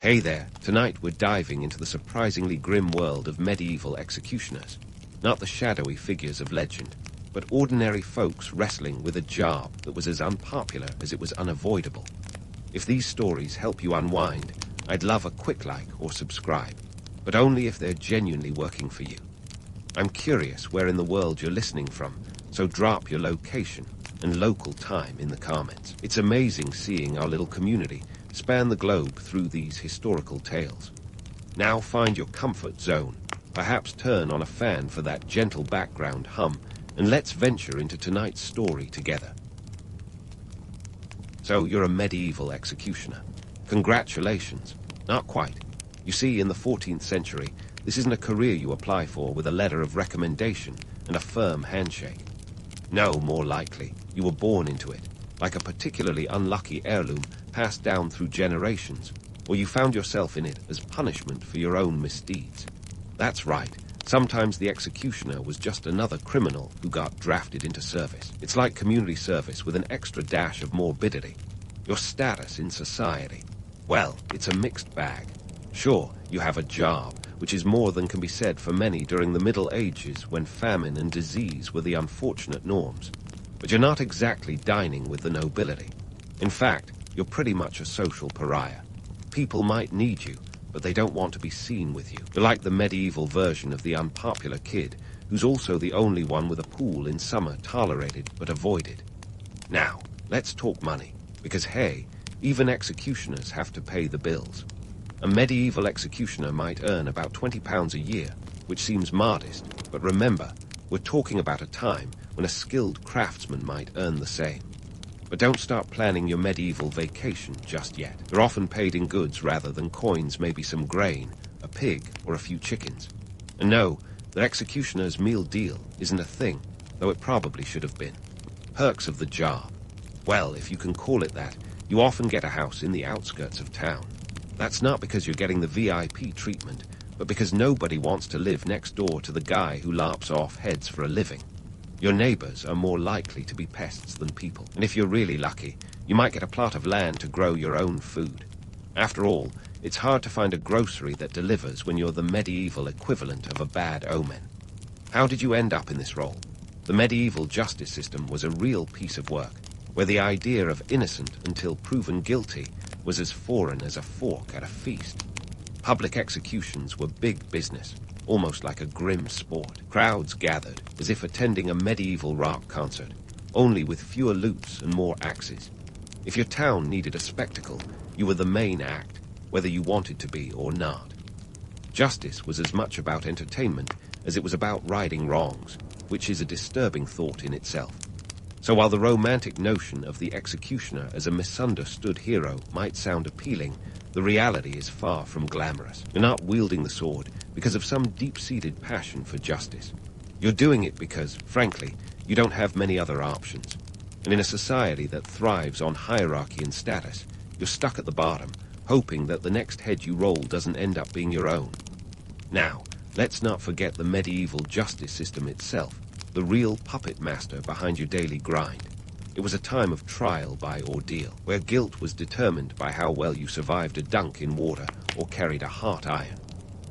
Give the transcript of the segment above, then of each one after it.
Hey there, tonight we're diving into the surprisingly grim world of medieval executioners. Not the shadowy figures of legend, but ordinary folks wrestling with a job that was as unpopular as it was unavoidable. If these stories help you unwind, I'd love a quick like or subscribe, but only if they're genuinely working for you. I'm curious where in the world you're listening from, so drop your location and local time in the comments. It's amazing seeing our little community span the globe through these historical tales. Now find your comfort zone, perhaps turn on a fan for that gentle background hum, and let's venture into tonight's story together. So you're a medieval executioner. Congratulations. Not quite. You see, in the 14th century, this isn't a career you apply for with a letter of recommendation and a firm handshake. No, more likely, you were born into it, like a particularly unlucky heirloom passed down through generations, or you found yourself in it as punishment for your own misdeeds. That's right. Sometimes the executioner was just another criminal who got drafted into service. It's like community service with an extra dash of morbidity. Your status in society. Well, it's a mixed bag. Sure, you have a job, which is more than can be said for many during the Middle Ages when famine and disease were the unfortunate norms. But you're not exactly dining with the nobility. In fact, you're pretty much a social pariah. People might need you, but they don't want to be seen with you. You're like the medieval version of the unpopular kid, who's also the only one with a pool in summer tolerated but avoided. Now, let's talk money, because hey, even executioners have to pay the bills. A medieval executioner might earn about £20 a year, which seems modest, but remember, we're talking about a time when a skilled craftsman might earn the same. But don't start planning your medieval vacation just yet. They're often paid in goods rather than coins, maybe some grain, a pig, or a few chickens. And no, the executioner's meal deal isn't a thing, though it probably should have been. Perks of the job. Well, if you can call it that, you often get a house in the outskirts of town. That's not because you're getting the VIP treatment, but because nobody wants to live next door to the guy who lops off heads for a living. Your neighbors are more likely to be pests than people, and if you're really lucky, you might get a plot of land to grow your own food. After all, it's hard to find a grocery that delivers when you're the medieval equivalent of a bad omen. How did you end up in this role? The medieval justice system was a real piece of work, where the idea of innocent until proven guilty was as foreign as a fork at a feast. Public executions were big business, almost like a grim sport. Crowds gathered, as if attending a medieval rock concert, only with fewer loots and more axes. If your town needed a spectacle, you were the main act, whether you wanted to be or not. Justice was as much about entertainment as it was about righting wrongs, which is a disturbing thought in itself. So while the romantic notion of the executioner as a misunderstood hero might sound appealing, the reality is far from glamorous. You're not wielding the sword because of some deep-seated passion for justice. You're doing it because, frankly, you don't have many other options. And in a society that thrives on hierarchy and status, you're stuck at the bottom, hoping that the next head you roll doesn't end up being your own. Now, let's not forget the medieval justice system itself, the real puppet master behind your daily grind. It was a time of trial by ordeal, where guilt was determined by how well you survived a dunk in water or carried a hot iron.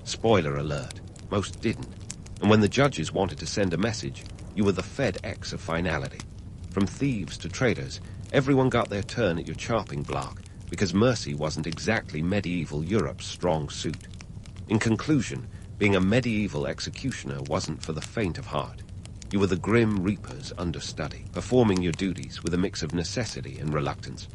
Spoiler alert, most didn't. And when the judges wanted to send a message, you were the FedEx of finality. From thieves to traitors, everyone got their turn at your chopping block, because mercy wasn't exactly medieval Europe's strong suit. In conclusion, being a medieval executioner wasn't for the faint of heart. You were the Grim Reaper's understudy, performing your duties with a mix of necessity and reluctance.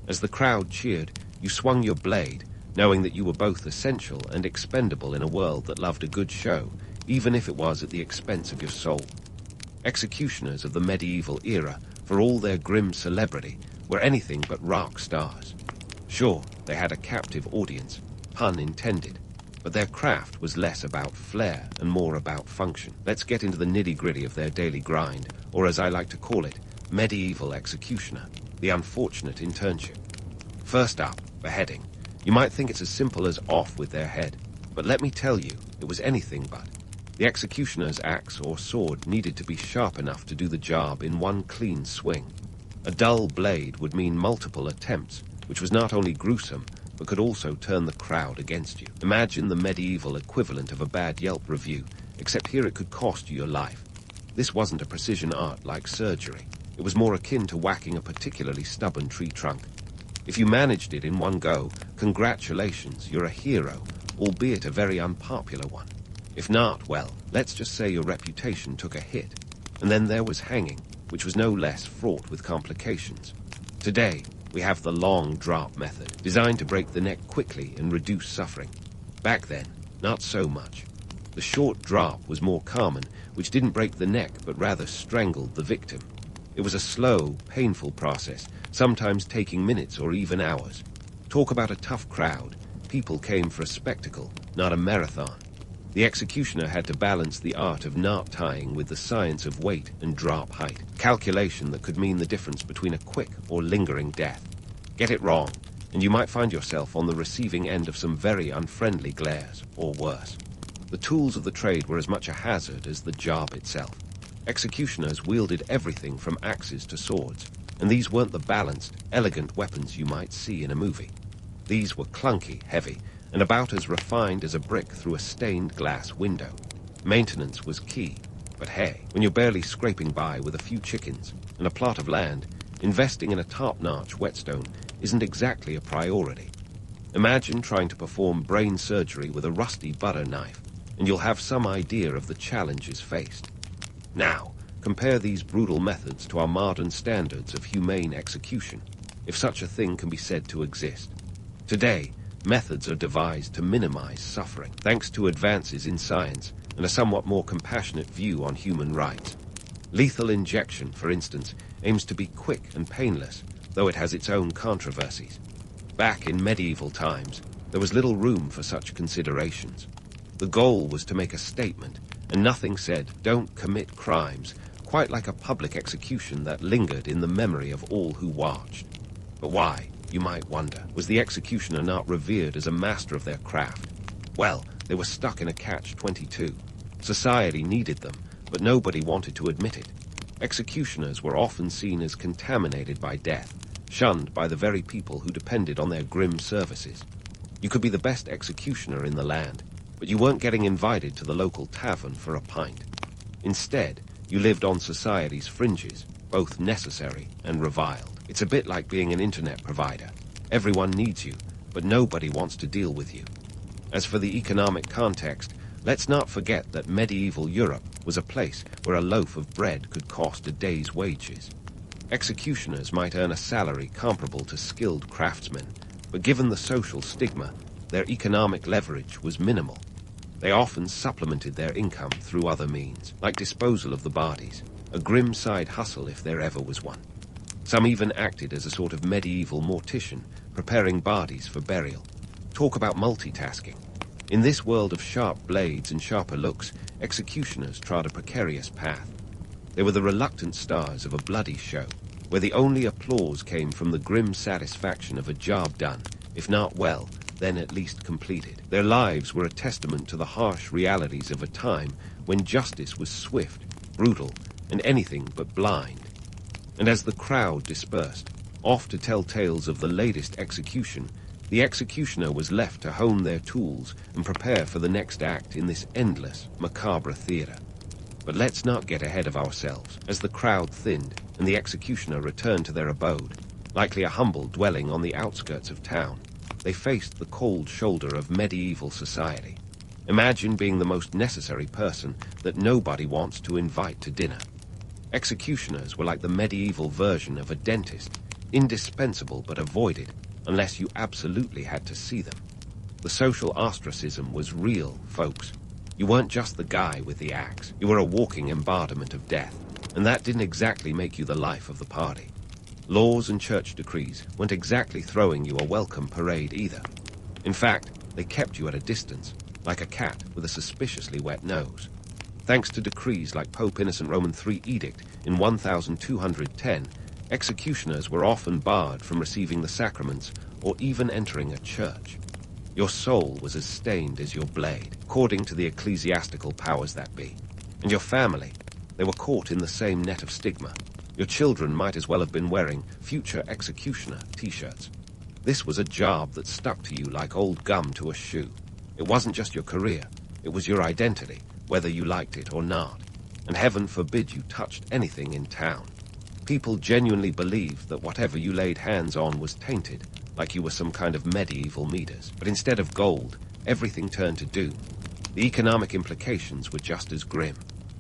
As the crowd cheered, you swung your blade, knowing that you were both essential and expendable in a world that loved a good show, even if it was at the expense of your soul. Executioners of the medieval era, for all their grim celebrity, were anything but rock stars. Sure, they had a captive audience, pun intended, but their craft was less about flair and more about function. Let's get into the nitty-gritty of their daily grind, or as I like to call it, medieval executioner, the unfortunate internship. First up, beheading. You might think it's as simple as off with their head, but let me tell you, it was anything but. The executioner's axe or sword needed to be sharp enough to do the job in one clean swing. A dull blade would mean multiple attempts, which was not only gruesome, but could also turn the crowd against you. Imagine the medieval equivalent of a bad Yelp review, except here it could cost you your life. This wasn't a precision art like surgery. It was more akin to whacking a particularly stubborn tree trunk. If you managed it in one go, congratulations, you're a hero, albeit a very unpopular one. If not, well, let's just say your reputation took a hit. And then there was hanging, which was no less fraught with complications. Today, we have the long drop method, designed to break the neck quickly and reduce suffering. Back then, not so much. The short drop was more common, which didn't break the neck but rather strangled the victim. It was a slow, painful process, sometimes taking minutes or even hours. Talk about a tough crowd. People came for a spectacle, not a marathon. The executioner had to balance the art of knot tying with the science of weight and drop height, calculation that could mean the difference between a quick or lingering death. Get it wrong, and you might find yourself on the receiving end of some very unfriendly glares, or worse. The tools of the trade were as much a hazard as the job itself. Executioners wielded everything from axes to swords, and these weren't the balanced, elegant weapons you might see in a movie. These were clunky, heavy, and about as refined as a brick through a stained glass window. Maintenance was key, but hey, when you're barely scraping by with a few chickens and a plot of land, investing in a top-notch whetstone isn't exactly a priority. Imagine trying to perform brain surgery with a rusty butter knife, and you'll have some idea of the challenges faced. Now, compare these brutal methods to our modern standards of humane execution, if such a thing can be said to exist. Today, methods are devised to minimize suffering, thanks to advances in science and a somewhat more compassionate view on human rights. Lethal injection, for instance, aims to be quick and painless, though it has its own controversies. Back in medieval times, there was little room for such considerations. The goal was to make a statement, and nothing said, "Don't commit crimes," quite like a public execution that lingered in the memory of all who watched. But why, you might wonder, was the executioner not revered as a master of their craft? Well, they were stuck in a catch-22. Society needed them, but nobody wanted to admit it. Executioners were often seen as contaminated by death, shunned by the very people who depended on their grim services. You could be the best executioner in the land, but you weren't getting invited to the local tavern for a pint. Instead, you lived on society's fringes, both necessary and reviled. It's a bit like being an internet provider. Everyone needs you, but nobody wants to deal with you. As for the economic context, let's not forget that medieval Europe was a place where a loaf of bread could cost a day's wages. Executioners might earn a salary comparable to skilled craftsmen, but given the social stigma, their economic leverage was minimal. They often supplemented their income through other means, like disposal of the bodies, a grim side hustle if there ever was one. Some even acted as a sort of medieval mortician, preparing bodies for burial. Talk about multitasking. In this world of sharp blades and sharper looks, executioners trod a precarious path. They were the reluctant stars of a bloody show, where the only applause came from the grim satisfaction of a job done, if not well, then at least completed. Their lives were a testament to the harsh realities of a time when justice was swift, brutal, and anything but blind. And as the crowd dispersed, off to tell tales of the latest execution, the executioner was left to hone their tools and prepare for the next act in this endless, macabre theater. But let's not get ahead of ourselves. As the crowd thinned and the executioner returned to their abode, likely a humble dwelling on the outskirts of town, they faced the cold shoulder of medieval society. Imagine being the most necessary person that nobody wants to invite to dinner. Executioners were like the medieval version of a dentist, indispensable but avoided unless you absolutely had to see them. The social ostracism was real, folks. You weren't just the guy with the axe. You were a walking embodiment of death, and that didn't exactly make you the life of the party. Laws and church decrees weren't exactly throwing you a welcome parade either. In fact, they kept you at a distance, like a cat with a suspiciously wet nose. Thanks to decrees like Pope Innocent Roman III edict in 1210, executioners were often barred from receiving the sacraments or even entering a church. Your soul was as stained as your blade, according to the ecclesiastical powers that be. And your family, they were caught in the same net of stigma. Your children might as well have been wearing future executioner t-shirts. This was a job that stuck to you like old gum to a shoe. It wasn't just your career, it was your identity, whether you liked it or not. And heaven forbid you touched anything in town. People genuinely believed that whatever you laid hands on was tainted, like you were some kind of medieval Midas. But instead of gold, everything turned to doom. The economic implications were just as grim.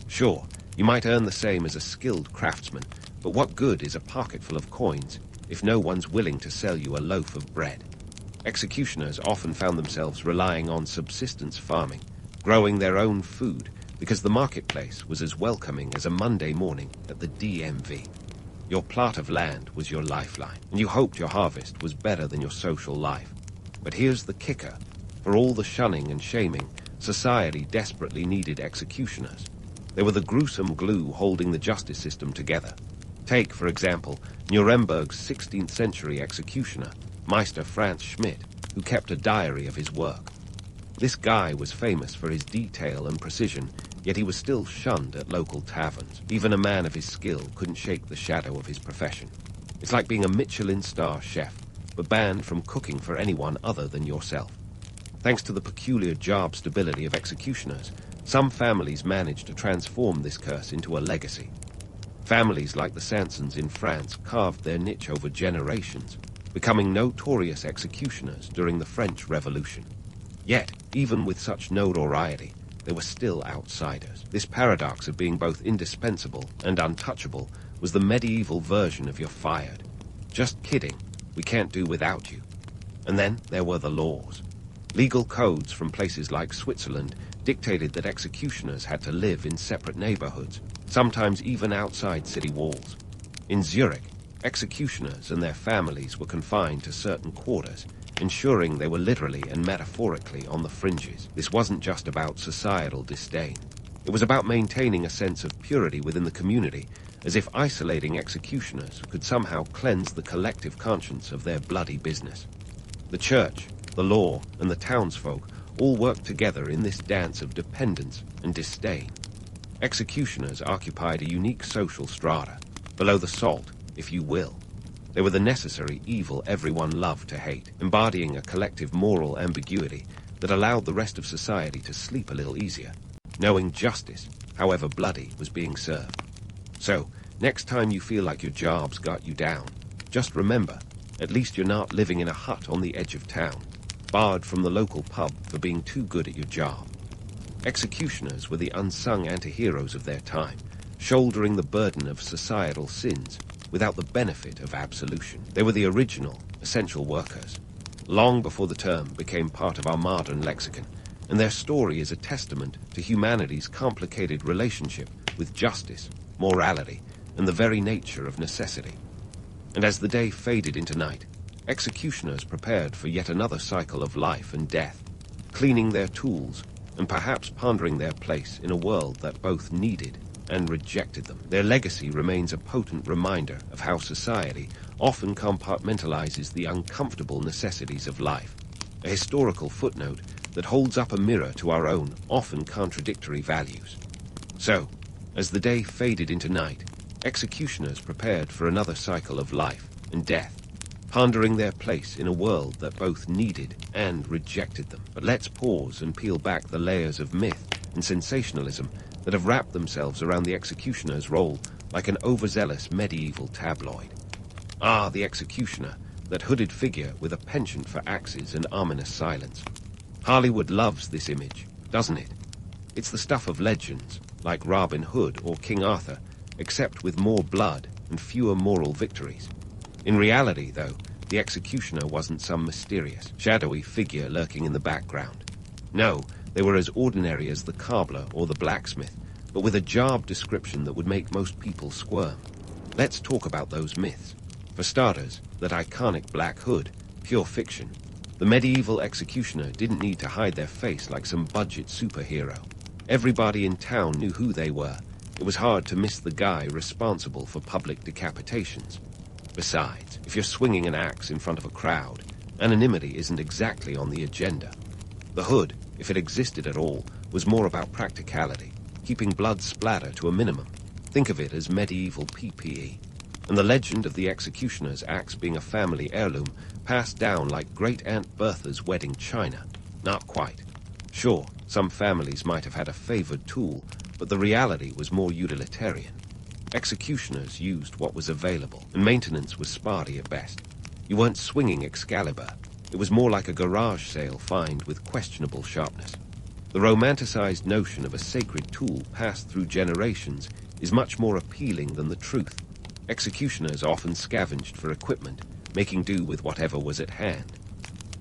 Sure, you might earn the same as a skilled craftsman, but what good is a pocketful of coins if no one's willing to sell you a loaf of bread? Executioners often found themselves relying on subsistence farming, growing their own food, because the marketplace was as welcoming as a Monday morning at the DMV. Your plot of land was your lifeline, and you hoped your harvest was better than your social life. But here's the kicker. For all the shunning and shaming, society desperately needed executioners. They were the gruesome glue holding the justice system together. Take, for example, Nuremberg's 16th century executioner, Meister Franz Schmidt, who kept a diary of his work. This guy was famous for his detail and precision, yet he was still shunned at local taverns. Even a man of his skill couldn't shake the shadow of his profession. It's like being a Michelin star chef, but banned from cooking for anyone other than yourself. Thanks to the peculiar job stability of executioners, some families managed to transform this curse into a legacy. Families like the Sansons in France carved their niche over generations, becoming notorious executioners during the French Revolution. Yet, even with such notoriety, they were still outsiders. This paradox of being both indispensable and untouchable was the medieval version of "you're fired." Just kidding, we can't do without you. And then there were the laws. Legal codes from places like Switzerland dictated that executioners had to live in separate neighborhoods, sometimes even outside city walls. In Zurich, executioners and their families were confined to certain quarters, ensuring they were literally and metaphorically on the fringes. This wasn't just about societal disdain. It was about maintaining a sense of purity within the community, as if isolating executioners could somehow cleanse the collective conscience of their bloody business. The church, the law, and the townsfolk all worked together in this dance of dependence and disdain. Executioners occupied a unique social strata, below the salt, if you will. They were the necessary evil everyone loved to hate, embodying a collective moral ambiguity that allowed the rest of society to sleep a little easier, knowing justice, however bloody, was being served. So, next time you feel like your job's got you down, just remember, at least you're not living in a hut on the edge of town, barred from the local pub for being too good at your job. Executioners were the unsung anti-heroes of their time, shouldering the burden of societal sins without the benefit of absolution. They were the original, essential workers, long before the term became part of our modern lexicon, and their story is a testament to humanity's complicated relationship with justice, morality, and the very nature of necessity. And as the day faded into night, executioners prepared for yet another cycle of life and death, cleaning their tools and perhaps pondering their place in a world that both needed and rejected them. Their legacy remains a potent reminder of how society often compartmentalizes the uncomfortable necessities of life, a historical footnote that holds up a mirror to our own, often contradictory values. So, as the day faded into night, executioners prepared for another cycle of life and death, pondering their place in a world that both needed and rejected them. But let's pause and peel back the layers of myth and sensationalism that have wrapped themselves around the executioner's role like an overzealous medieval tabloid. Ah, the executioner, that hooded figure with a penchant for axes and ominous silence. Hollywood loves this image, doesn't it? It's the stuff of legends, like Robin Hood or King Arthur, except with more blood and fewer moral victories. In reality, though, the executioner wasn't some mysterious, shadowy figure lurking in the background. No, they were as ordinary as the cobbler or the blacksmith, but with a job description that would make most people squirm. Let's talk about those myths. For starters, that iconic black hood, pure fiction. The medieval executioner didn't need to hide their face like some budget superhero. Everybody in town knew who they were. It was hard to miss the guy responsible for public decapitations. Besides, if you're swinging an axe in front of a crowd, anonymity isn't exactly on the agenda. The hood, if it existed at all, was more about practicality, keeping blood splatter to a minimum. Think of it as medieval PPE. and the legend of the executioner's axe being a family heirloom passed down like Great-Aunt Bertha's wedding china. Not quite. Sure, some families might have had a favored tool, but the reality was more utilitarian. Executioners used what was available, and maintenance was sparty at best. You weren't swinging Excalibur. It was more like a garage sale find with questionable sharpness. The romanticized notion of a sacred tool passed through generations is much more appealing than the truth. Executioners often scavenged for equipment, making do with whatever was at hand.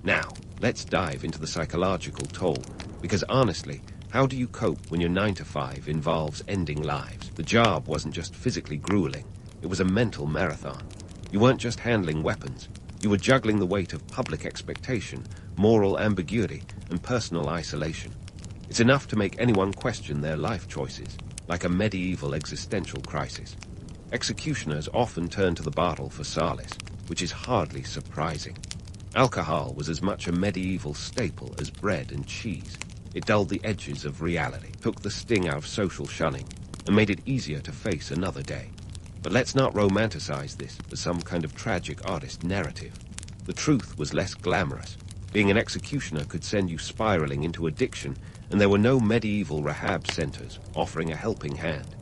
Now, let's dive into the psychological toll, because honestly, how do you cope when your 9-to-5 involves ending lives? The job wasn't just physically grueling, it was a mental marathon. You weren't just handling weapons, you were juggling the weight of public expectation, moral ambiguity, and personal isolation. It's enough to make anyone question their life choices, like a medieval existential crisis. Executioners often turn to the bottle for solace, which is hardly surprising. Alcohol was as much a medieval staple as bread and cheese. It dulled the edges of reality, took the sting out of social shunning, and made it easier to face another day. But let's not romanticize this as some kind of tragic artist narrative. The truth was less glamorous. Being an executioner could send you spiraling into addiction, and there were no medieval rehab centers offering a helping hand.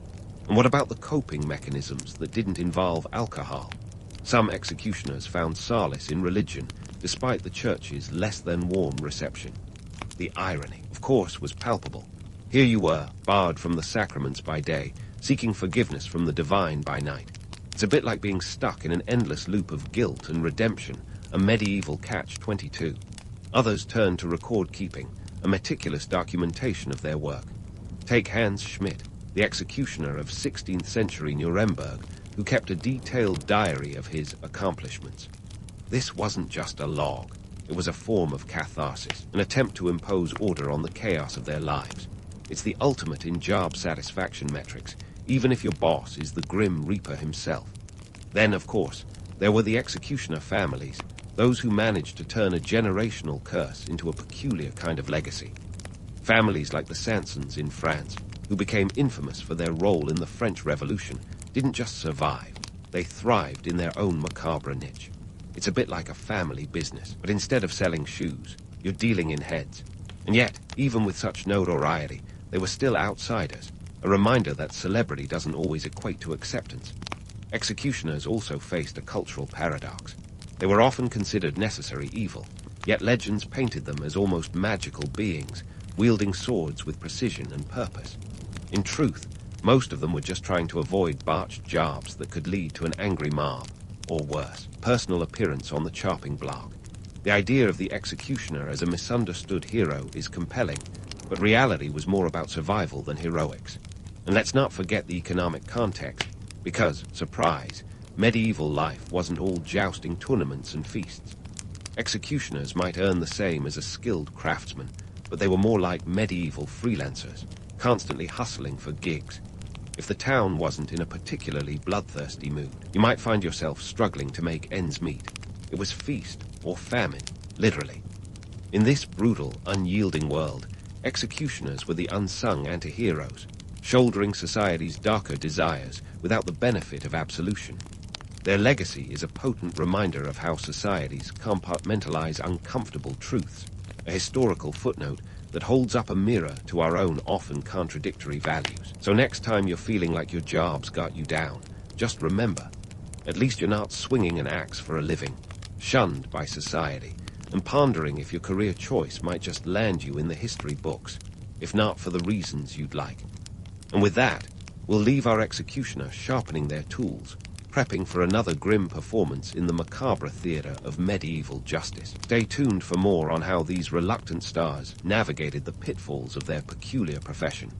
And what about the coping mechanisms that didn't involve alcohol? Some executioners found solace in religion, despite the church's less-than-warm reception. The irony, of course, was palpable. Here you were, barred from the sacraments by day, seeking forgiveness from the divine by night. It's a bit like being stuck in an endless loop of guilt and redemption, a medieval catch-22. Others turned to record-keeping, a meticulous documentation of their work. Take Hans Schmidt, the executioner of 16th century Nuremberg, who kept a detailed diary of his accomplishments. This wasn't just a log. It was a form of catharsis, an attempt to impose order on the chaos of their lives. It's the ultimate in job satisfaction metrics, even if your boss is the Grim Reaper himself. Then, of course, there were the executioner families, those who managed to turn a generational curse into a peculiar kind of legacy. Families like the Sansons in France, who became infamous for their role in the French Revolution, didn't just survive, they thrived in their own macabre niche. It's a bit like a family business, but instead of selling shoes, you're dealing in heads. And yet, even with such notoriety, they were still outsiders, a reminder that celebrity doesn't always equate to acceptance. Executioners also faced a cultural paradox. They were often considered necessary evil, yet legends painted them as almost magical beings, wielding swords with precision and purpose. In truth, most of them were just trying to avoid botched jobs that could lead to an angry mob, or worse, personal appearance on the chopping block. The idea of the executioner as a misunderstood hero is compelling, but reality was more about survival than heroics. And let's not forget the economic context, because, surprise, medieval life wasn't all jousting tournaments and feasts. Executioners might earn the same as a skilled craftsman, but they were more like medieval freelancers, constantly hustling for gigs. If the town wasn't in a particularly bloodthirsty mood, you might find yourself struggling to make ends meet. It was feast or famine, literally. In this brutal, unyielding world, executioners were the unsung anti-heroes, shouldering society's darker desires without the benefit of absolution. Their legacy is a potent reminder of how societies compartmentalize uncomfortable truths, a historical footnote that holds up a mirror to our own often contradictory values. So next time you're feeling like your job's got you down, just remember, at least you're not swinging an axe for a living, shunned by society, and pondering if your career choice might just land you in the history books, if not for the reasons you'd like. And with that, we'll leave our executioner sharpening their tools, prepping for another grim performance in the macabre theater of medieval justice. Stay tuned for more on how these reluctant stars navigated the pitfalls of their peculiar profession,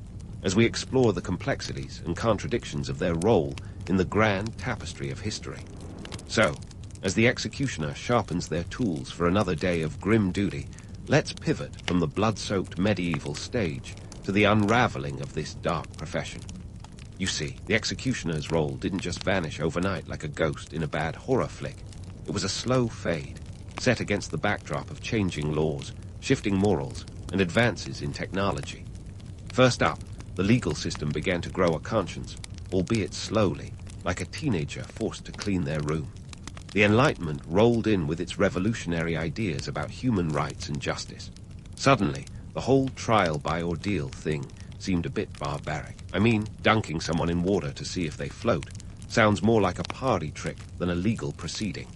as we explore the complexities and contradictions of their role in the grand tapestry of history. So, as the executioner sharpens their tools for another day of grim duty, let's pivot from the blood-soaked medieval stage to the unraveling of this dark profession. You see, the executioner's role didn't just vanish overnight like a ghost in a bad horror flick. It was a slow fade, set against the backdrop of changing laws, shifting morals, and advances in technology. First up, the legal system began to grow a conscience, albeit slowly, like a teenager forced to clean their room. The Enlightenment rolled in with its revolutionary ideas about human rights and justice. Suddenly, the whole trial by ordeal thing seemed a bit barbaric. I mean, dunking someone in water to see if they float sounds more like a party trick than a legal proceeding.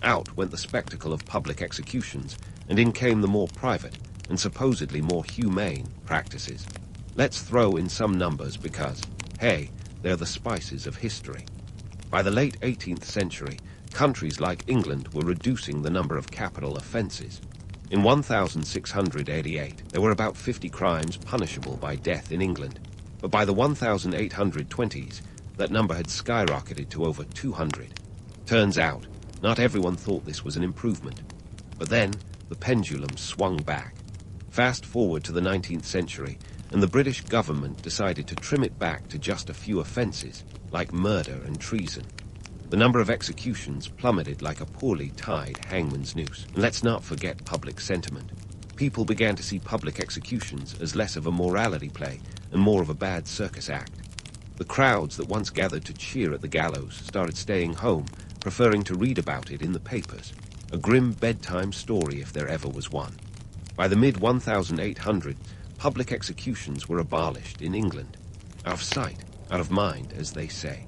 Out went the spectacle of public executions, and in came the more private and supposedly more humane practices. Let's throw in some numbers because, hey, they're the spices of history. By the late 18th century, countries like England were reducing the number of capital offences. In 1688, there were about 50 crimes punishable by death in England, but by the 1820s, that number had skyrocketed to over 200. Turns out, not everyone thought this was an improvement. But then, the pendulum swung back. Fast forward to the 19th century, and the British government decided to trim it back to just a few offences, like murder and treason. The number of executions plummeted like a poorly tied hangman's noose. And let's not forget public sentiment. People began to see public executions as less of a morality play and more of a bad circus act. The crowds that once gathered to cheer at the gallows started staying home, preferring to read about it in the papers. A grim bedtime story if there ever was one. By the mid-1800s, public executions were abolished in England. Out of sight, out of mind, as they say.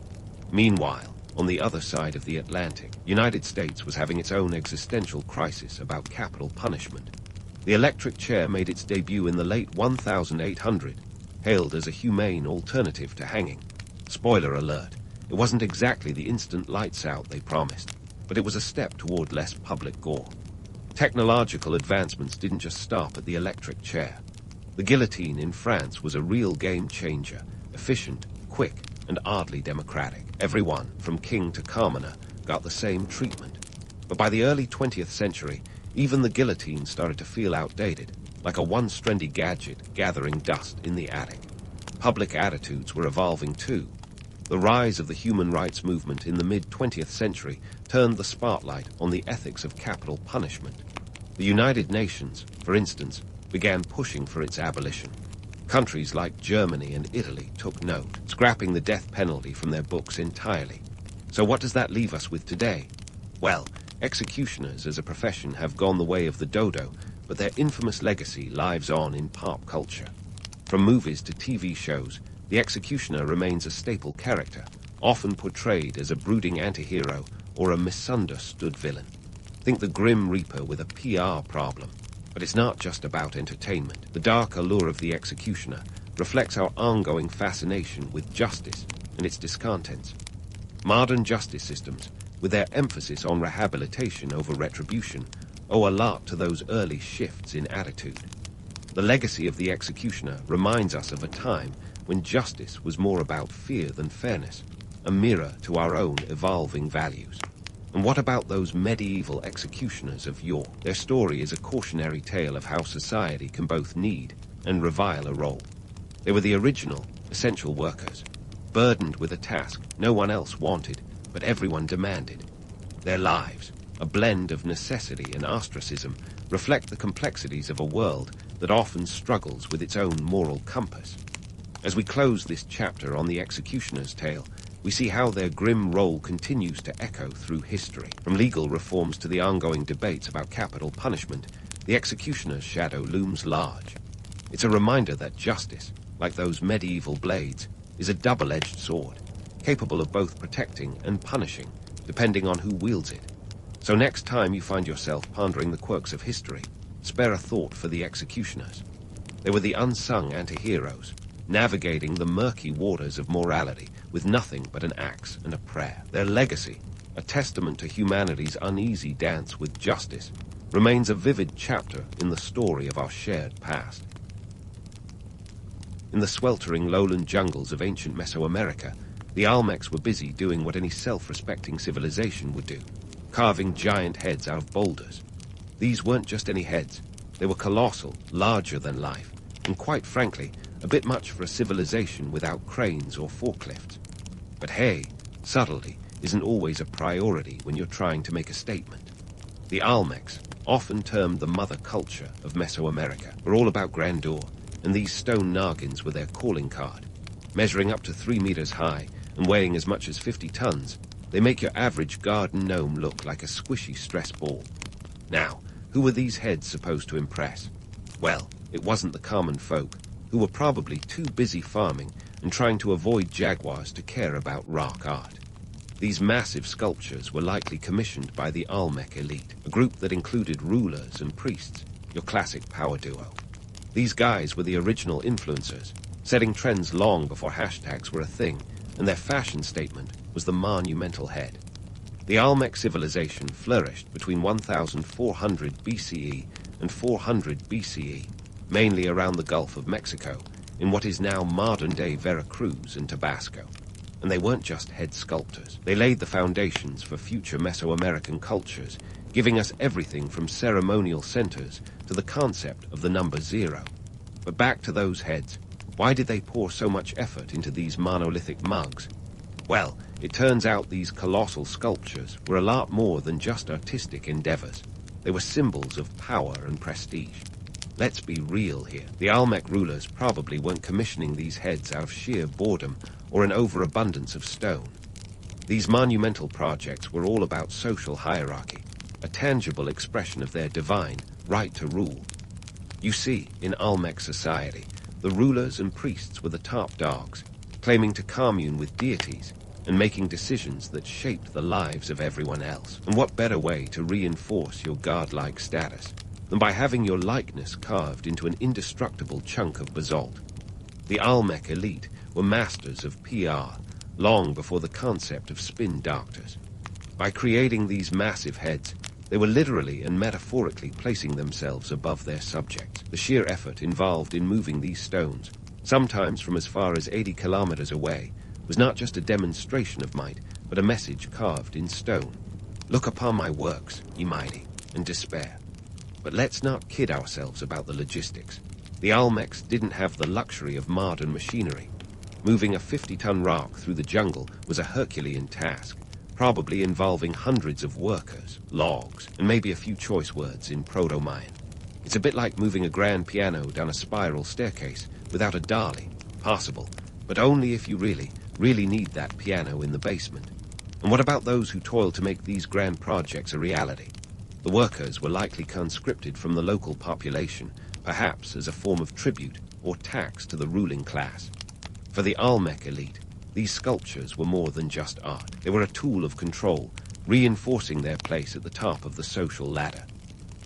Meanwhile, on the other side of the Atlantic, United States was having its own existential crisis about capital punishment. The electric chair made its debut in the late 1800s, hailed as a humane alternative to hanging. Spoiler alert, it wasn't exactly the instant lights out they promised, but it was a step toward less public gore. Technological advancements didn't just stop at the electric chair. The guillotine in France was a real game changer, efficient, quick, and oddly democratic. Everyone, from king to commoner, got the same treatment. But by the early 20th century, even the guillotine started to feel outdated, like a one-strendy gadget gathering dust in the attic. Public attitudes were evolving too. The rise of the human rights movement in the mid-20th century turned the spotlight on the ethics of capital punishment. The United Nations, for instance, began pushing for its abolition. Countries like Germany and Italy took note, scrapping the death penalty from their books entirely. So what does that leave us with today? Well, executioners as a profession have gone the way of the dodo, but their infamous legacy lives on in pop culture. From movies to TV shows, the executioner remains a staple character, often portrayed as a brooding anti-hero or a misunderstood villain. Think the Grim Reaper with a PR problem. But it's not just about entertainment. The dark allure of the executioner reflects our ongoing fascination with justice and its discontents. Modern justice systems, with their emphasis on rehabilitation over retribution, owe a lot to those early shifts in attitude. The legacy of the executioner reminds us of a time when justice was more about fear than fairness, a mirror to our own evolving values. And what about those medieval executioners of yore? Their story is a cautionary tale of how society can both need and revile a role. They were the original, essential workers, burdened with a task no one else wanted, but everyone demanded. Their lives, a blend of necessity and ostracism, reflect the complexities of a world that often struggles with its own moral compass. As we close this chapter on the executioner's tale, we see how their grim role continues to echo through history. From legal reforms to the ongoing debates about capital punishment, the executioner's shadow looms large. It's a reminder that justice, like those medieval blades, is a double-edged sword, capable of both protecting and punishing, depending on who wields it. So next time you find yourself pondering the quirks of history, spare a thought for the executioners. They were the unsung anti-heroes, navigating the murky waters of morality with nothing but an axe and a prayer. Their legacy, a testament to humanity's uneasy dance with justice, remains a vivid chapter in the story of our shared past. In the sweltering lowland jungles of ancient Mesoamerica, the Olmecs were busy doing what any self-respecting civilization would do, carving giant heads out of boulders. These weren't just any heads. They were colossal, larger than life, and quite frankly, a bit much for a civilization without cranes or forklifts. But hey, subtlety isn't always a priority when you're trying to make a statement. The Olmecs, often termed the mother culture of Mesoamerica, were all about grandeur, and these stone noggins were their calling card. Measuring up to 3 meters high, and weighing as much as 50 tons, they make your average garden gnome look like a squishy stress ball. Now, who were these heads supposed to impress? Well, it wasn't the common folk, who were probably too busy farming and trying to avoid jaguars to care about rock art. These massive sculptures were likely commissioned by the Olmec elite, a group that included rulers and priests, your classic power duo. These guys were the original influencers, setting trends long before hashtags were a thing, and their fashion statement was the monumental head. The Olmec civilization flourished between 1400 BCE and 400 BCE, mainly around the Gulf of Mexico, in what is now modern-day Veracruz and Tabasco. And they weren't just head sculptors. They laid the foundations for future Mesoamerican cultures, giving us everything from ceremonial centers to the concept of the number 0. But back to those heads. Why did they pour so much effort into these monolithic mugs? Well, it turns out these colossal sculptures were a lot more than just artistic endeavors. They were symbols of power and prestige. Let's be real here. The Olmec rulers probably weren't commissioning these heads out of sheer boredom or an overabundance of stone. These monumental projects were all about social hierarchy, a tangible expression of their divine right to rule. You see, in Olmec society, the rulers and priests were the top dogs, claiming to commune with deities and making decisions that shaped the lives of everyone else. And what better way to reinforce your godlike status than by having your likeness carved into an indestructible chunk of basalt? The Olmec elite were masters of PR, long before the concept of spin doctors. By creating these massive heads, they were literally and metaphorically placing themselves above their subjects. The sheer effort involved in moving these stones, sometimes from as far as 80 kilometers away, was not just a demonstration of might, but a message carved in stone. Look upon my works, ye mighty, and despair. But let's not kid ourselves about the logistics. The Olmecs didn't have the luxury of modern machinery. Moving a 50-ton rock through the jungle was a Herculean task, probably involving hundreds of workers, logs, and maybe a few choice words in Proto-Mayan. It's a bit like moving a grand piano down a spiral staircase without a dolly. Possible, but only if you really need that piano in the basement. And what about those who toil to make these grand projects a reality? The workers were likely conscripted from the local population, perhaps as a form of tribute or tax to the ruling class. For the Olmec elite, these sculptures were more than just art. They were a tool of control, reinforcing their place at the top of the social ladder.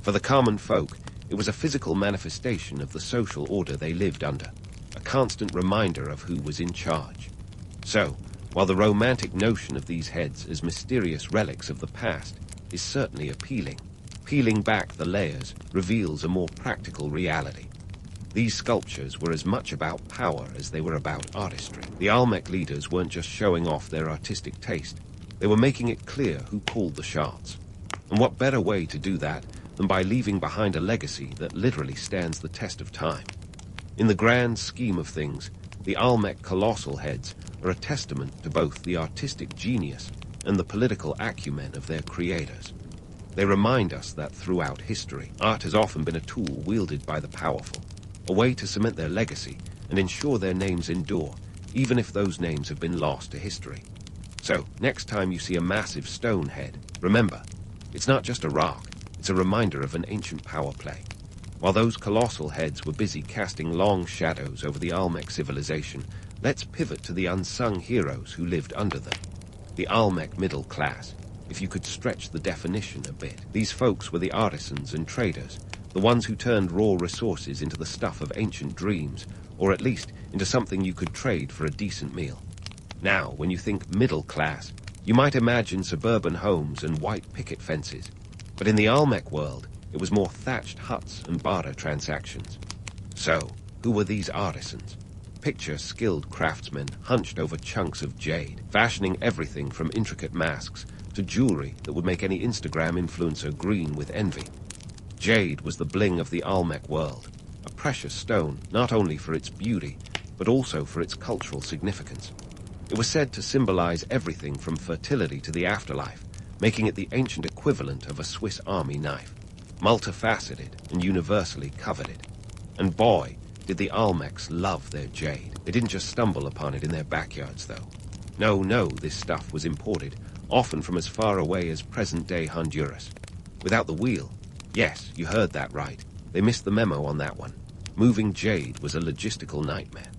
For the common folk, it was a physical manifestation of the social order they lived under, a constant reminder of who was in charge. So, while the romantic notion of these heads as mysterious relics of the past is certainly appealing, peeling back the layers reveals a more practical reality. These sculptures were as much about power as they were about artistry. The Olmec leaders weren't just showing off their artistic taste, they were making it clear who called the shots. And what better way to do that than by leaving behind a legacy that literally stands the test of time? In the grand scheme of things, the Olmec colossal heads are a testament to both the artistic genius and the political acumen of their creators. They remind us that throughout history, art has often been a tool wielded by the powerful, a way to cement their legacy and ensure their names endure, even if those names have been lost to history. So, next time you see a massive stone head, remember, it's not just a rock, it's a reminder of an ancient power play. While those colossal heads were busy casting long shadows over the Olmec civilization, let's pivot to the unsung heroes who lived under them. The Olmec middle class, if you could stretch the definition a bit. These folks were the artisans and traders, the ones who turned raw resources into the stuff of ancient dreams, or at least into something you could trade for a decent meal. Now, when you think middle class, you might imagine suburban homes and white picket fences. But in the Olmec world, it was more thatched huts and barter transactions. So, who were these artisans? Picture skilled craftsmen hunched over chunks of jade, fashioning everything from intricate masks to jewelry that would make any Instagram influencer green with envy. Jade was the bling of the Olmec world, a precious stone not only for its beauty, but also for its cultural significance. It was said to symbolize everything from fertility to the afterlife, making it the ancient equivalent of a Swiss Army knife, multifaceted and universally coveted. And boy, did the Olmecs love their jade. They didn't just stumble upon it in their backyards, though. No, this stuff was imported, often from as far away as present-day Honduras. Without the wheel. Yes, you heard that right. They missed the memo on that one. Moving jade was a logistical nightmare.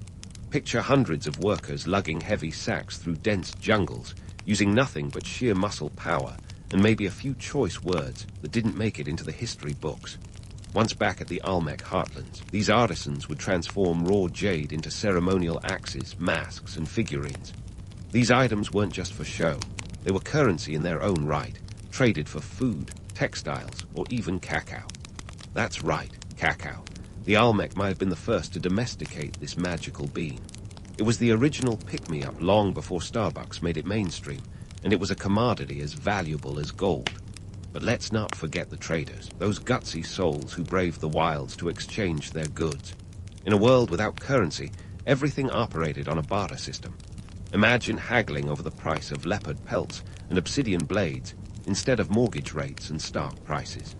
Picture hundreds of workers lugging heavy sacks through dense jungles, using nothing but sheer muscle power, and maybe a few choice words that didn't make it into the history books. Once back at the Olmec heartlands, these artisans would transform raw jade into ceremonial axes, masks, and figurines. These items weren't just for show. They were currency in their own right, traded for food, textiles, or even cacao. That's right, cacao. The Olmec might have been the first to domesticate this magical bean. It was the original pick-me-up long before Starbucks made it mainstream, and it was a commodity as valuable as gold. But let's not forget the traders, those gutsy souls who braved the wilds to exchange their goods. In a world without currency, everything operated on a barter system. Imagine haggling over the price of leopard pelts and obsidian blades instead of mortgage rates and stock prices.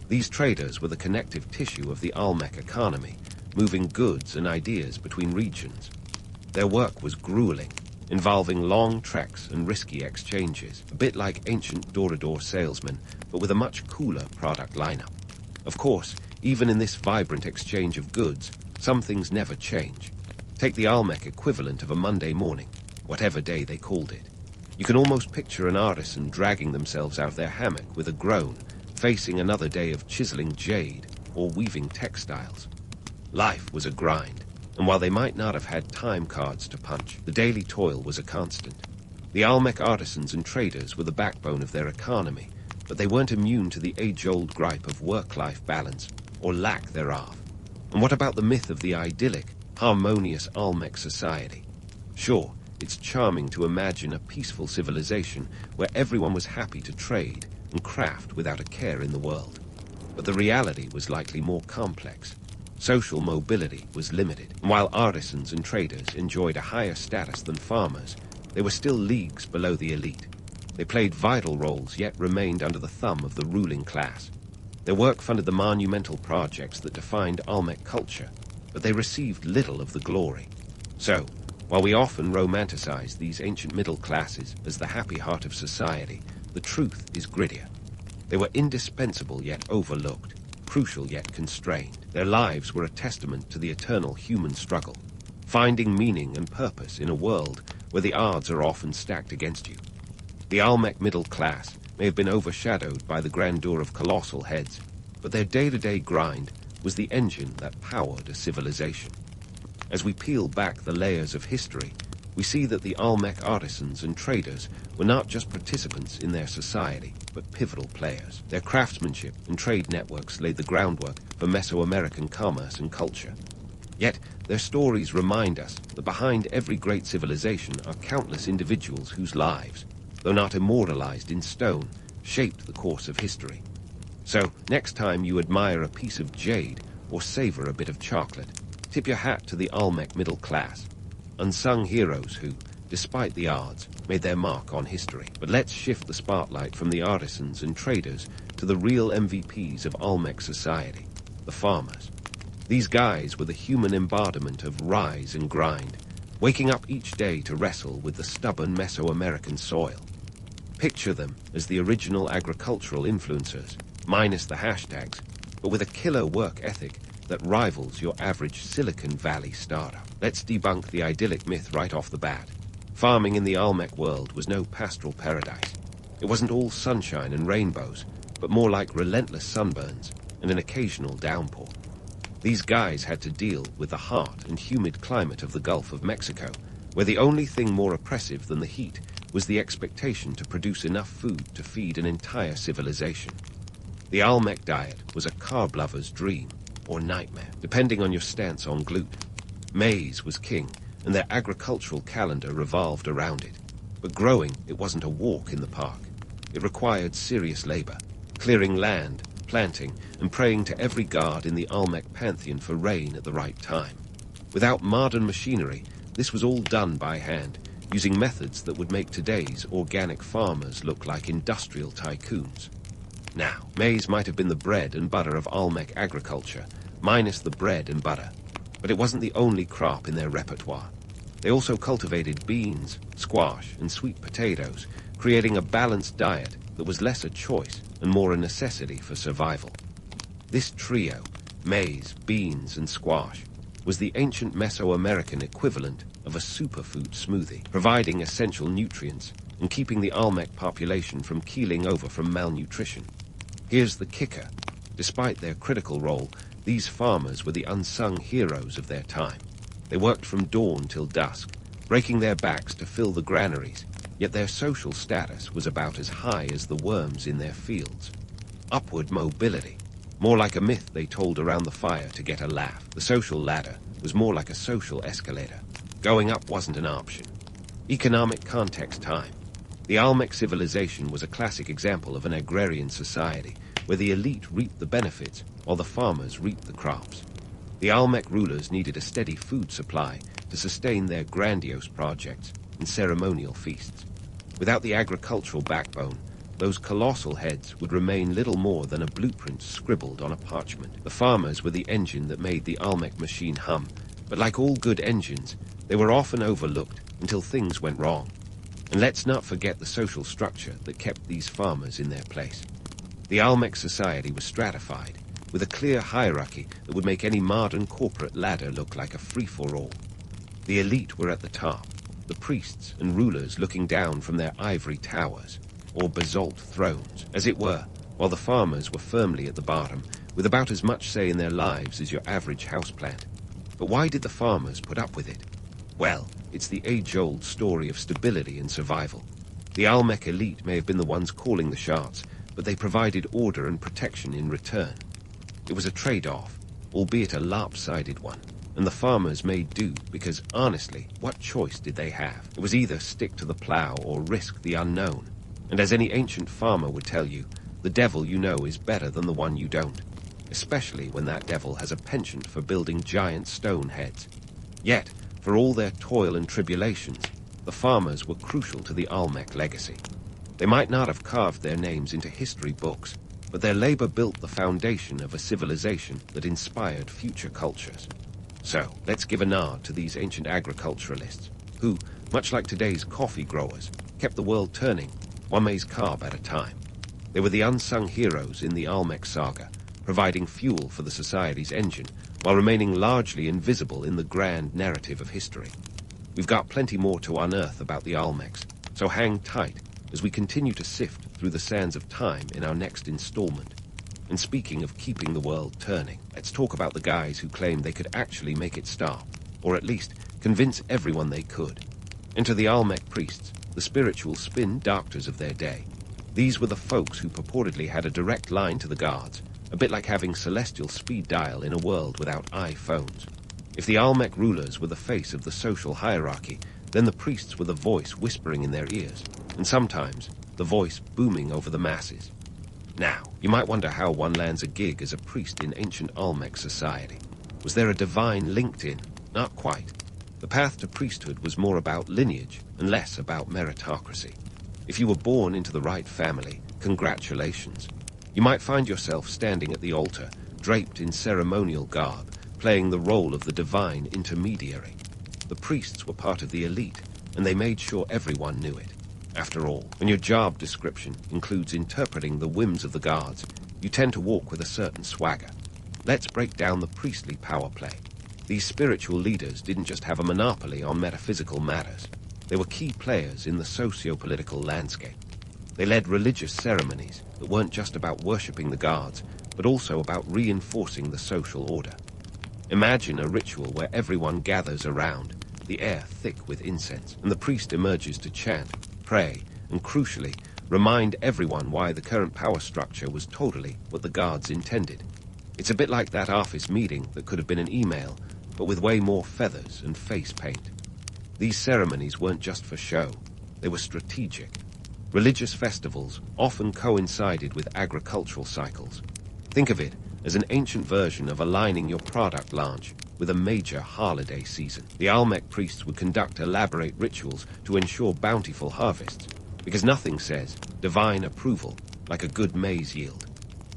These traders were the connective tissue of the Olmec economy, moving goods and ideas between regions. Their work was grueling, involving long treks and risky exchanges, a bit like ancient door-to-door salesmen, but with a much cooler product lineup. Of course, even in this vibrant exchange of goods, some things never change. Take the Olmec equivalent of a Monday morning, whatever day they called it. You can almost picture an artisan dragging themselves out of their hammock with a groan, facing another day of chiseling jade or weaving textiles. Life was a grind, and while they might not have had time cards to punch, the daily toil was a constant. The Olmec artisans and traders were the backbone of their economy, but they weren't immune to the age-old gripe of work-life balance, or lack thereof. And what about the myth of the idyllic, harmonious Olmec society? Sure, it's charming to imagine a peaceful civilization where everyone was happy to trade and craft without a care in the world. But the reality was likely more complex. Social mobility was limited, and while artisans and traders enjoyed a higher status than farmers, they were still leagues below the elite. They played vital roles, yet remained under the thumb of the ruling class. Their work funded the monumental projects that defined Olmec culture, but they received little of the glory. So, while we often romanticize these ancient middle classes as the happy heart of society, the truth is grittier. They were indispensable yet overlooked, crucial yet constrained. Their lives were a testament to the eternal human struggle, finding meaning and purpose in a world where the odds are often stacked against you. The Olmec middle class may have been overshadowed by the grandeur of colossal heads, but their day-to-day grind was the engine that powered a civilization. As we peel back the layers of history, we see that the Olmec artisans and traders were not just participants in their society, but pivotal players. Their craftsmanship and trade networks laid the groundwork for Mesoamerican commerce and culture. Yet, their stories remind us that behind every great civilization are countless individuals whose lives, though not immortalized in stone, shaped the course of history. So, next time you admire a piece of jade or savor a bit of chocolate, tip your hat to the Olmec middle class. Unsung heroes who, despite the odds, made their mark on history. But let's shift the spotlight from the artisans and traders to the real MVPs of Olmec society, the farmers. These guys were the human embodiment of rise and grind, waking up each day to wrestle with the stubborn Mesoamerican soil. Picture them as the original agricultural influencers, minus the hashtags, but with a killer work ethic that rivals your average Silicon Valley startup. Let's debunk the idyllic myth right off the bat. Farming in the Olmec world was no pastoral paradise. It wasn't all sunshine and rainbows, but more like relentless sunburns and an occasional downpour. These guys had to deal with the hot and humid climate of the Gulf of Mexico, where the only thing more oppressive than the heat was the expectation to produce enough food to feed an entire civilization. The Olmec diet was a carb lover's dream, or nightmare, depending on your stance on gluten. Maize was king, and their agricultural calendar revolved around it. But growing, it wasn't a walk in the park. It required serious labor, clearing land, planting, and praying to every god in the Olmec pantheon for rain at the right time. Without modern machinery, this was all done by hand, using methods that would make today's organic farmers look like industrial tycoons. Now, maize might have been the bread and butter of Olmec agriculture, minus the bread and butter. But it wasn't the only crop in their repertoire. They also cultivated beans, squash, and sweet potatoes, creating a balanced diet that was less a choice and more a necessity for survival. This trio, maize, beans, and squash, was the ancient Mesoamerican equivalent of a superfood smoothie, providing essential nutrients and keeping the Olmec population from keeling over from malnutrition. Here's the kicker. Despite their critical role, these farmers were the unsung heroes of their time. They worked from dawn till dusk, breaking their backs to fill the granaries, yet their social status was about as high as the worms in their fields. Upward mobility, more like a myth they told around the fire to get a laugh. The social ladder was more like a social escalator. Going up wasn't an option. Economic context time. The Olmec civilization was a classic example of an agrarian society, where the elite reaped the benefits while the farmers reaped the crops. The Olmec rulers needed a steady food supply to sustain their grandiose projects and ceremonial feasts. Without the agricultural backbone, those colossal heads would remain little more than a blueprint scribbled on a parchment. The farmers were the engine that made the Olmec machine hum, but like all good engines, they were often overlooked until things went wrong. And let's not forget the social structure that kept these farmers in their place. The Olmec society was stratified, with a clear hierarchy that would make any modern corporate ladder look like a free-for-all. The elite were at the top, the priests and rulers looking down from their ivory towers, or basalt thrones, as it were, while the farmers were firmly at the bottom, with about as much say in their lives as your average houseplant. But why did the farmers put up with it? Well, it's the age-old story of stability and survival. The Olmec elite may have been the ones calling the shots, but they provided order and protection in return. It was a trade-off, albeit a lopsided one, and the farmers made do because, honestly, what choice did they have? It was either stick to the plow or risk the unknown. And as any ancient farmer would tell you, the devil you know is better than the one you don't, especially when that devil has a penchant for building giant stone heads. Yet, for all their toil and tribulations, the farmers were crucial to the Olmec legacy. They might not have carved their names into history books, but their labor built the foundation of a civilization that inspired future cultures. So, let's give a nod to these ancient agriculturalists, who, much like today's coffee growers, kept the world turning, one maize cob at a time. They were the unsung heroes in the Olmec saga, providing fuel for the society's engine, while remaining largely invisible in the grand narrative of history. We've got plenty more to unearth about the Olmecs, so hang tight as we continue to sift through the sands of time in our next installment. And speaking of keeping the world turning, let's talk about the guys who claimed they could actually make it stop, or at least convince everyone they could. Enter the Olmec priests, the spiritual spin doctors of their day. These were the folks who purportedly had a direct line to the gods, a bit like having celestial speed dial in a world without iPhones. If the Olmec rulers were the face of the social hierarchy, then the priests were the voice whispering in their ears, and sometimes the voice booming over the masses. Now, you might wonder how one lands a gig as a priest in ancient Olmec society. Was there a divine linked in? Not quite. The path to priesthood was more about lineage and less about meritocracy. If you were born into the right family, congratulations. You might find yourself standing at the altar, draped in ceremonial garb, playing the role of the divine intermediary. The priests were part of the elite, and they made sure everyone knew it. After all, when your job description includes interpreting the whims of the gods, you tend to walk with a certain swagger. Let's break down the priestly power play. These spiritual leaders didn't just have a monopoly on metaphysical matters. They were key players in the socio-political landscape. They led religious ceremonies that weren't just about worshipping the gods, but also about reinforcing the social order. Imagine a ritual where everyone gathers around, the air thick with incense, and the priest emerges to chant, pray, and crucially, remind everyone why the current power structure was totally what the gods intended. It's a bit like that office meeting that could have been an email, but with way more feathers and face paint. These ceremonies weren't just for show, they were strategic. Religious festivals often coincided with agricultural cycles. Think of it as an ancient version of aligning your product launch with a major holiday season. The Olmec priests would conduct elaborate rituals to ensure bountiful harvests, because nothing says divine approval like a good maize yield.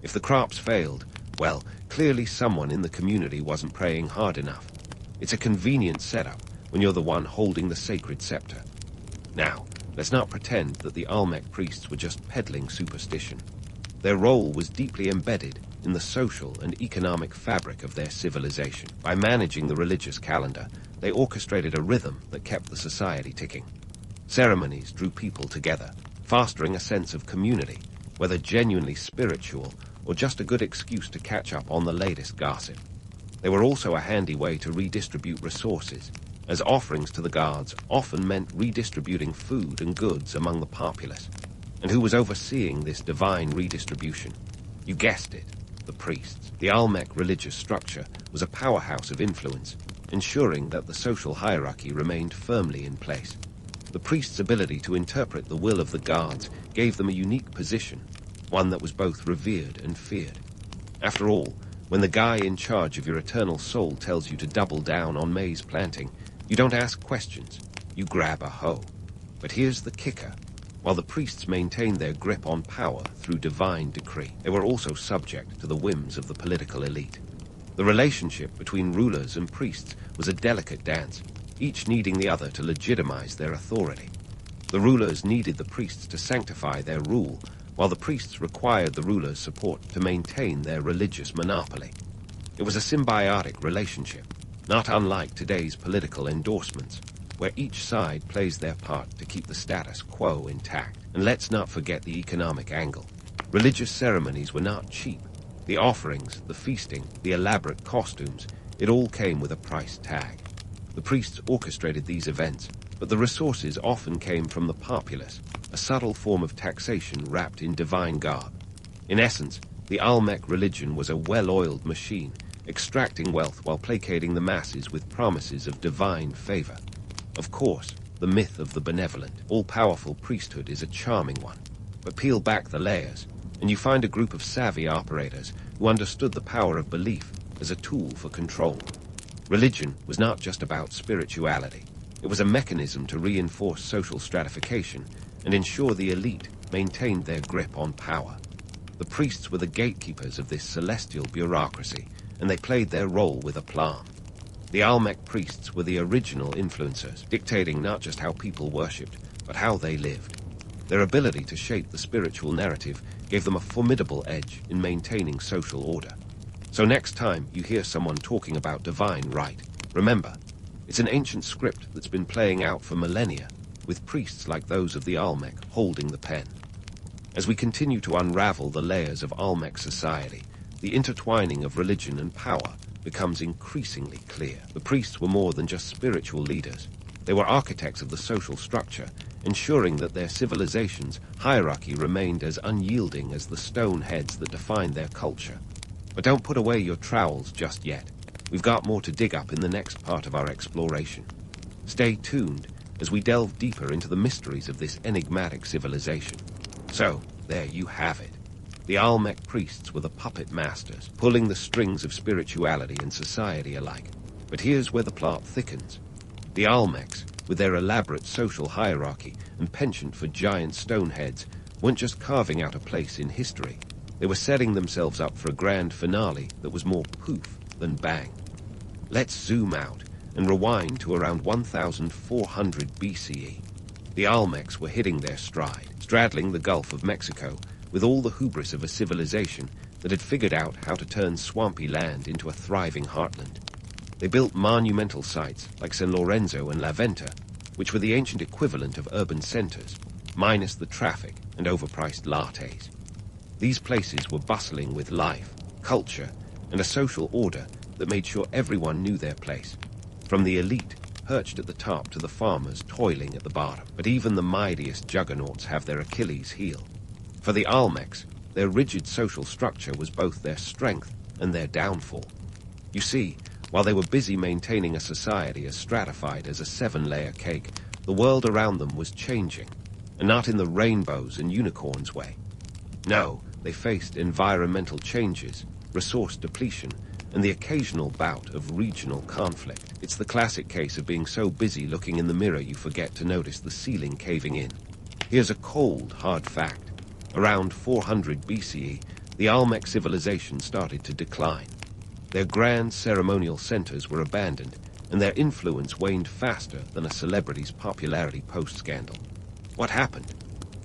If the crops failed, well, clearly someone in the community wasn't praying hard enough. It's a convenient setup, when you're the one holding the sacred scepter. Now, let's not pretend that the Olmec priests were just peddling superstition. Their role was deeply embedded in the social and economic fabric of their civilization. By managing the religious calendar, they orchestrated a rhythm that kept the society ticking. Ceremonies drew people together, fostering a sense of community, whether genuinely spiritual or just a good excuse to catch up on the latest gossip. They were also a handy way to redistribute resources, as offerings to the gods often meant redistributing food and goods among the populace. And who was overseeing this divine redistribution? You guessed it, the priests. The Olmec religious structure was a powerhouse of influence, ensuring that the social hierarchy remained firmly in place. The priests' ability to interpret the will of the gods gave them a unique position, one that was both revered and feared. After all, when the guy in charge of your eternal soul tells you to double down on maize planting, you don't ask questions, you grab a hoe. But here's the kicker. While the priests maintained their grip on power through divine decree, they were also subject to the whims of the political elite. The relationship between rulers and priests was a delicate dance, each needing the other to legitimize their authority. The rulers needed the priests to sanctify their rule, while the priests required the rulers' support to maintain their religious monopoly. It was a symbiotic relationship, not unlike today's political endorsements, where each side plays their part to keep the status quo intact. And let's not forget the economic angle. Religious ceremonies were not cheap. The offerings, the feasting, the elaborate costumes, it all came with a price tag. The priests orchestrated these events, but the resources often came from the populace, a subtle form of taxation wrapped in divine garb. In essence, the Olmec religion was a well-oiled machine, extracting wealth while placating the masses with promises of divine favor. Of course, the myth of the benevolent, all-powerful priesthood is a charming one, but peel back the layers, and you find a group of savvy operators who understood the power of belief as a tool for control. Religion was not just about spirituality. It was a mechanism to reinforce social stratification and ensure the elite maintained their grip on power. The priests were the gatekeepers of this celestial bureaucracy, and they played their role with aplomb. The Olmec priests were the original influencers, dictating not just how people worshipped, but how they lived. Their ability to shape the spiritual narrative gave them a formidable edge in maintaining social order. So next time you hear someone talking about divine right, remember, it's an ancient script that's been playing out for millennia, with priests like those of the Olmec holding the pen. As we continue to unravel the layers of Olmec society, the intertwining of religion and power becomes increasingly clear. The priests were more than just spiritual leaders. They were architects of the social structure, ensuring that their civilization's hierarchy remained as unyielding as the stone heads that defined their culture. But don't put away your trowels just yet. We've got more to dig up in the next part of our exploration. Stay tuned as we delve deeper into the mysteries of this enigmatic civilization. So, there you have it. The Olmec priests were the puppet masters, pulling the strings of spirituality and society alike. But here's where the plot thickens. The Olmecs, with their elaborate social hierarchy and penchant for giant stone heads, weren't just carving out a place in history. They were setting themselves up for a grand finale that was more poof than bang. Let's zoom out and rewind to around 1400 BCE. The Olmecs were hitting their stride, straddling the Gulf of Mexico with all the hubris of a civilization that had figured out how to turn swampy land into a thriving heartland. They built monumental sites like San Lorenzo and La Venta, which were the ancient equivalent of urban centers, minus the traffic and overpriced lattes. These places were bustling with life, culture, and a social order that made sure everyone knew their place, from the elite perched at the top to the farmers toiling at the bottom. But even the mightiest juggernauts have their Achilles heel. For the Olmecs, their rigid social structure was both their strength and their downfall. You see, while they were busy maintaining a society as stratified as a 7-layer cake, the world around them was changing, and not in the rainbows and unicorns way. No, they faced environmental changes, resource depletion, and the occasional bout of regional conflict. It's the classic case of being so busy looking in the mirror you forget to notice the ceiling caving in. Here's a cold, hard fact. Around 400 BCE, the Olmec civilization started to decline. Their grand ceremonial centers were abandoned, and their influence waned faster than a celebrity's popularity post-scandal. What happened?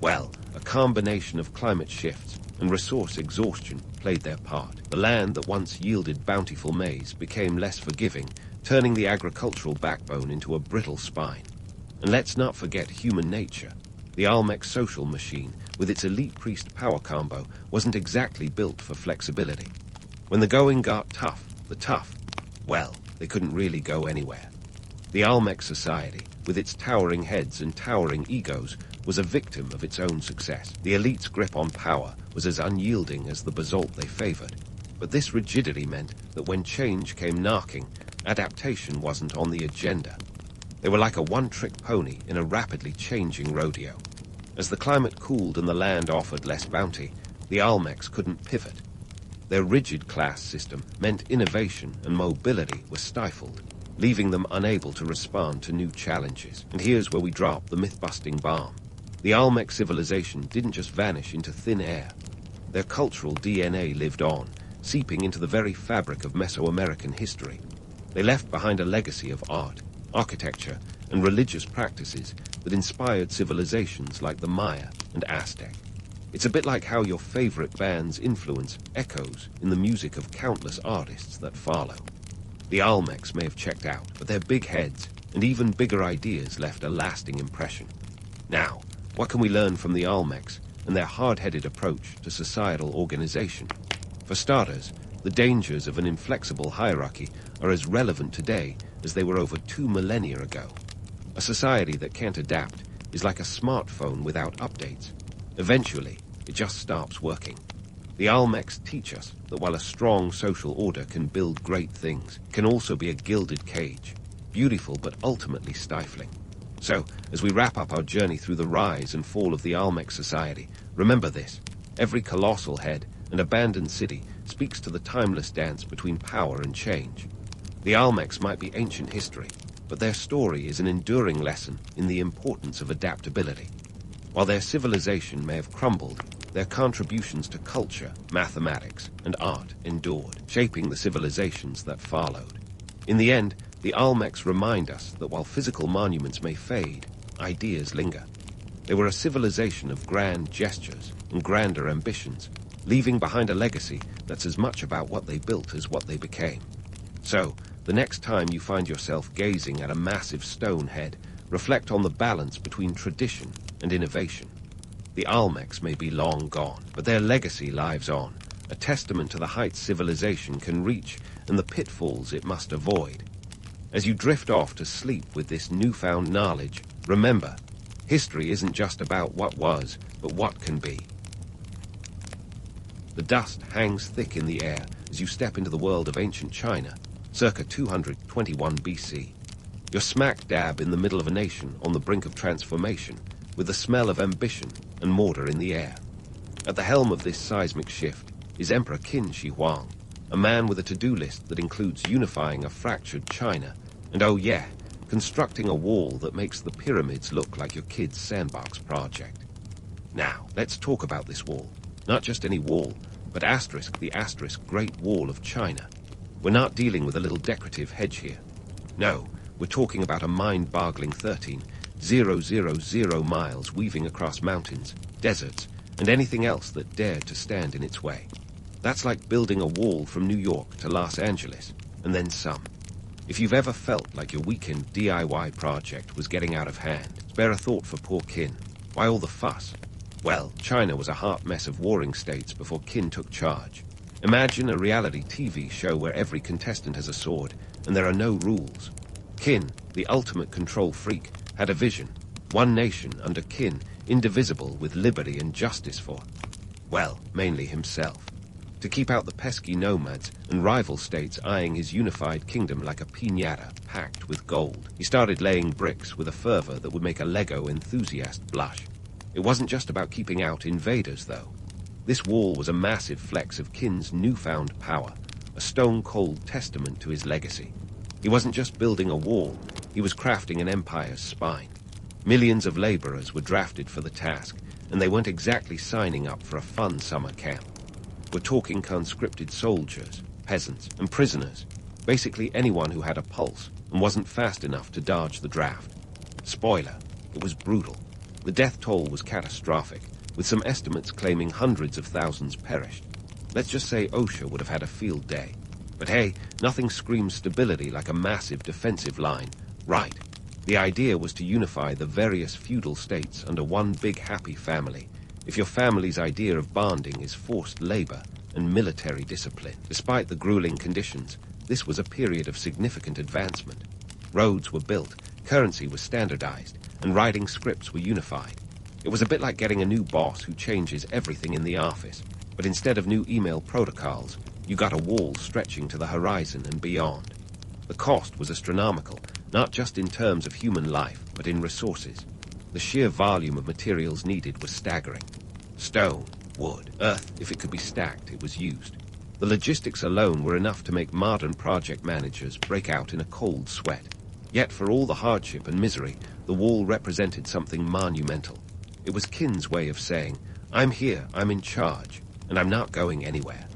Well, a combination of climate shifts and resource exhaustion played their part. The land that once yielded bountiful maize became less forgiving, turning the agricultural backbone into a brittle spine. And let's not forget human nature. The Olmec social machine, with its elite priest power combo, wasn't exactly built for flexibility. When the going got tough, well, they couldn't really go anywhere. The Olmec society, with its towering heads and towering egos, was a victim of its own success. The elite's grip on power was as unyielding as the basalt they favored. But this rigidity meant that when change came knocking, adaptation wasn't on the agenda. They were like a one-trick pony in a rapidly changing rodeo. As the climate cooled and the land offered less bounty, the Olmecs couldn't pivot. Their rigid class system meant innovation and mobility were stifled, leaving them unable to respond to new challenges. And here's where we drop the myth-busting bomb. The Olmec civilization didn't just vanish into thin air. Their cultural DNA lived on, seeping into the very fabric of Mesoamerican history. They left behind a legacy of art, architecture, and religious practices that inspired civilizations like the Maya and Aztec. It's a bit like how your favorite band's influence echoes in the music of countless artists that follow. The Olmecs may have checked out, but their big heads and even bigger ideas left a lasting impression. Now, what can we learn from the Olmecs and their hard-headed approach to societal organization? For starters, the dangers of an inflexible hierarchy are as relevant today as they were over 2 millennia ago. A society that can't adapt is like a smartphone without updates. Eventually, it just stops working. The Olmecs teach us that while a strong social order can build great things, it can also be a gilded cage, beautiful but ultimately stifling. So, as we wrap up our journey through the rise and fall of the Olmec society, remember this: every colossal head and abandoned city speaks to the timeless dance between power and change. The Olmecs might be ancient history, but their story is an enduring lesson in the importance of adaptability. While their civilization may have crumbled, their contributions to culture, mathematics, and art endured, shaping the civilizations that followed. In the end, the Olmecs remind us that while physical monuments may fade, ideas linger. They were a civilization of grand gestures and grander ambitions, leaving behind a legacy that's as much about what they built as what they became. So, the next time you find yourself gazing at a massive stone head, reflect on the balance between tradition and innovation. The Olmecs may be long gone, but their legacy lives on, a testament to the heights civilization can reach and the pitfalls it must avoid. As you drift off to sleep with this newfound knowledge, remember, history isn't just about what was, but what can be. The dust hangs thick in the air as you step into the world of ancient China, circa 221 BC. You're smack dab in the middle of a nation on the brink of transformation, with the smell of ambition and mortar in the air. At the helm of this seismic shift is Emperor Qin Shi Huang, a man with a to-do list that includes unifying a fractured China, and oh yeah, constructing a wall that makes the pyramids look like your kid's sandbox project. Now, let's talk about this wall. Not just any wall, but the asterisk Great Wall of China. We're not dealing with a little decorative hedge here. No, we're talking about a mind-boggling 13,000 miles weaving across mountains, deserts, and anything else that dared to stand in its way. That's like building a wall from New York to Los Angeles, and then some. If you've ever felt like your weekend DIY project was getting out of hand, spare a thought for poor Qin. Why all the fuss? Well, China was a hot mess of warring states before Qin took charge. Imagine a reality TV show where every contestant has a sword, and there are no rules. Qin, the ultimate control freak, had a vision. One nation under Qin, indivisible with liberty and justice for, well, mainly himself. To keep out the pesky nomads and rival states eyeing his unified kingdom like a piñata packed with gold, he started laying bricks with a fervor that would make a Lego enthusiast blush. It wasn't just about keeping out invaders, though. This wall was a massive flex of Qin's newfound power, a stone-cold testament to his legacy. He wasn't just building a wall, he was crafting an empire's spine. Millions of laborers were drafted for the task, and they weren't exactly signing up for a fun summer camp. We're talking conscripted soldiers, peasants, and prisoners, Basically anyone who had a pulse and wasn't fast enough to dodge the draft. Spoiler, it was brutal. The death toll was catastrophic, with some estimates claiming hundreds of thousands perished. Let's just say OSHA would have had a field day. But hey, nothing screams stability like a massive defensive line. Right. The idea was to unify the various feudal states under one big happy family. If your family's idea of bonding is forced labor and military discipline. Despite the grueling conditions, this was a period of significant advancement. Roads were built, currency was standardized, and writing scripts were unified. It was a bit like getting a new boss who changes everything in the office, but instead of new email protocols, you got a wall stretching to the horizon and beyond. The cost was astronomical, not just in terms of human life, but in resources. The sheer volume of materials needed was staggering. Stone, wood, earth, if it could be stacked, it was used. The logistics alone were enough to make modern project managers break out in a cold sweat. Yet for all the hardship and misery, the wall represented something monumental. It was Kin's way of saying, I'm here, I'm in charge, and I'm not going anywhere.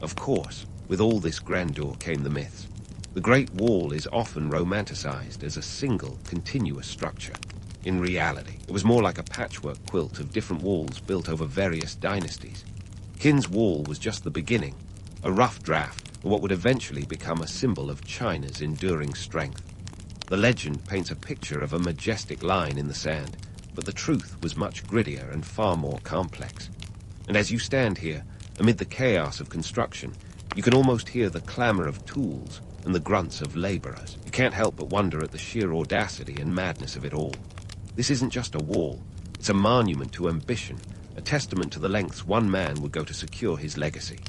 Of course, with all this grandeur came the myths. The Great Wall is often romanticized as a single, continuous structure. In reality, it was more like a patchwork quilt of different walls built over various dynasties. Kin's wall was just the beginning, a rough draft of what would eventually become a symbol of China's enduring strength. The legend paints a picture of a majestic line in the sand, but the truth was much grittier and far more complex. And as you stand here, amid the chaos of construction, you can almost hear the clamor of tools and the grunts of laborers. You can't help but wonder at the sheer audacity and madness of it all. This isn't just a wall, it's a monument to ambition, a testament to the lengths one man would go to secure his legacy.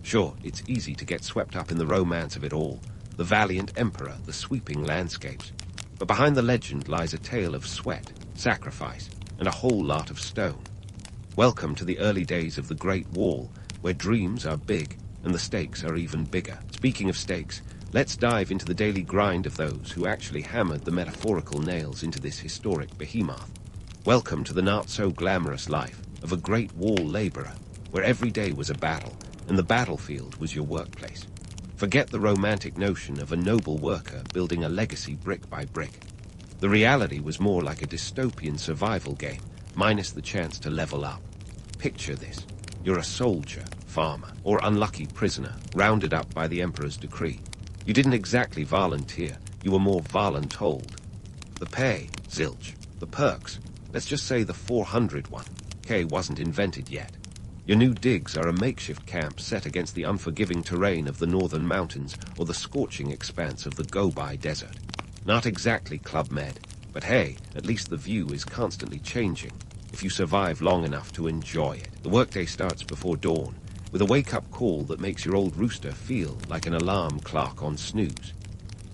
Sure, it's easy to get swept up in the romance of it all, the valiant emperor, the sweeping landscapes. But behind the legend lies a tale of sweat, sacrifice, and a whole lot of stone. Welcome to the early days of the Great Wall, where dreams are big and the stakes are even bigger. Speaking of stakes, let's dive into the daily grind of those who actually hammered the metaphorical nails into this historic behemoth. Welcome to the not-so-glamorous life of a Great Wall laborer, where every day was a battle, and the battlefield was your workplace. Forget the romantic notion of a noble worker building a legacy brick by brick. The reality was more like a dystopian survival game, minus the chance to level up. Picture this. You're a soldier, farmer, or unlucky prisoner, rounded up by the emperor's decree. You didn't exactly volunteer, you were more voluntold. The pay, zilch. The perks, let's just say the 401k wasn't invented yet. Your new digs are a makeshift camp set against the unforgiving terrain of the northern mountains or the scorching expanse of the Gobi Desert. Not exactly Club Med, but hey, at least the view is constantly changing, if you survive long enough to enjoy it. The workday starts before dawn, with a wake-up call that makes your old rooster feel like an alarm clock on snooze.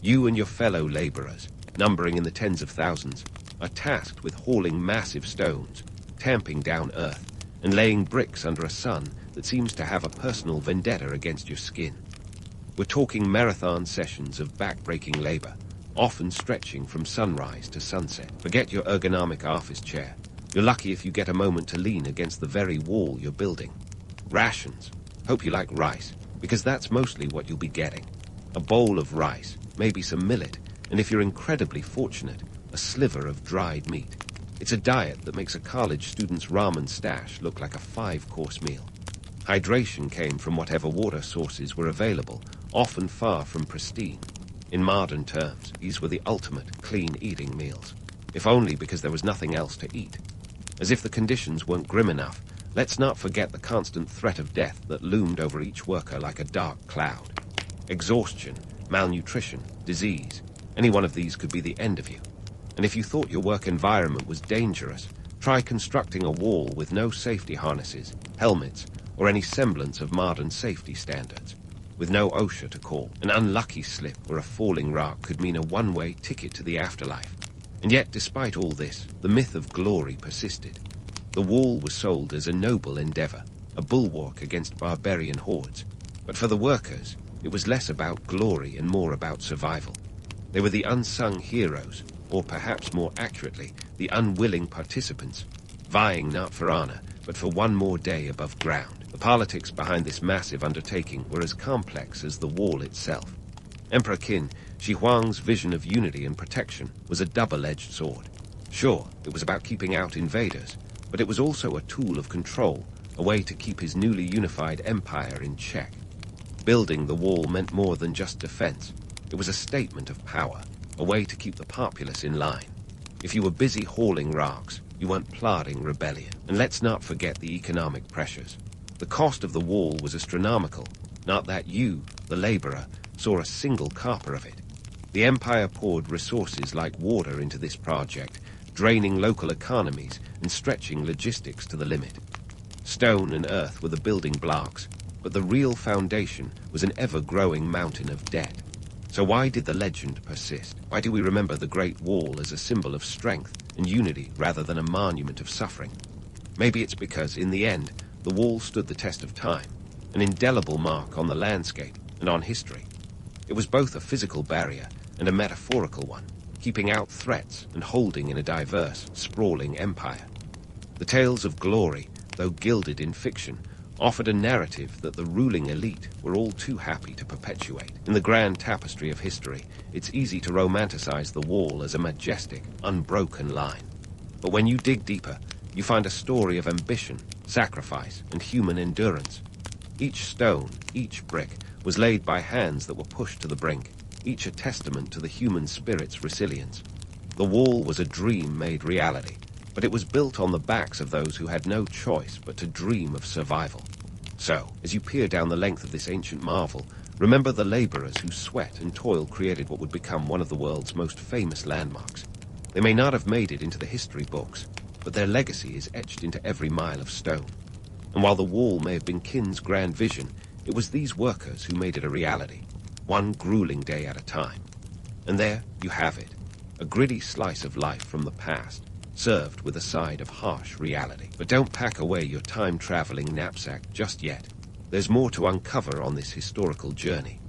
You and your fellow laborers, numbering in the tens of thousands, are tasked with hauling massive stones, tamping down earth, and laying bricks under a sun that seems to have a personal vendetta against your skin. We're talking marathon sessions of back-breaking labor, often stretching from sunrise to sunset. Forget your ergonomic office chair. You're lucky if you get a moment to lean against the very wall you're building. Rations. Hope you like rice, because that's mostly what you'll be getting. A bowl of rice, maybe some millet, and if you're incredibly fortunate, a sliver of dried meat. It's a diet that makes a college student's ramen stash look like a 5-course meal. Hydration came from whatever water sources were available, often far from pristine. In modern terms, these were the ultimate clean-eating meals, if only because there was nothing else to eat. As if the conditions weren't grim enough, let's not forget the constant threat of death that loomed over each worker like a dark cloud. Exhaustion, malnutrition, disease, any one of these could be the end of you. And if you thought your work environment was dangerous, try constructing a wall with no safety harnesses, helmets, or any semblance of modern safety standards. With no OSHA to call, an unlucky slip or a falling rock could mean a one-way ticket to the afterlife. And yet, despite all this, the myth of glory persisted. The wall was sold as a noble endeavor, a bulwark against barbarian hordes. But for the workers, it was less about glory and more about survival. They were the unsung heroes, or perhaps more accurately, the unwilling participants, vying not for honor, but for one more day above ground. The politics behind this massive undertaking were as complex as the wall itself. Emperor Qin Shi Huang's vision of unity and protection was a double-edged sword. Sure, it was about keeping out invaders, but it was also a tool of control, a way to keep his newly unified empire in check. Building the wall meant more than just defense. It was a statement of power, a way to keep the populace in line. If you were busy hauling rocks, you weren't plotting rebellion. And let's not forget the economic pressures. The cost of the wall was astronomical, not that you, the laborer, saw a single copper of it. The empire poured resources like water into this project, draining local economies and stretching logistics to the limit. Stone and earth were the building blocks, but the real foundation was an ever-growing mountain of debt. So why did the legend persist? Why do we remember the Great Wall as a symbol of strength and unity rather than a monument of suffering? Maybe it's because, in the end, the wall stood the test of time, an indelible mark on the landscape and on history. It was both a physical barrier and a metaphorical one, keeping out threats and holding in a diverse, sprawling empire. The tales of glory, though gilded in fiction, offered a narrative that the ruling elite were all too happy to perpetuate. In the grand tapestry of history, it's easy to romanticize the wall as a majestic, unbroken line. But when you dig deeper, you find a story of ambition, sacrifice, and human endurance. Each stone, each brick, was laid by hands that were pushed to the brink, each a testament to the human spirit's resilience. The wall was a dream made reality, but it was built on the backs of those who had no choice but to dream of survival. So, as you peer down the length of this ancient marvel, remember the laborers whose sweat and toil created what would become one of the world's most famous landmarks. They may not have made it into the history books, but their legacy is etched into every mile of stone. And while the wall may have been Qin's grand vision, it was these workers who made it a reality, one grueling day at a time. And there you have it, a gritty slice of life from the past, served with a side of harsh reality. But don't pack away your time-traveling knapsack just yet. There's more to uncover on this historical journey.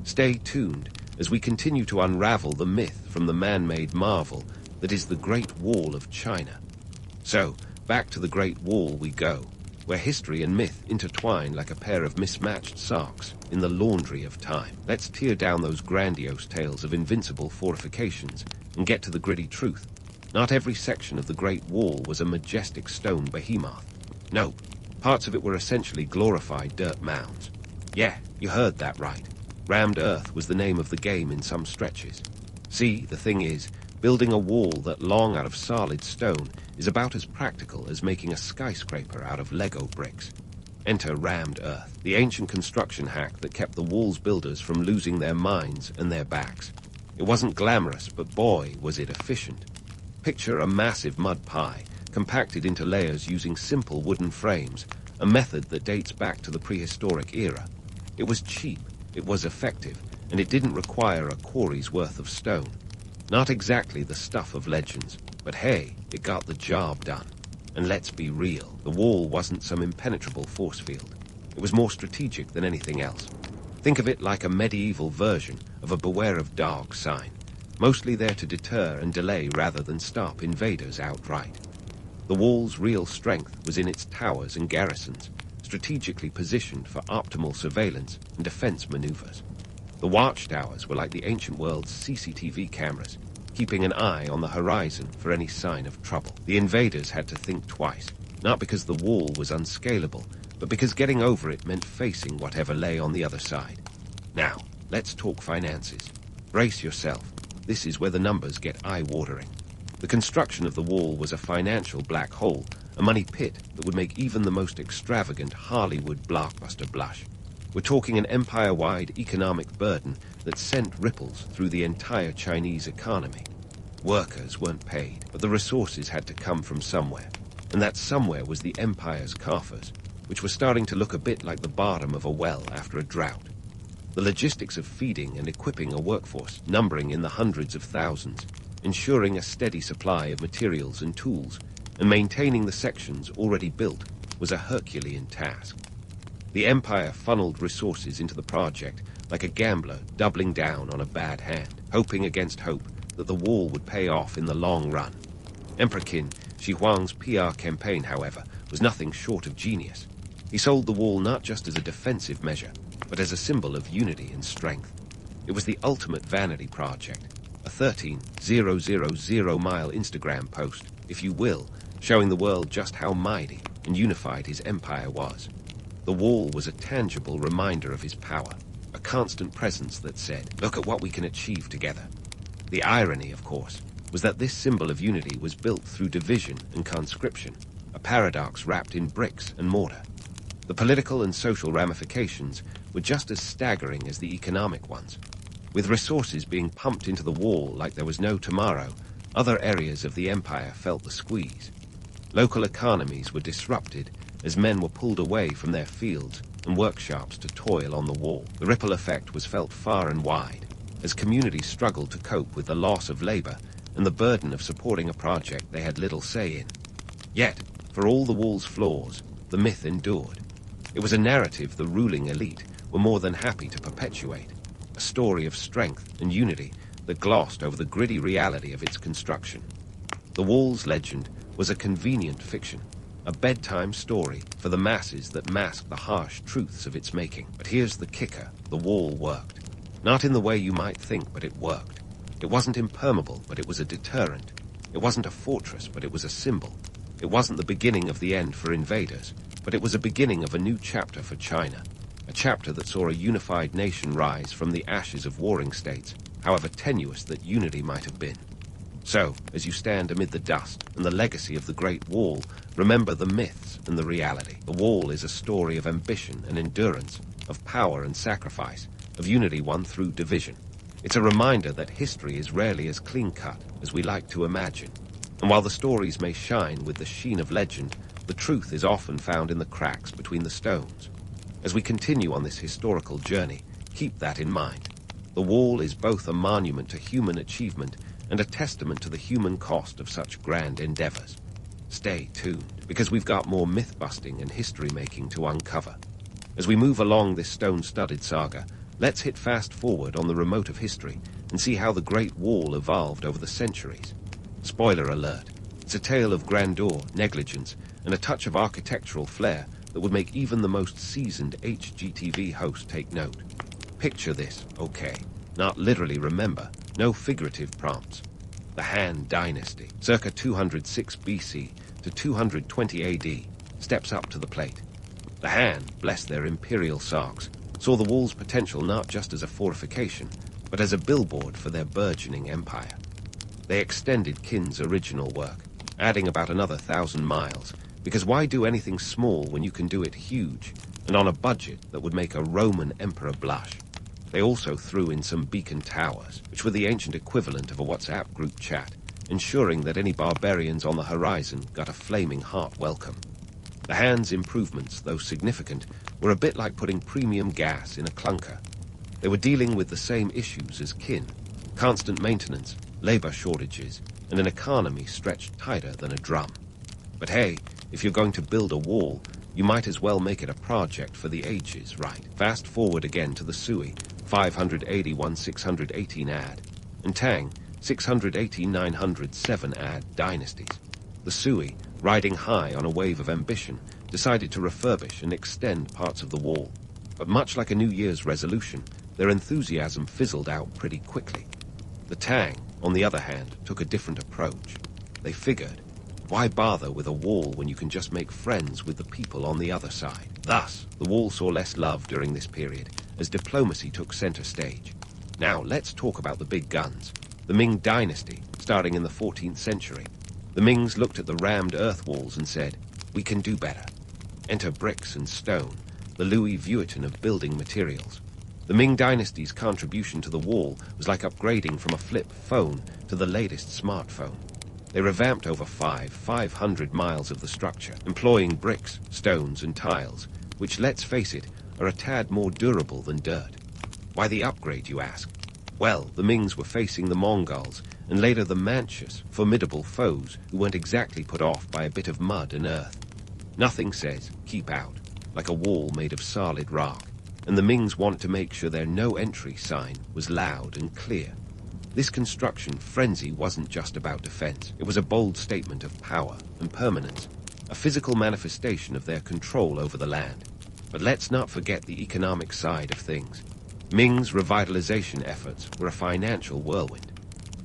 Stay tuned as we continue to unravel the myth from the man-made marvel that is the Great Wall of China. So, back to the Great Wall we go, where history and myth intertwine like a pair of mismatched socks in the laundry of time. Let's tear down those grandiose tales of invincible fortifications and get to the gritty truth. Not every section of the Great Wall was a majestic stone behemoth. No, parts of it were essentially glorified dirt mounds. Yeah, you heard that right. Rammed earth was the name of the game in some stretches. See, the thing is, building a wall that long out of solid stone is about as practical as making a skyscraper out of Lego bricks. Enter rammed earth, the ancient construction hack that kept the wall's builders from losing their minds and their backs. It wasn't glamorous, but boy, was it efficient. Picture a massive mud pie, compacted into layers using simple wooden frames, a method that dates back to the prehistoric era. It was cheap, it was effective, and it didn't require a quarry's worth of stone. Not exactly the stuff of legends, but hey, it got the job done. And let's be real, the wall wasn't some impenetrable force field. It was more strategic than anything else. Think of it like a medieval version of a beware of dogs sign, mostly there to deter and delay rather than stop invaders outright. The wall's real strength was in its towers and garrisons, strategically positioned for optimal surveillance and defense maneuvers. The watchtowers were like the ancient world's CCTV cameras, keeping an eye on the horizon for any sign of trouble. The invaders had to think twice, not because the wall was unscalable, but because getting over it meant facing whatever lay on the other side. Now, let's talk finances. Brace yourself. This is where the numbers get eye-watering. The construction of the wall was a financial black hole, a money pit that would make even the most extravagant Hollywood blockbuster blush. We're talking an empire-wide economic burden that sent ripples through the entire Chinese economy. Workers weren't paid, but the resources had to come from somewhere. And that somewhere was the empire's coffers, which were starting to look a bit like the bottom of a well after a drought. The logistics of feeding and equipping a workforce numbering in the hundreds of thousands, ensuring a steady supply of materials and tools, and maintaining the sections already built was a Herculean task. The Empire funneled resources into the project like a gambler doubling down on a bad hand, hoping against hope that the wall would pay off in the long run. Emperor Qin Shi Huang's PR campaign, however, was nothing short of genius. He sold the wall not just as a defensive measure, but as a symbol of unity and strength. It was the ultimate vanity project, a 13,000-mile Instagram post, if you will, showing the world just how mighty and unified his empire was. The wall was a tangible reminder of his power, a constant presence that said, "Look at what we can achieve together." The irony, of course, was that this symbol of unity was built through division and conscription, a paradox wrapped in bricks and mortar. The political and social ramifications were just as staggering as the economic ones. With resources being pumped into the wall like there was no tomorrow, other areas of the empire felt the squeeze. Local economies were disrupted as men were pulled away from their fields and workshops to toil on the wall. The ripple effect was felt far and wide, as communities struggled to cope with the loss of labor and the burden of supporting a project they had little say in. Yet, for all the wall's flaws, the myth endured. It was a narrative the ruling elite were more than happy to perpetuate, a story of strength and unity that glossed over the gritty reality of its construction. The wall's legend was a convenient fiction, a bedtime story for the masses that masked the harsh truths of its making. But here's the kicker: the wall worked. Not in the way you might think, but it worked. It wasn't impermeable, but it was a deterrent. It wasn't a fortress, but it was a symbol. It wasn't the beginning of the end for invaders, but it was a beginning of a new chapter for China, a chapter that saw a unified nation rise from the ashes of warring states, however tenuous that unity might have been. So, as you stand amid the dust and the legacy of the Great Wall, remember the myths and the reality. The wall is a story of ambition and endurance, of power and sacrifice, of unity won through division. It's a reminder that history is rarely as clean-cut as we like to imagine. And while the stories may shine with the sheen of legend, the truth is often found in the cracks between the stones. As we continue on this historical journey, keep that in mind. The wall is both a monument to human achievement and a testament to the human cost of such grand endeavors. Stay tuned, because we've got more myth-busting and history-making to uncover. As we move along this stone-studded saga, let's hit fast forward on the remote of history and see how the Great Wall evolved over the centuries. Spoiler alert, it's a tale of grandeur, negligence, and a touch of architectural flair that would make even the most seasoned HGTV host take note. Picture this, okay? Not literally remember, no figurative prompts. The Han Dynasty, circa 206 BC to 220 AD, steps up to the plate. The Han, bless their imperial sarks, saw the wall's potential not just as a fortification, but as a billboard for their burgeoning empire. They extended Qin's original work, adding about another 1,000 miles, because why do anything small when you can do it huge, and on a budget that would make a Roman emperor blush? They also threw in some beacon towers, which were the ancient equivalent of a WhatsApp group chat, ensuring that any barbarians on the horizon got a flaming heart welcome. The Han's improvements, though significant, were a bit like putting premium gas in a clunker. They were dealing with the same issues as Qin: constant maintenance, labor shortages, and an economy stretched tighter than a drum. But hey, if you're going to build a wall, you might as well make it a project for the ages, right? Fast forward again to the Sui, 581-618 AD, and Tang, 618-907 AD dynasties. The Sui, riding high on a wave of ambition, decided to refurbish and extend parts of the wall. But much like a New Year's resolution, their enthusiasm fizzled out pretty quickly. The Tang, on the other hand, took a different approach. They figured, why bother with a wall when you can just make friends with the people on the other side? Thus, the wall saw less love during this period, as diplomacy took center stage. Now, let's talk about the big guns. The Ming Dynasty, starting in the 14th century. The Mings looked at the rammed earth walls and said, we can do better. Enter bricks and stone, the Louis Vuitton of building materials. The Ming Dynasty's contribution to the wall was like upgrading from a flip phone to the latest smartphone. They revamped over 500 miles of the structure, employing bricks, stones, and tiles, which, let's face it, are a tad more durable than dirt. Why the upgrade, you ask? Well, the Mings were facing the Mongols, and later the Manchus, formidable foes who weren't exactly put off by a bit of mud and earth. Nothing says, keep out, like a wall made of solid rock, and the Mings wanted to make sure their no-entry sign was loud and clear. This construction frenzy wasn't just about defense. It was a bold statement of power and permanence, a physical manifestation of their control over the land. But let's not forget the economic side of things. Ming's revitalization efforts were a financial whirlwind.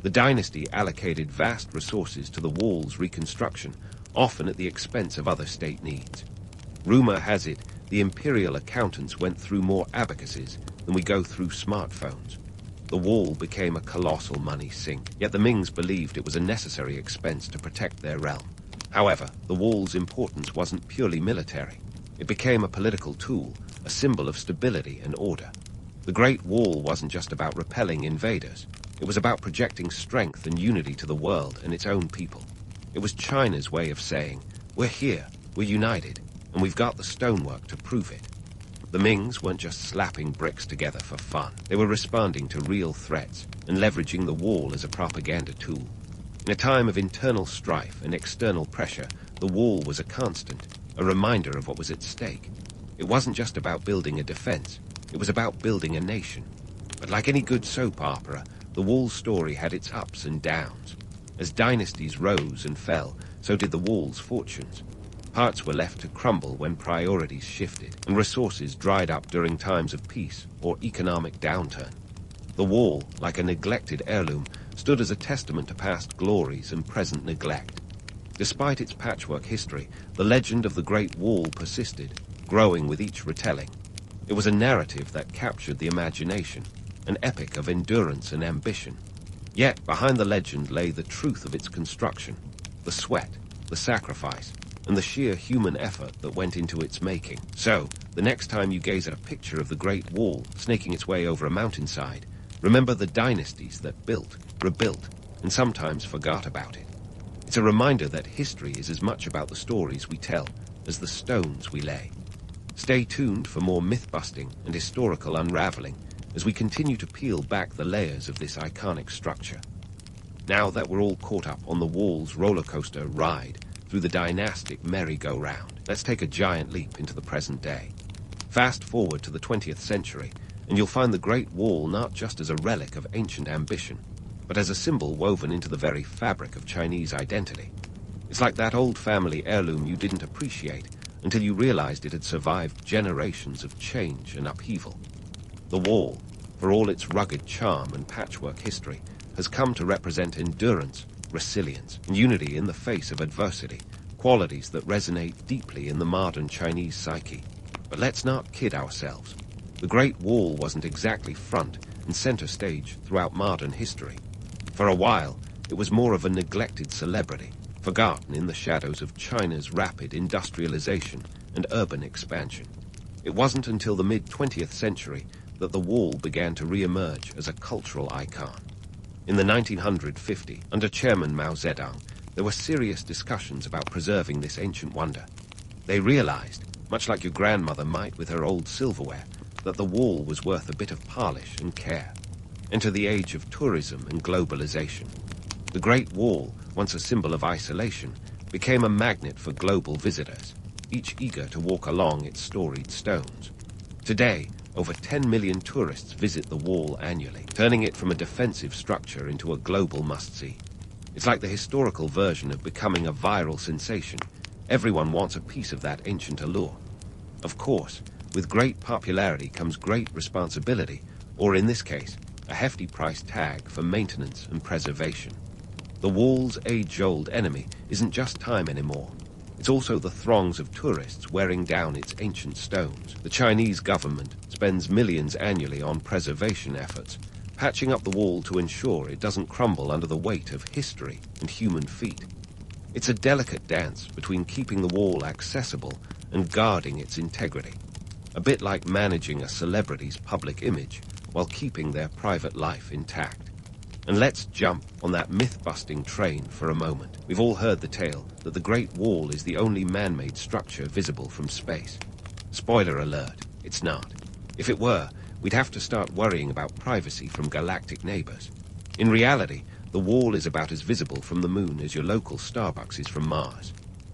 The dynasty allocated vast resources to the wall's reconstruction, often at the expense of other state needs. Rumor has it the imperial accountants went through more abacuses than we go through smartphones. The wall became a colossal money sink, yet the Mings believed it was a necessary expense to protect their realm. However, the wall's importance wasn't purely military. It became a political tool, a symbol of stability and order. The Great Wall wasn't just about repelling invaders. It was about projecting strength and unity to the world and its own people. It was China's way of saying, we're here, we're united, and we've got the stonework to prove it. The Mings weren't just slapping bricks together for fun. They were responding to real threats and leveraging the wall as a propaganda tool. In a time of internal strife and external pressure, the wall was a constant, a reminder of what was at stake. It wasn't just about building a defense. It was about building a nation. But like any good soap opera, the wall's story had its ups and downs. As dynasties rose and fell, so did the wall's fortunes. Parts were left to crumble when priorities shifted, and resources dried up during times of peace or economic downturn. The wall, like a neglected heirloom, stood as a testament to past glories and present neglect. Despite its patchwork history, the legend of the Great Wall persisted, growing with each retelling. It was a narrative that captured the imagination, an epic of endurance and ambition. Yet behind the legend lay the truth of its construction, the sweat, the sacrifice, and the sheer human effort that went into its making. So, the next time you gaze at a picture of the Great Wall snaking its way over a mountainside, remember the dynasties that built, rebuilt, and sometimes forgot about it. It's a reminder that history is as much about the stories we tell as the stones we lay. Stay tuned for more myth-busting and historical unraveling as we continue to peel back the layers of this iconic structure. Now that we're all caught up on the wall's roller coaster ride through the dynastic merry-go-round, let's take a giant leap into the present day. Fast forward to the 20th century, and you'll find the Great Wall not just as a relic of ancient ambition, but as a symbol woven into the very fabric of Chinese identity. It's like that old family heirloom you didn't appreciate until you realized it had survived generations of change and upheaval. The wall, for all its rugged charm and patchwork history, has come to represent endurance, resilience, and unity in the face of adversity, qualities that resonate deeply in the modern Chinese psyche. But let's not kid ourselves. The Great Wall wasn't exactly front and center stage throughout modern history. For a while, it was more of a neglected celebrity, forgotten in the shadows of China's rapid industrialization and urban expansion. It wasn't until the mid-20th century that the wall began to re-emerge as a cultural icon. In the 1950, under Chairman Mao Zedong, there were serious discussions about preserving this ancient wonder. They realized, much like your grandmother might with her old silverware, that the wall was worth a bit of polish and care. Enter the age of tourism and globalization. The Great Wall, once a symbol of isolation, became a magnet for global visitors, each eager to walk along its storied stones. Today, over 10 million tourists visit the wall annually, turning it from a defensive structure into a global must-see. It's like the historical version of becoming a viral sensation. Everyone wants a piece of that ancient allure. Of course, with great popularity comes great responsibility, or in this case, a hefty price tag for maintenance and preservation. The wall's age-old enemy isn't just time anymore. It's also the throngs of tourists wearing down its ancient stones. The Chinese government spends millions annually on preservation efforts, patching up the wall to ensure it doesn't crumble under the weight of history and human feet. It's a delicate dance between keeping the wall accessible and guarding its integrity. A bit like managing a celebrity's public image while keeping their private life intact. And let's jump on that myth-busting train for a moment. We've all heard the tale that the Great Wall is the only man-made structure visible from space. Spoiler alert, it's not. If it were, we'd have to start worrying about privacy from galactic neighbors. In reality, the wall is about as visible from the moon as your local Starbucks is from Mars.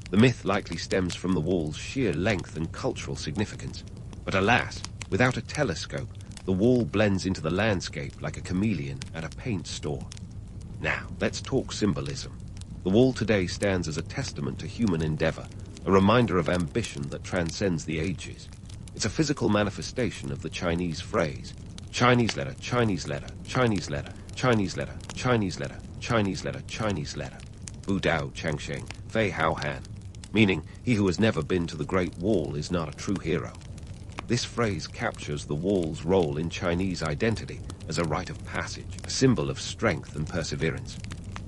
The myth likely stems from the wall's sheer length and cultural significance. But alas, without a telescope, the wall blends into the landscape like a chameleon at a paint store. Now, let's talk symbolism. The wall today stands as a testament to human endeavor, a reminder of ambition that transcends the ages. It's a physical manifestation of the Chinese phrase, Chinese letter, Chinese letter, Chinese letter, Chinese letter, Chinese letter, Chinese letter, Chinese letter. Bu Dao Changsheng, Fei Hao Han. Meaning, he who has never been to the Great Wall is not a true hero. This phrase captures the wall's role in Chinese identity as a rite of passage, a symbol of strength and perseverance.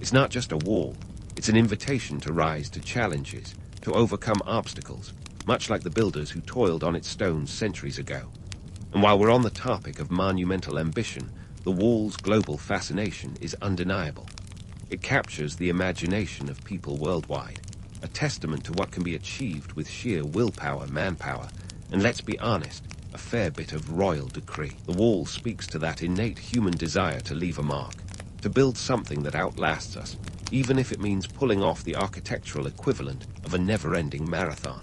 It's not just a wall, it's an invitation to rise to challenges, to overcome obstacles, much like the builders who toiled on its stones centuries ago. And while we're on the topic of monumental ambition, the wall's global fascination is undeniable. It captures the imagination of people worldwide, a testament to what can be achieved with sheer willpower, manpower, and let's be honest, a fair bit of royal decree. The wall speaks to that innate human desire to leave a mark, to build something that outlasts us, even if it means pulling off the architectural equivalent of a never-ending marathon.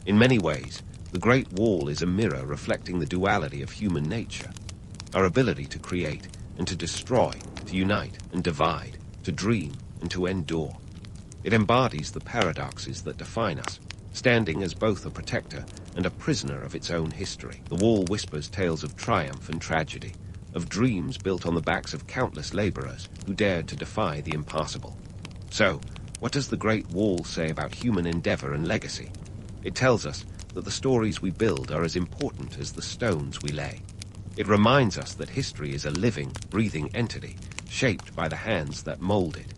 In many ways, the Great Wall is a mirror reflecting the duality of human nature, our ability to create and to destroy, to unite and divide, to dream and to endure. It embodies the paradoxes that define us, standing as both a protector and a prisoner of its own history. The wall whispers tales of triumph and tragedy, of dreams built on the backs of countless laborers who dared to defy the impossible. So, what does the Great Wall say about human endeavor and legacy? It tells us that the stories we build are as important as the stones we lay. It reminds us that history is a living, breathing entity, shaped by the hands that mold it.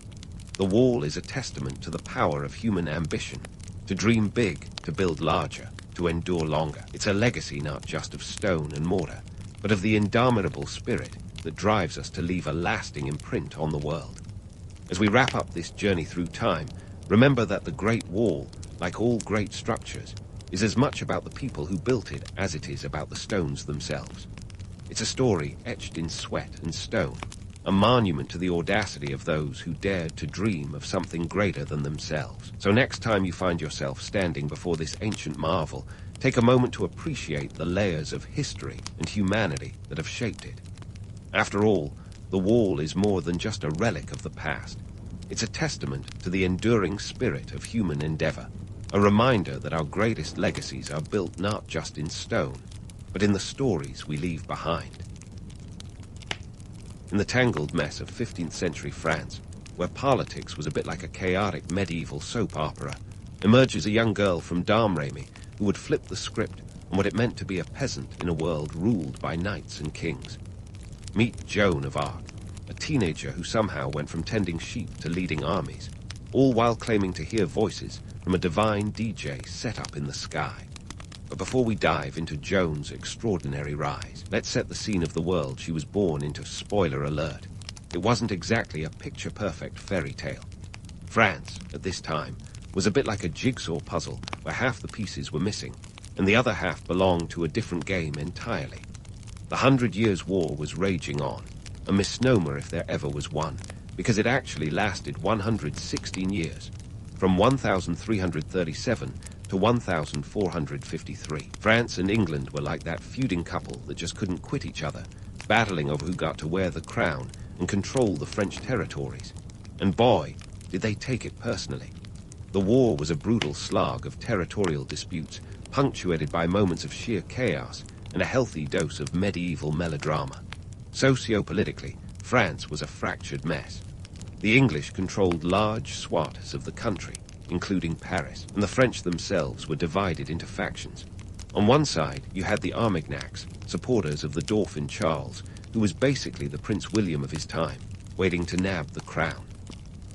The wall is a testament to the power of human ambition, to dream big, to build larger, to endure longer. It's a legacy not just of stone and mortar, but of the indomitable spirit that drives us to leave a lasting imprint on the world. As we wrap up this journey through time, remember that the Great Wall, like all great structures, is as much about the people who built it as it is about the stones themselves. It's a story etched in sweat and stone, a monument to the audacity of those who dared to dream of something greater than themselves. So next time you find yourself standing before this ancient marvel, take a moment to appreciate the layers of history and humanity that have shaped it. After all, the wall is more than just a relic of the past. It's a testament to the enduring spirit of human endeavor, a reminder that our greatest legacies are built not just in stone, but in the stories we leave behind. In the tangled mess of 15th century France, where politics was a bit like a chaotic medieval soap opera, emerges a young girl from Dynasty who would flip the script on what it meant to be a peasant in a world ruled by knights and kings. Meet Joan of Arc, a teenager who somehow went from tending sheep to leading armies, all while claiming to hear voices from a divine DJ set up in the sky. But before we dive into Joan's extraordinary rise, let's set the scene of the world she was born into. Spoiler alert. It wasn't exactly a picture-perfect fairy tale. France, at this time, was a bit like a jigsaw puzzle where half the pieces were missing, and the other half belonged to a different game entirely. The 100 Years' War was raging on, a misnomer if there ever was one, because it actually lasted 116 years, from 1337 to 1453. France and England were like that feuding couple that just couldn't quit each other, battling over who got to wear the crown and control the French territories. And boy, did they take it personally. The war was a brutal slog of territorial disputes, punctuated by moments of sheer chaos and a healthy dose of medieval melodrama. Socio-politically, France was a fractured mess. The English controlled large swaths of the country, including Paris, and the French themselves were divided into factions. On one side, you had the Armagnacs, supporters of the Dauphin Charles, who was basically the Prince William of his time, waiting to nab the crown.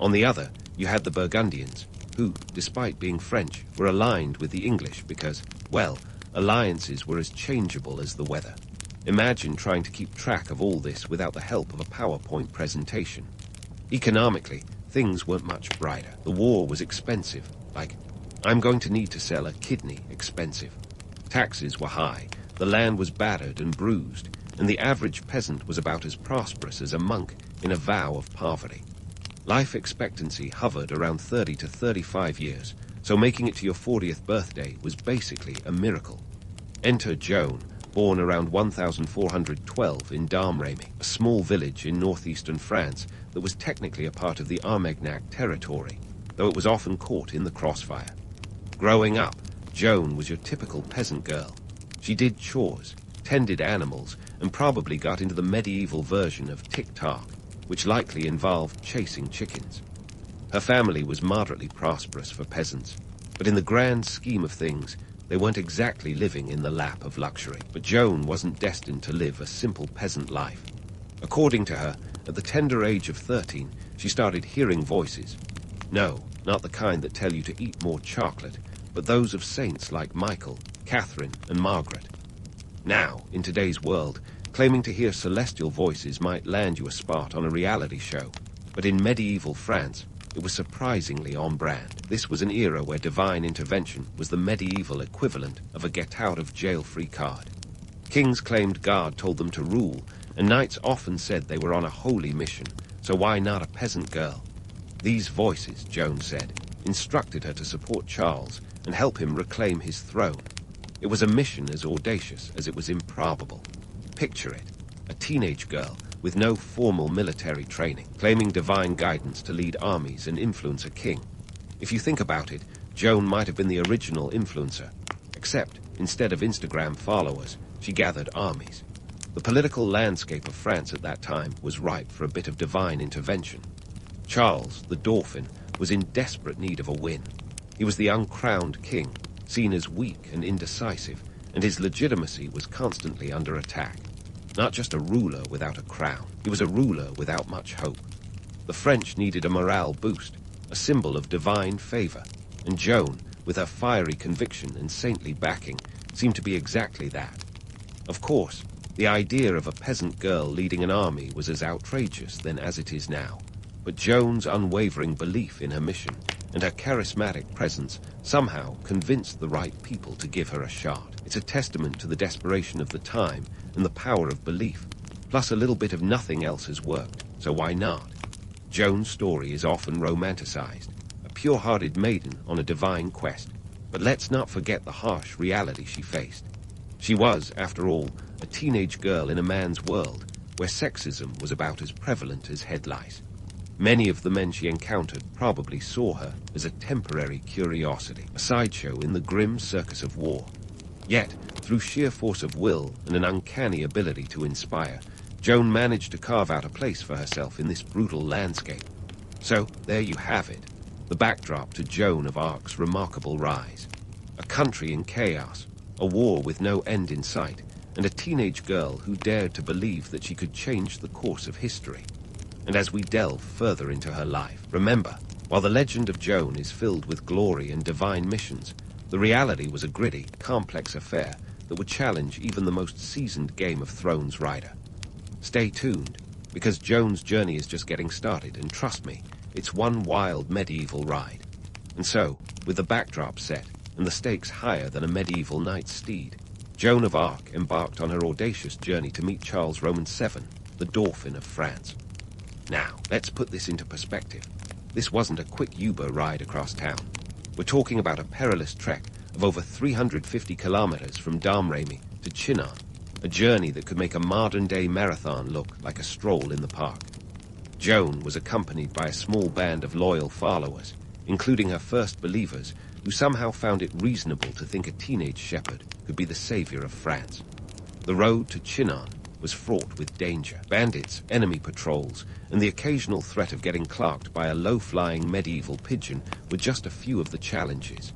On the other, you had the Burgundians, who, despite being French, were aligned with the English because, well, alliances were as changeable as the weather. Imagine trying to keep track of all this without the help of a PowerPoint presentation. Economically, things weren't much brighter. The war was expensive, like, I'm going to need to sell a kidney expensive. Taxes were high, the land was battered and bruised, and the average peasant was about as prosperous as a monk in a vow of poverty. Life expectancy hovered around 30 to 35 years, so making it to your 40th birthday was basically a miracle. Enter Joan, born around 1412 in Dynasty, a small village in northeastern France that was technically a part of the Armagnac territory, though it was often caught in the crossfire. Growing up, Joan was your typical peasant girl. She did chores, tended animals, and probably got into the medieval version of tick-tock, which likely involved chasing chickens. Her family was moderately prosperous for peasants, but in the grand scheme of things, they weren't exactly living in the lap of luxury. But Joan wasn't destined to live a simple peasant life. According to her, at the tender age of 13, she started hearing voices. No, not the kind that tell you to eat more chocolate, but those of saints like Michael, Catherine, and Margaret. Now, in today's world, claiming to hear celestial voices might land you a spot on a reality show, but in medieval France, it was surprisingly on brand. This was an era where divine intervention was the medieval equivalent of a get-out-of-jail-free card. Kings claimed God told them to rule, and knights often said they were on a holy mission, so why not a peasant girl? These voices, Joan said, instructed her to support Charles and help him reclaim his throne. It was a mission as audacious as it was improbable. Picture it, a teenage girl with no formal military training, claiming divine guidance to lead armies and influence a king. If you think about it, Joan might have been the original influencer, except instead of Instagram followers, she gathered armies. The political landscape of France at that time was ripe for a bit of divine intervention. Charles, the Dauphin, was in desperate need of a win. He was the uncrowned king, seen as weak and indecisive, and his legitimacy was constantly under attack. Not just a ruler without a crown, he was a ruler without much hope. The French needed a morale boost, a symbol of divine favor, and Joan, with her fiery conviction and saintly backing, seemed to be exactly that. Of course, the idea of a peasant girl leading an army was as outrageous then as it is now, but Joan's unwavering belief in her mission and her charismatic presence somehow convinced the right people to give her a shot. It's a testament to the desperation of the time and the power of belief, plus a little bit of nothing else has worked, so why not? Joan's story is often romanticized, a pure-hearted maiden on a divine quest, but let's not forget the harsh reality she faced. She was, after all, a teenage girl in a man's world where sexism was about as prevalent as head lice. Many of the men she encountered probably saw her as a temporary curiosity, a sideshow in the grim circus of war. Yet, through sheer force of will and an uncanny ability to inspire, Joan managed to carve out a place for herself in this brutal landscape. So, there you have it, the backdrop to Joan of Arc's remarkable rise. A country in chaos, a war with no end in sight, and a teenage girl who dared to believe that she could change the course of history. And as we delve further into her life, remember, while the legend of Joan is filled with glory and divine missions, the reality was a gritty, complex affair that would challenge even the most seasoned Game of Thrones writer. Stay tuned, because Joan's journey is just getting started, and trust me, it's one wild medieval ride. And so, with the backdrop set, and the stakes higher than a medieval knight's steed, Joan of Arc embarked on her audacious journey to meet Charles Roman VII, the Dauphin of France. Now, let's put this into perspective. This wasn't a quick Uber ride across town. We're talking about a perilous trek of over 350 kilometers from Domremy to Chinon, a journey that could make a modern-day marathon look like a stroll in the park. Joan was accompanied by a small band of loyal followers, including her first believers, who somehow found it reasonable to think a teenage shepherd could be the savior of France. The road to Chinon was fraught with danger, bandits, enemy patrols, and the occasional threat of getting clocked by a low-flying medieval pigeon were just a few of the challenges.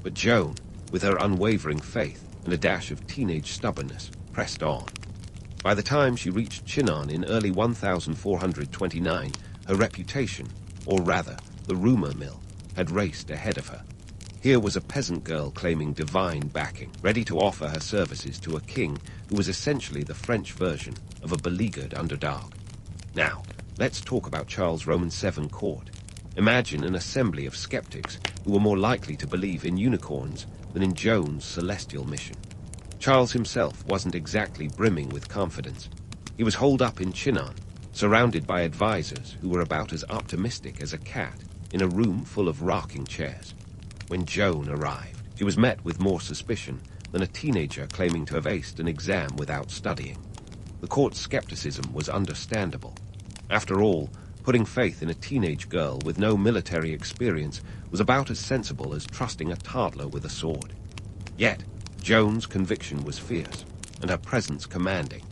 But Joan, with her unwavering faith and a dash of teenage stubbornness, pressed on. By the time she reached Chinon in early 1429, her reputation, or rather, the rumor mill, had raced ahead of her. Here was a peasant girl claiming divine backing, ready to offer her services to a king who was essentially the French version of a beleaguered underdog. Now, let's talk about Charles Roman VII court. Imagine an assembly of skeptics who were more likely to believe in unicorns than in Joan's celestial mission. Charles himself wasn't exactly brimming with confidence. He was holed up in Chinon, surrounded by advisors who were about as optimistic as a cat in a room full of rocking chairs. When Joan arrived, she was met with more suspicion than a teenager claiming to have aced an exam without studying. The court's skepticism was understandable. After all, putting faith in a teenage girl with no military experience was about as sensible as trusting a toddler with a sword. Yet, Joan's conviction was fierce, and her presence commanding.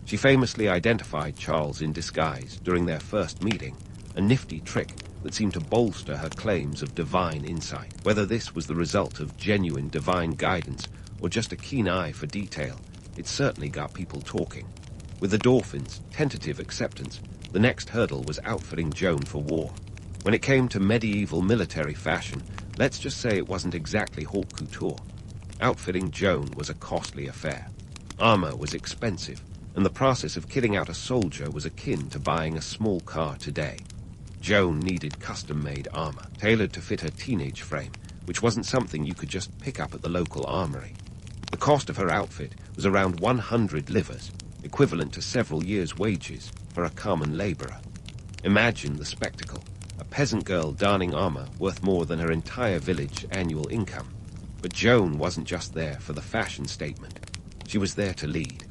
She famously identified Charles in disguise during their first meeting, a nifty trick that seemed to bolster her claims of divine insight. Whether this was the result of genuine divine guidance or just a keen eye for detail, it certainly got people talking. With the Dauphin's tentative acceptance, the next hurdle was outfitting Joan for war. When it came to medieval military fashion, let's just say it wasn't exactly haute couture. Outfitting Joan was a costly affair. Armor was expensive, and the process of kitting out a soldier was akin to buying a small car today. Joan needed custom-made armor, tailored to fit her teenage frame, which wasn't something you could just pick up at the local armory. The cost of her outfit was around 100 livres, equivalent to several years' wages for a common laborer. Imagine the spectacle, a peasant girl donning armor worth more than her entire village annual income. But Joan wasn't just there for the fashion statement. She was there to lead.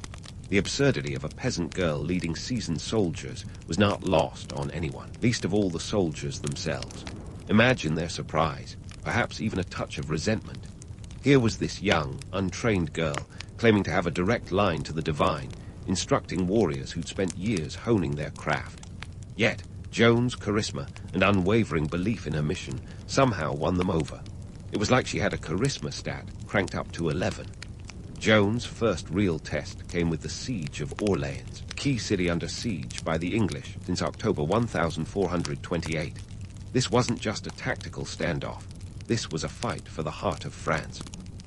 The absurdity of a peasant girl leading seasoned soldiers was not lost on anyone, least of all the soldiers themselves. Imagine their surprise, perhaps even a touch of resentment. Here was this young, untrained girl claiming to have a direct line to the divine, instructing warriors who'd spent years honing their craft. Yet, Joan's charisma and unwavering belief in her mission somehow won them over. It was like she had a charisma stat cranked up to 11. Joan's first real test came with the Siege of Orleans, a key city under siege by the English since October 1428. This wasn't just a tactical standoff. This was a fight for the heart of France.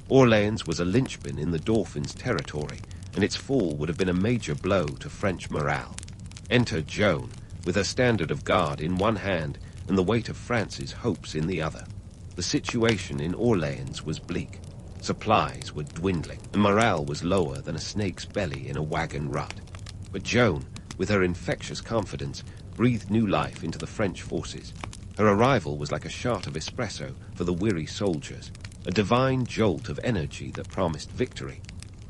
Orleans was a linchpin in the Dauphin's territory, and its fall would have been a major blow to French morale. Enter Joan, with her standard of guard in one hand and the weight of France's hopes in the other. The situation in Orleans was bleak. Supplies were dwindling, and morale was lower than a snake's belly in a wagon rut. But Joan, with her infectious confidence, breathed new life into the French forces. Her arrival was like a shot of espresso for the weary soldiers, a divine jolt of energy that promised victory.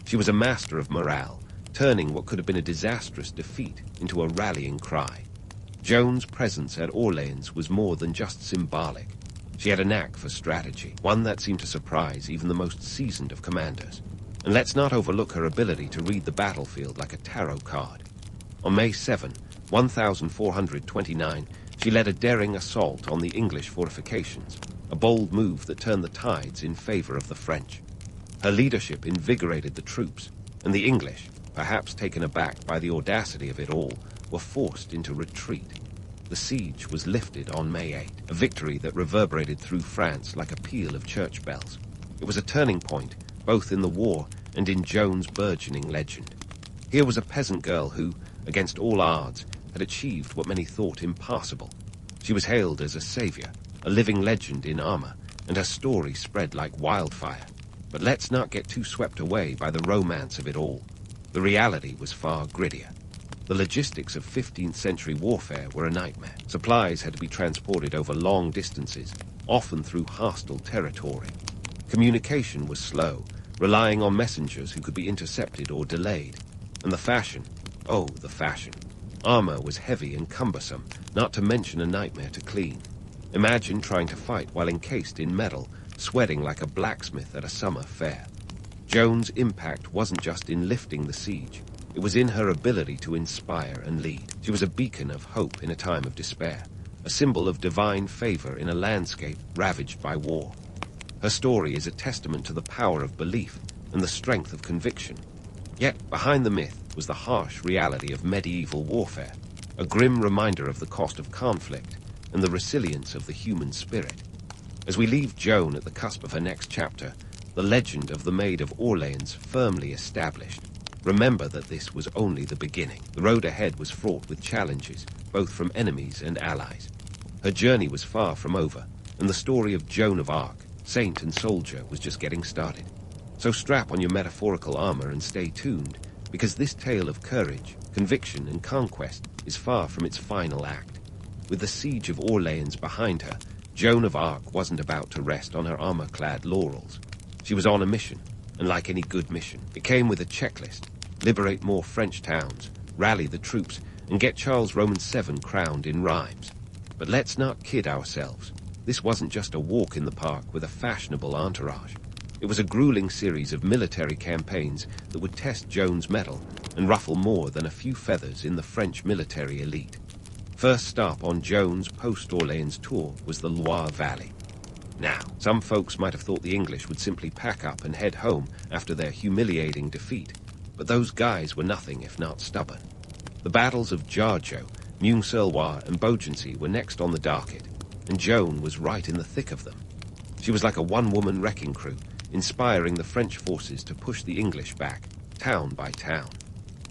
She was a master of morale, turning what could have been a disastrous defeat into a rallying cry. Joan's presence at Orleans was more than just symbolic. She had a knack for strategy, one that seemed to surprise even the most seasoned of commanders. And let's not overlook her ability to read the battlefield like a tarot card. On May 7, 1429, she led a daring assault on the English fortifications, a bold move that turned the tides in favor of the French. Her leadership invigorated the troops, and the English, perhaps taken aback by the audacity of it all, were forced into retreat. The siege was lifted on May 8, a victory that reverberated through France like a peal of church bells. It was a turning point, both in the war and in Joan's burgeoning legend. Here was a peasant girl who, against all odds, had achieved what many thought impossible. She was hailed as a savior, a living legend in armor, and her story spread like wildfire. But let's not get too swept away by the romance of it all. The reality was far grittier. The logistics of 15th century warfare were a nightmare. Supplies had to be transported over long distances, often through hostile territory. Communication was slow, relying on messengers who could be intercepted or delayed. And the fashion, oh, the fashion. Armor was heavy and cumbersome, not to mention a nightmare to clean. Imagine trying to fight while encased in metal, sweating like a blacksmith at a summer fair. Joan's impact wasn't just in lifting the siege. It was in her ability to inspire and lead. She was a beacon of hope in a time of despair, a symbol of divine favor in a landscape ravaged by war. Her story is a testament to the power of belief and the strength of conviction. Yet, behind the myth was the harsh reality of medieval warfare, a grim reminder of the cost of conflict and the resilience of the human spirit. As we leave Joan at the cusp of her next chapter, the legend of the Maid of Orleans firmly established. Remember that this was only the beginning. The road ahead was fraught with challenges, both from enemies and allies. Her journey was far from over, and the story of Joan of Arc, saint and soldier, was just getting started. So strap on your metaphorical armor and stay tuned, because this tale of courage, conviction, and conquest is far from its final act. With the siege of Orleans behind her, Joan of Arc wasn't about to rest on her armor-clad laurels. She was on a mission, and like any good mission, it came with a checklist: liberate more French towns, rally the troops, and get Charles Roman VII crowned in rhymes. But let's not kid ourselves. This wasn't just a walk in the park with a fashionable entourage. It was a grueling series of military campaigns that would test Joan's mettle and ruffle more than a few feathers in the French military elite. First stop on Joan's post-Orleans tour was the Loire Valley. Now, some folks might have thought the English would simply pack up and head home after their humiliating defeat, but those guys were nothing if not stubborn. The battles of Jargeau, Meung-sur-Loire, and Beaugency were next on the docket, and Joan was right in the thick of them. She was like a one-woman wrecking crew, inspiring the French forces to push the English back, town by town.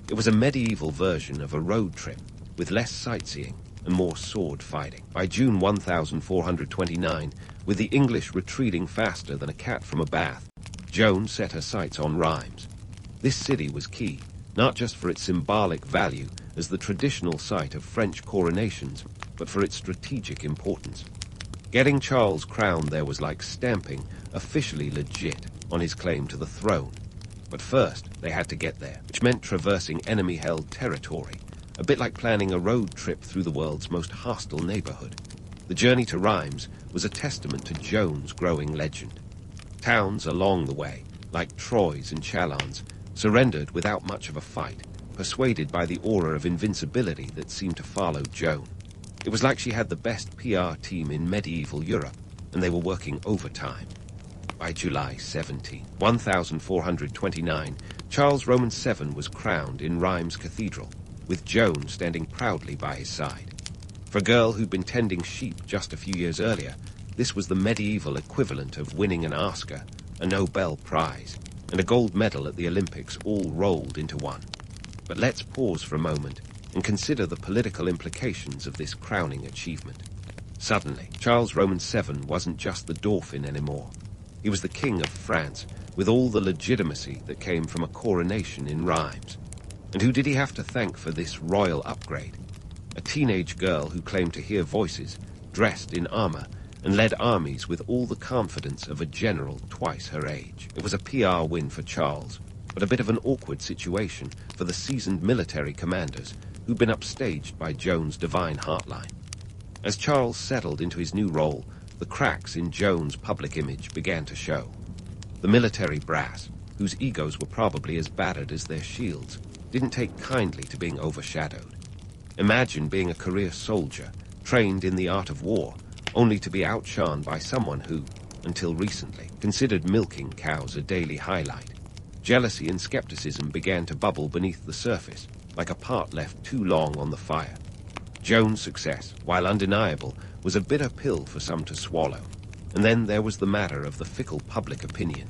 It was a medieval version of a road trip, with less sightseeing and more sword fighting. By June 1429, with the English retreating faster than a cat from a bath, Joan set her sights on Rheims. This city was key, not just for its symbolic value as the traditional site of French coronations, but for its strategic importance. Getting Charles crowned there was like stamping officially legit on his claim to the throne. But first, they had to get there, which meant traversing enemy-held territory, a bit like planning a road trip through the world's most hostile neighborhood. The journey to Rheims was a testament to Joan's growing legend. Towns along the way, like Troyes and Chalons, surrendered without much of a fight, persuaded by the aura of invincibility that seemed to follow Joan. It was like she had the best PR team in medieval Europe, and they were working overtime. By July 1429, Charles Roman VII was crowned in Rheims Cathedral, with Joan standing proudly by his side. For a girl who'd been tending sheep just a few years earlier, this was the medieval equivalent of winning an Oscar, a Nobel Prize, and a gold medal at the Olympics all rolled into one. But let's pause for a moment and consider the political implications of this crowning achievement. Suddenly, Charles Roman VII wasn't just the Dauphin anymore. He was the King of France, with all the legitimacy that came from a coronation in Rheims. And who did he have to thank for this royal upgrade? A teenage girl who claimed to hear voices, dressed in armor, and led armies with all the confidence of a general twice her age. It was a PR win for Charles, but a bit of an awkward situation for the seasoned military commanders who'd been upstaged by Joan's divine heartline. As Charles settled into his new role, the cracks in Joan's public image began to show. The military brass, whose egos were probably as battered as their shields, didn't take kindly to being overshadowed. Imagine being a career soldier, trained in the art of war, only to be outshone by someone who, until recently, considered milking cows a daily highlight. Jealousy and skepticism began to bubble beneath the surface, like a pot left too long on the fire. Joan's success, while undeniable, was a bitter pill for some to swallow. And then there was the matter of the fickle public opinion.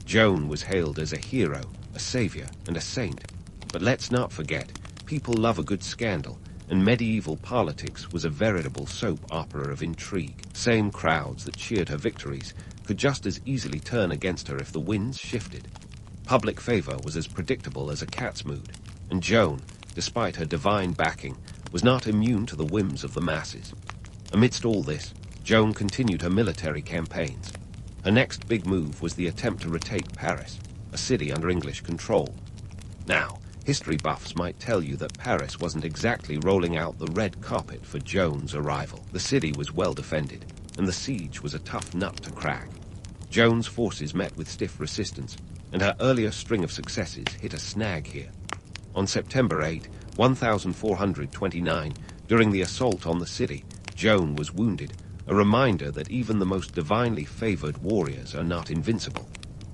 Joan was hailed as a hero, a savior, and a saint. But let's not forget, people love a good scandal, and medieval politics was a veritable soap opera of intrigue. Same crowds that cheered her victories could just as easily turn against her if the winds shifted. Public favor was as predictable as a cat's mood, and Joan, despite her divine backing, was not immune to the whims of the masses. Amidst all this, Joan continued her military campaigns. Her next big move was the attempt to retake Paris, a city under English control. Now, history buffs might tell you that Paris wasn't exactly rolling out the red carpet for Joan's arrival. The city was well defended, and the siege was a tough nut to crack. Joan's forces met with stiff resistance, and her earlier string of successes hit a snag here. On September 8, 1429, during the assault on the city, Joan was wounded, a reminder that even the most divinely favored warriors are not invincible.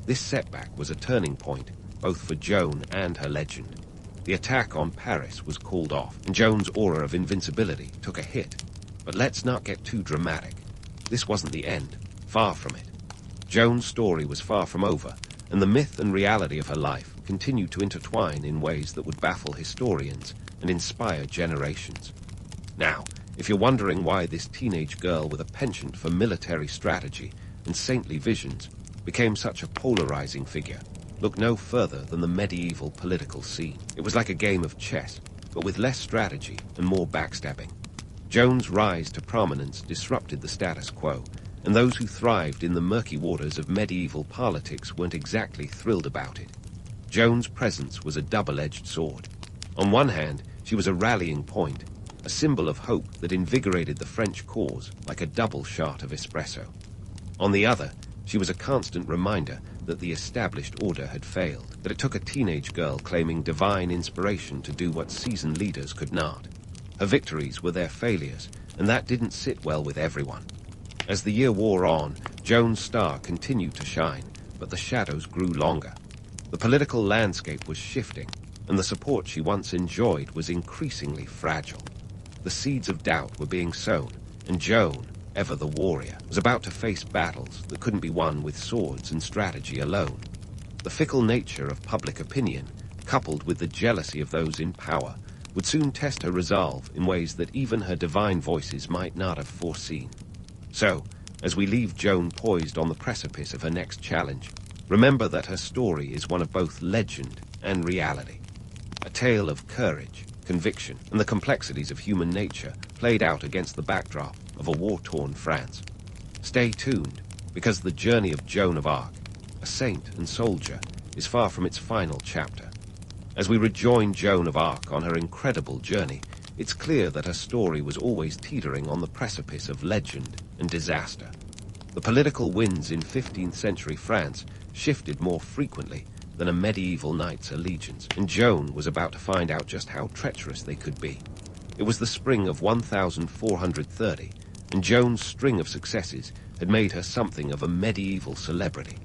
This setback was a turning point, both for Joan and her legend. The attack on Paris was called off, and Joan's aura of invincibility took a hit. But let's not get too dramatic. This wasn't the end, far from it. Joan's story was far from over, and the myth and reality of her life continued to intertwine in ways that would baffle historians and inspire generations. Now, if you're wondering why this teenage girl with a penchant for military strategy and saintly visions became such a polarizing figure, look no further than the medieval political scene. It was like a game of chess, but with less strategy and more backstabbing. Joan's rise to prominence disrupted the status quo, and those who thrived in the murky waters of medieval politics weren't exactly thrilled about it. Joan's presence was a double-edged sword. On one hand, she was a rallying point, a symbol of hope that invigorated the French cause like a double shot of espresso. On the other, she was a constant reminder that the established order had failed, that it took a teenage girl claiming divine inspiration to do what seasoned leaders could not. Her victories were their failures, and that didn't sit well with everyone. As the year wore on, Joan's star continued to shine, but the shadows grew longer. The political landscape was shifting, and the support she once enjoyed was increasingly fragile. The seeds of doubt were being sown, and Joan, ever the warrior, was about to face battles that couldn't be won with swords and strategy alone. The fickle nature of public opinion, coupled with the jealousy of those in power, would soon test her resolve in ways that even her divine voices might not have foreseen. So, as we leave Joan poised on the precipice of her next challenge, remember that her story is one of both legend and reality. A tale of courage, conviction, and the complexities of human nature played out against the backdrop of a war-torn France. Stay tuned, because the journey of Joan of Arc, a saint and soldier, is far from its final chapter. As we rejoin Joan of Arc on her incredible journey, it's clear that her story was always teetering on the precipice of legend and disaster. The political winds in 15th century France shifted more frequently than a medieval knight's allegiance, and Joan was about to find out just how treacherous they could be. It was the spring of 1430, and Joan's string of successes had made her something of a medieval celebrity.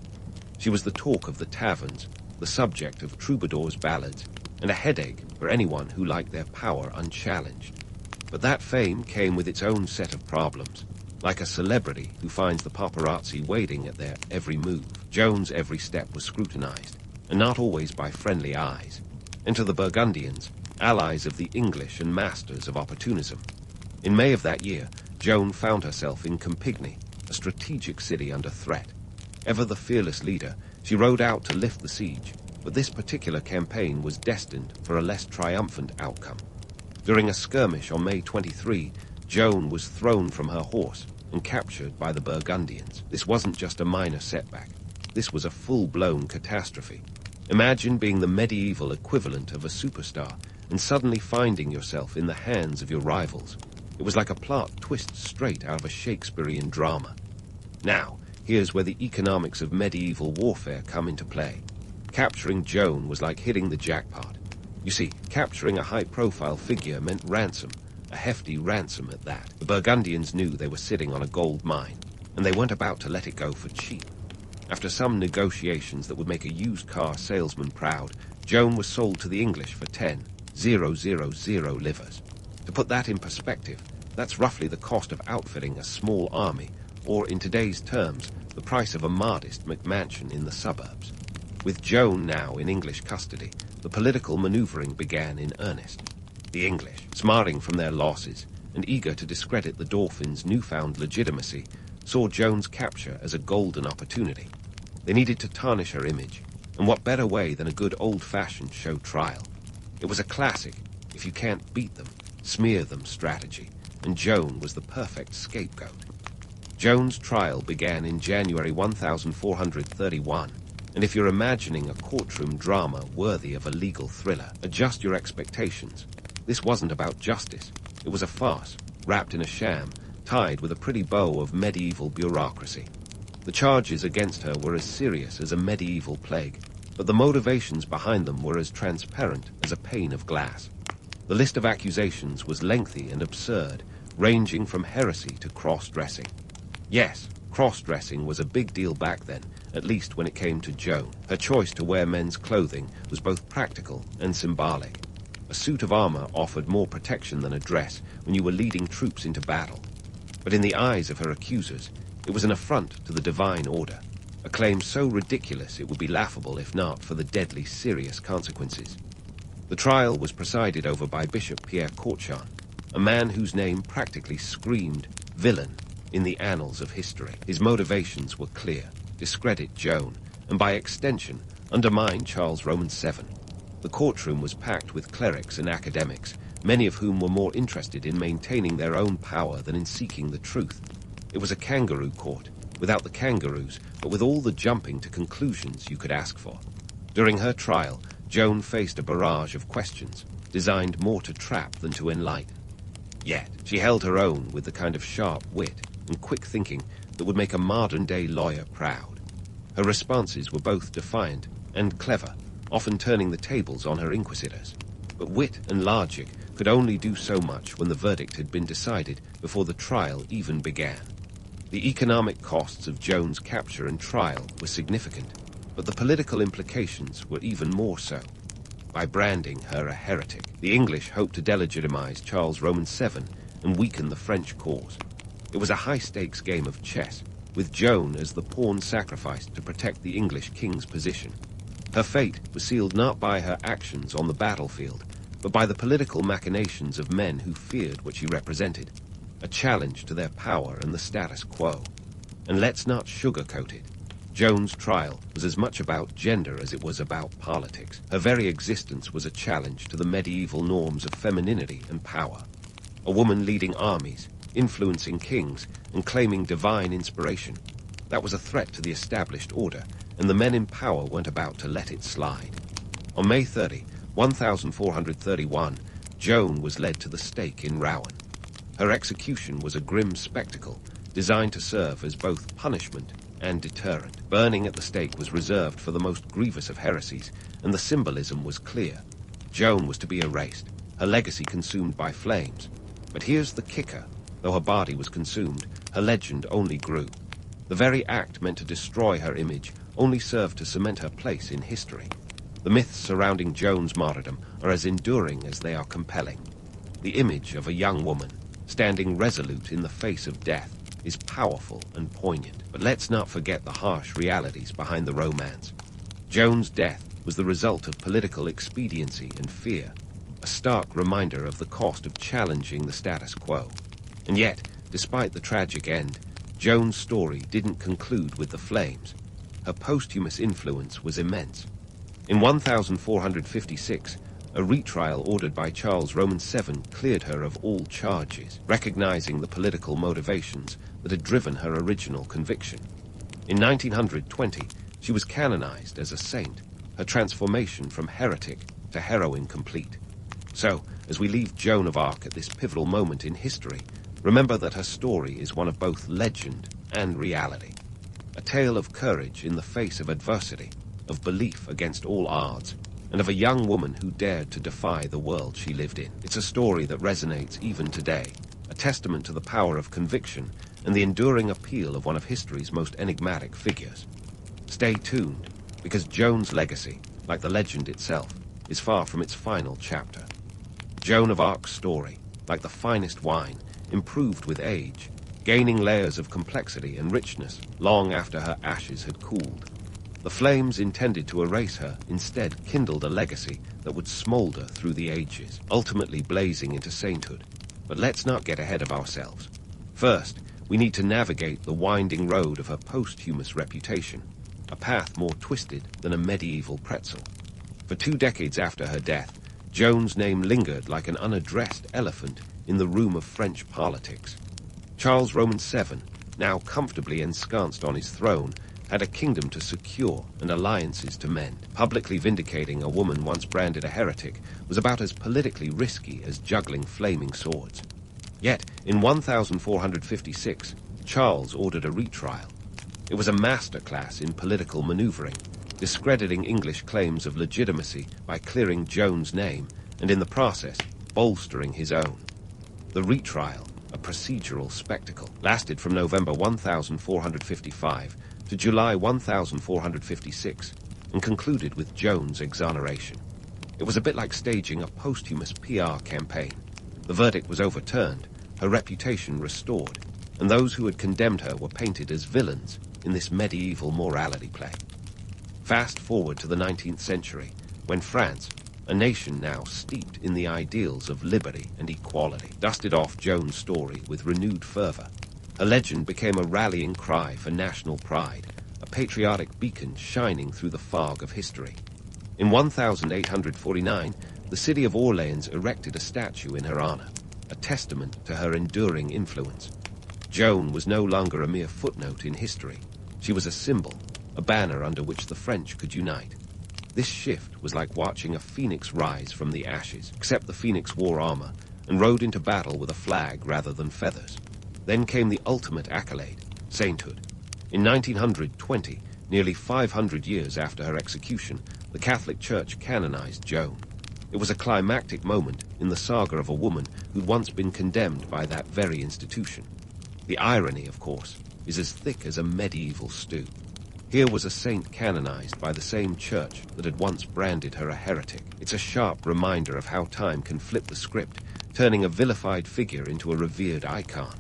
She was the talk of the taverns, the subject of troubadours' ballads, and a headache for anyone who liked their power unchallenged. But that fame came with its own set of problems. Like a celebrity who finds the paparazzi waiting at their every move, Joan's every step was scrutinized, and not always by friendly eyes. Enter the Burgundians, allies of the English and masters of opportunism. In May of that year, Joan found herself in Campigny, a strategic city under threat. Ever the fearless leader, she rode out to lift the siege, but this particular campaign was destined for a less triumphant outcome. During a skirmish on May 23, Joan was thrown from her horse and captured by the Burgundians. This wasn't just a minor setback. This was a full-blown catastrophe. Imagine being the medieval equivalent of a superstar and suddenly finding yourself in the hands of your rivals. It was like a plot twist straight out of a Shakespearean drama. Now, here's where the economics of medieval warfare come into play. Capturing Joan was like hitting the jackpot. You see, capturing a high-profile figure meant ransom, a hefty ransom at that. The Burgundians knew they were sitting on a gold mine, and they weren't about to let it go for cheap. After some negotiations that would make a used car salesman proud, Joan was sold to the English for 10,000 livres. To put that in perspective, that's roughly the cost of outfitting a small army, or in today's terms, the price of a modest McMansion in the suburbs. With Joan now in English custody, the political maneuvering began in earnest. The English, smarting from their losses and eager to discredit the Dauphin's newfound legitimacy, saw Joan's capture as a golden opportunity. They needed to tarnish her image, and what better way than a good old-fashioned show trial? It was a classic, if you can't beat them, smear them strategy, and Joan was the perfect scapegoat. Joan's trial began in January 1431, and if you're imagining a courtroom drama worthy of a legal thriller, adjust your expectations. This wasn't about justice. It was a farce, wrapped in a sham, tied with a pretty bow of medieval bureaucracy. The charges against her were as serious as a medieval plague, but the motivations behind them were as transparent as a pane of glass. The list of accusations was lengthy and absurd, ranging from heresy to cross-dressing. Yes, cross-dressing was a big deal back then, at least when it came to Joan. Her choice to wear men's clothing was both practical and symbolic. A suit of armor offered more protection than a dress when you were leading troops into battle. But in the eyes of her accusers, it was an affront to the divine order, a claim so ridiculous it would be laughable if not for the deadly serious consequences. The trial was presided over by Bishop Pierre Courchon, a man whose name practically screamed villain in the annals of history. His motivations were clear: discredit Joan, and by extension, undermine Charles Roman VII. The courtroom was packed with clerics and academics, many of whom were more interested in maintaining their own power than in seeking the truth. It was a kangaroo court, without the kangaroos, but with all the jumping to conclusions you could ask for. During her trial, Joan faced a barrage of questions, designed more to trap than to enlighten. Yet, she held her own with the kind of sharp wit and quick thinking that would make a modern-day lawyer proud. Her responses were both defiant and clever, often turning the tables on her inquisitors. But wit and logic could only do so much when the verdict had been decided before the trial even began. The economic costs of Joan's capture and trial were significant, but the political implications were even more so. By branding her a heretic, the English hoped to delegitimize Charles Roman VII and weaken the French cause. It was a high-stakes game of chess, with Joan as the pawn sacrificed to protect the English king's position. Her fate was sealed not by her actions on the battlefield, but by the political machinations of men who feared what she represented, a challenge to their power and the status quo. And let's not sugarcoat it. Joan's trial was as much about gender as it was about politics. Her very existence was a challenge to the medieval norms of femininity and power. A woman leading armies, influencing kings, and claiming divine inspiration. That was a threat to the established order, and the men in power weren't about to let it slide. On May 30, 1431, Joan was led to the stake in Rouen. Her execution was a grim spectacle, designed to serve as both punishment and deterrent. Burning at the stake was reserved for the most grievous of heresies, and the symbolism was clear. Joan was to be erased, her legacy consumed by flames. But here's the kicker. Though her body was consumed, her legend only grew. The very act meant to destroy her image only served to cement her place in history. The myths surrounding Joan's martyrdom are as enduring as they are compelling. The image of a young woman, standing resolute in the face of death, is powerful and poignant. But let's not forget the harsh realities behind the romance. Joan's death was the result of political expediency and fear, a stark reminder of the cost of challenging the status quo. And yet, despite the tragic end, Joan's story didn't conclude with the flames. Her posthumous influence was immense. In 1456, a retrial ordered by Charles Roman VII cleared her of all charges, recognizing the political motivations that had driven her original conviction. In 1920, she was canonized as a saint, her transformation from heretic to heroine complete. So, as we leave Joan of Arc at this pivotal moment in history, remember that her story is one of both legend and reality. A tale of courage in the face of adversity, of belief against all odds, and of a young woman who dared to defy the world she lived in. It's a story that resonates even today, a testament to the power of conviction and the enduring appeal of one of history's most enigmatic figures. Stay tuned, because Joan's legacy, like the legend itself, is far from its final chapter. Joan of Arc's story, like the finest wine, improved with age, gaining layers of complexity and richness long after her ashes had cooled. The flames intended to erase her instead kindled a legacy that would smolder through the ages, ultimately blazing into sainthood. But let's not get ahead of ourselves. First, we need to navigate the winding road of her posthumous reputation, a path more twisted than a medieval pretzel. For 2 decades after her death, Joan's name lingered like an unaddressed elephant in the room of French politics. Charles Roman VII, now comfortably ensconced on his throne, had a kingdom to secure and alliances to mend. Publicly vindicating a woman once branded a heretic was about as politically risky as juggling flaming swords. Yet, in 1456, Charles ordered a retrial. It was a masterclass in political maneuvering, discrediting English claims of legitimacy by clearing Joan's name, and in the process, bolstering his own. The retrial, a procedural spectacle, lasted from November 1455 to July 1456, and concluded with Joan's exoneration. It was a bit like staging a posthumous PR campaign. The verdict was overturned, her reputation restored, and those who had condemned her were painted as villains in this medieval morality play. Fast forward to the 19th century, when France, a nation now steeped in the ideals of liberty and equality, dusted off Joan's story with renewed fervor. Her legend became a rallying cry for national pride, a patriotic beacon shining through the fog of history. In 1849, the city of Orleans erected a statue in her honor, a testament to her enduring influence. Joan was no longer a mere footnote in history. She was a symbol, a banner under which the French could unite. This shift was like watching a phoenix rise from the ashes, except the phoenix wore armor and rode into battle with a flag rather than feathers. Then came the ultimate accolade, sainthood. In 1920, Nearly 500 years after her execution, the Catholic Church canonized Joan. It was a climactic moment in the saga of a woman who'd once been condemned by that very institution. The irony, of course, is as thick as a medieval stew. Here was a saint canonized by the same church that had once branded her a heretic. It's a sharp reminder of how time can flip the script, turning a vilified figure into a revered icon.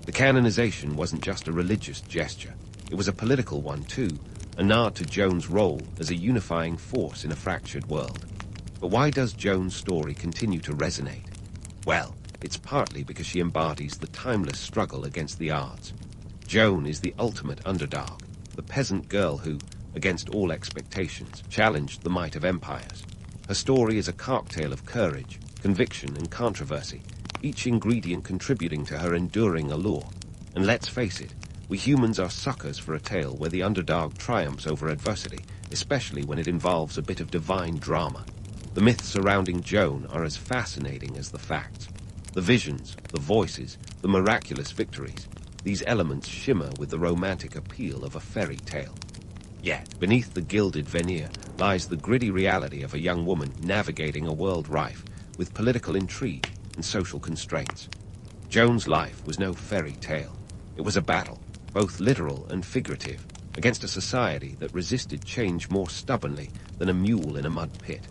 The canonization wasn't just a religious gesture. It was a political one, too, a nod to Joan's role as a unifying force in a fractured world. But why does Joan's story continue to resonate? Well, it's partly because she embodies the timeless struggle against the odds. Joan is the ultimate underdog, the peasant girl who, against all expectations, challenged the might of empires. Her story is a cocktail of courage, conviction, and controversy, each ingredient contributing to her enduring allure. And let's face it, we humans are suckers for a tale where the underdog triumphs over adversity, especially when it involves a bit of divine drama. The myths surrounding Joan are as fascinating as the facts. The visions, the voices, the miraculous victories, these elements shimmer with the romantic appeal of a fairy tale. Yet, beneath the gilded veneer lies the gritty reality of a young woman navigating a world rife with political intrigue and social constraints. Joan's life was no fairy tale. It was a battle, both literal and figurative, against a society that resisted change more stubbornly than a mule in a mud pit.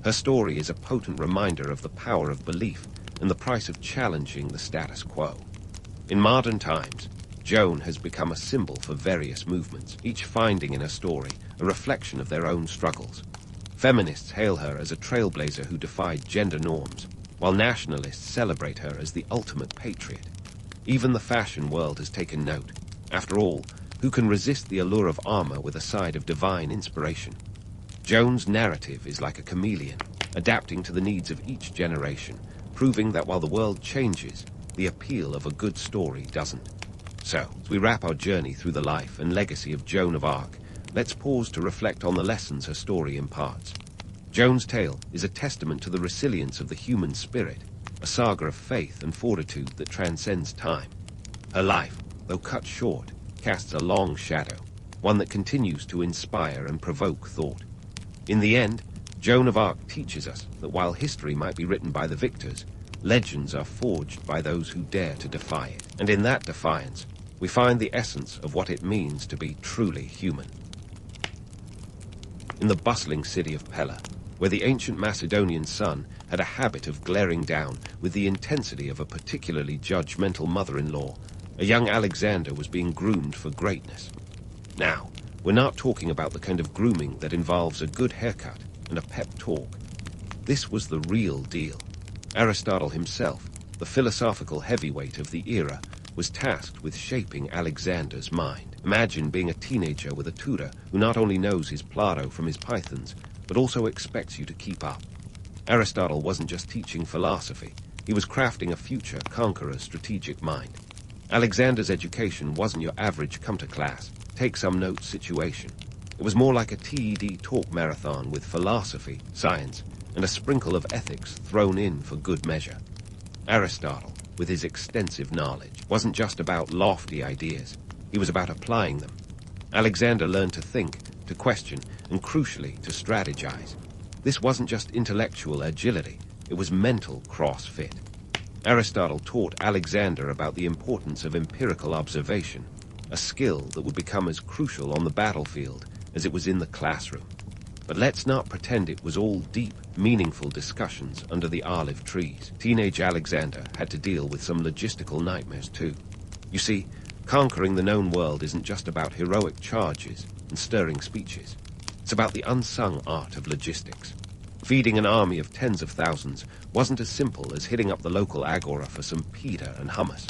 Her story is a potent reminder of the power of belief and the price of challenging the status quo. In modern times, Joan has become a symbol for various movements, each finding in her story a reflection of their own struggles. Feminists hail her as a trailblazer who defied gender norms, while nationalists celebrate her as the ultimate patriot. Even the fashion world has taken note. After all, who can resist the allure of armor with a side of divine inspiration? Joan's narrative is like a chameleon, adapting to the needs of each generation, proving that while the world changes, the appeal of a good story doesn't. So, as we wrap our journey through the life and legacy of Joan of Arc, let's pause to reflect on the lessons her story imparts. Joan's tale is a testament to the resilience of the human spirit, a saga of faith and fortitude that transcends time. Her life, though cut short, casts a long shadow, one that continues to inspire and provoke thought. In the end, Joan of Arc teaches us that while history might be written by the victors, legends are forged by those who dare to defy it. And in that defiance, we find the essence of what it means to be truly human. In the bustling city of Pella, where the ancient Macedonian sun had a habit of glaring down with the intensity of a particularly judgmental mother-in-law, a young Alexander was being groomed for greatness. Now, we're not talking about the kind of grooming that involves a good haircut and a pep talk. This was the real deal. Aristotle himself, the philosophical heavyweight of the era, was tasked with shaping Alexander's mind. Imagine being a teenager with a tutor who not only knows his Plato from his Pythons, but also expects you to keep up. Aristotle wasn't just teaching philosophy, he was crafting a future conqueror's strategic mind. Alexander's education wasn't your average come-to-class, take-some-notes situation. It was more like a TED talk marathon with philosophy, science, and a sprinkle of ethics thrown in for good measure. Aristotle, with his extensive knowledge, wasn't just about lofty ideas. He was about applying them. Alexander learned to think, to question, and crucially, to strategize. This wasn't just intellectual agility, it was mental cross-fit. Aristotle taught Alexander about the importance of empirical observation, a skill that would become as crucial on the battlefield as it was in the classroom. But let's not pretend it was all deep, meaningful discussions under the olive trees. Teenage Alexander had to deal with some logistical nightmares too. You see, conquering the known world isn't just about heroic charges and stirring speeches. It's about the unsung art of logistics. Feeding an army of tens of thousands wasn't as simple as hitting up the local agora for some pita and hummus.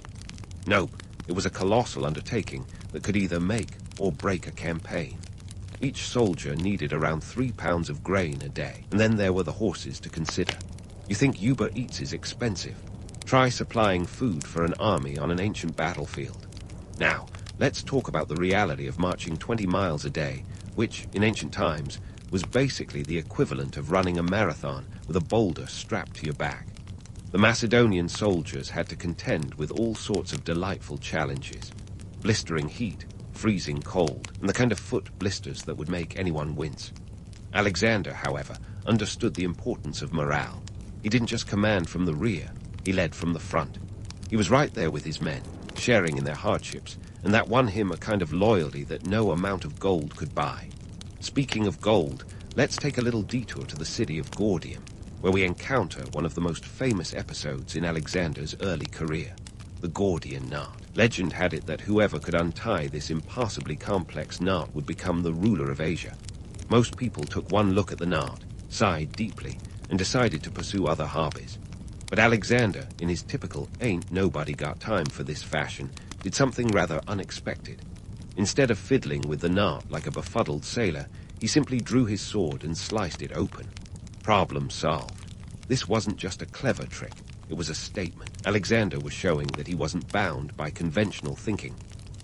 Nope, it was a colossal undertaking that could either make or break a campaign. Each soldier needed around 3 pounds of grain a day, and then there were the horses to consider. You think Uber Eats is expensive? Try supplying food for an army on an ancient battlefield. Now, let's talk about the reality of marching 20 miles a day, which, in ancient times, was basically the equivalent of running a marathon with a boulder strapped to your back. The Macedonian soldiers had to contend with all sorts of delightful challenges. Blistering heat, freezing cold, and the kind of foot blisters that would make anyone wince. Alexander, however, understood the importance of morale. He didn't just command from the rear, he led from the front. He was right there with his men, sharing in their hardships, and that won him a kind of loyalty that no amount of gold could buy. Speaking of gold, let's take a little detour to the city of Gordium, where we encounter one of the most famous episodes in Alexander's early career, the Gordian knot. Legend had it that whoever could untie this impossibly complex knot would become the ruler of Asia. Most people took one look at the knot, sighed deeply, and decided to pursue other hobbies. But Alexander, in his typical ain't-nobody-got-time for this fashion, did something rather unexpected. Instead of fiddling with the knot like a befuddled sailor, he simply drew his sword and sliced it open. Problem solved. This wasn't just a clever trick, it was a statement. Alexander was showing that he wasn't bound by conventional thinking.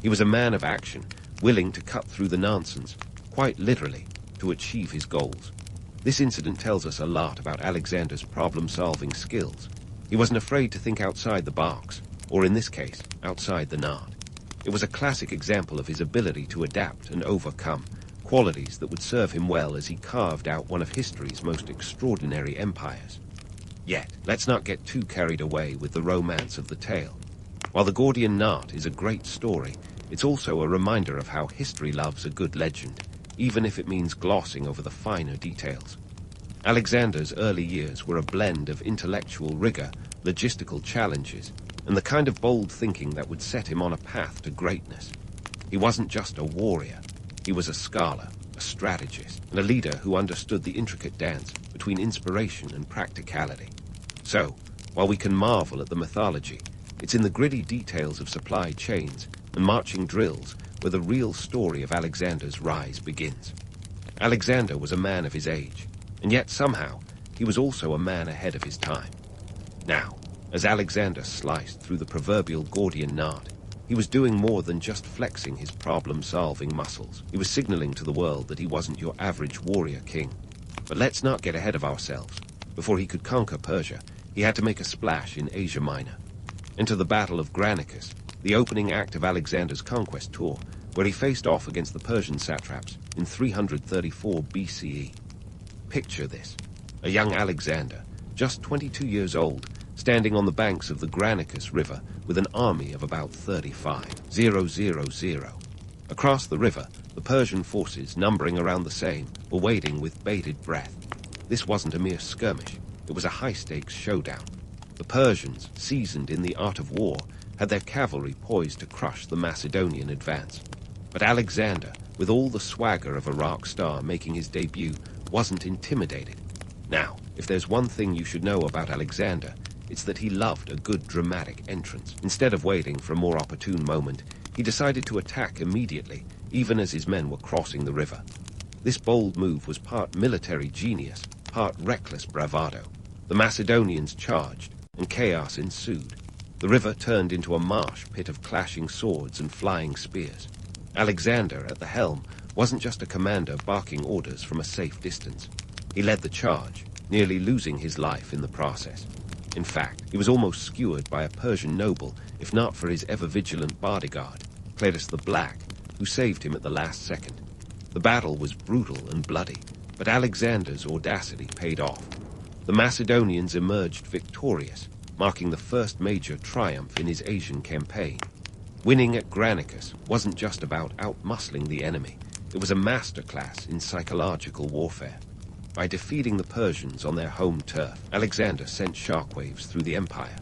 He was a man of action, willing to cut through the nonsense, quite literally, to achieve his goals. This incident tells us a lot about Alexander's problem-solving skills. He wasn't afraid to think outside the box, or in this case, outside the knot. It was a classic example of his ability to adapt and overcome, qualities that would serve him well as he carved out one of history's most extraordinary empires. Yet, let's not get too carried away with the romance of the tale. While the Gordian knot is a great story, it's also a reminder of how history loves a good legend, even if it means glossing over the finer details. Alexander's early years were a blend of intellectual rigor, logistical challenges, and the kind of bold thinking that would set him on a path to greatness. He wasn't just a warrior. He was a scholar, a strategist, and a leader who understood the intricate dance between inspiration and practicality. So, while we can marvel at the mythology, it's in the gritty details of supply chains and marching drills where the real story of Alexander's rise begins. Alexander was a man of his age, and yet somehow he was also a man ahead of his time. Now, as Alexander sliced through the proverbial Gordian knot, he was doing more than just flexing his problem-solving muscles. He was signaling to the world that he wasn't your average warrior king. But let's not get ahead of ourselves. Before he could conquer Persia, he had to make a splash in Asia Minor. Enter the Battle of Granicus, the opening act of Alexander's conquest tour, where he faced off against the Persian satraps in 334 BCE. Picture this: a young Alexander, just 22 years old, standing on the banks of the Granicus River with an army of about 35,000. Across the river, the Persian forces, numbering around the same, were waiting with bated breath. This wasn't a mere skirmish, it was a high-stakes showdown. The Persians, seasoned in the art of war, had their cavalry poised to crush the Macedonian advance. But Alexander, with all the swagger of a rock star making his debut, wasn't intimidated. Now, if there's one thing you should know about Alexander, it's that he loved a good dramatic entrance. Instead of waiting for a more opportune moment, he decided to attack immediately, even as his men were crossing the river. This bold move was part military genius, part reckless bravado. The Macedonians charged, and chaos ensued. The river turned into a marsh pit of clashing swords and flying spears. Alexander, at the helm, wasn't just a commander barking orders from a safe distance. He led the charge, nearly losing his life in the process. In fact, he was almost skewered by a Persian noble, if not for his ever-vigilant bodyguard, Cletus the Black, who saved him at the last second. The battle was brutal and bloody, but Alexander's audacity paid off. The Macedonians emerged victorious, marking the first major triumph in his Asian campaign. Winning at Granicus wasn't just about outmuscling the enemy, it was a masterclass in psychological warfare. By defeating the Persians on their home turf, Alexander sent shockwaves through the empire.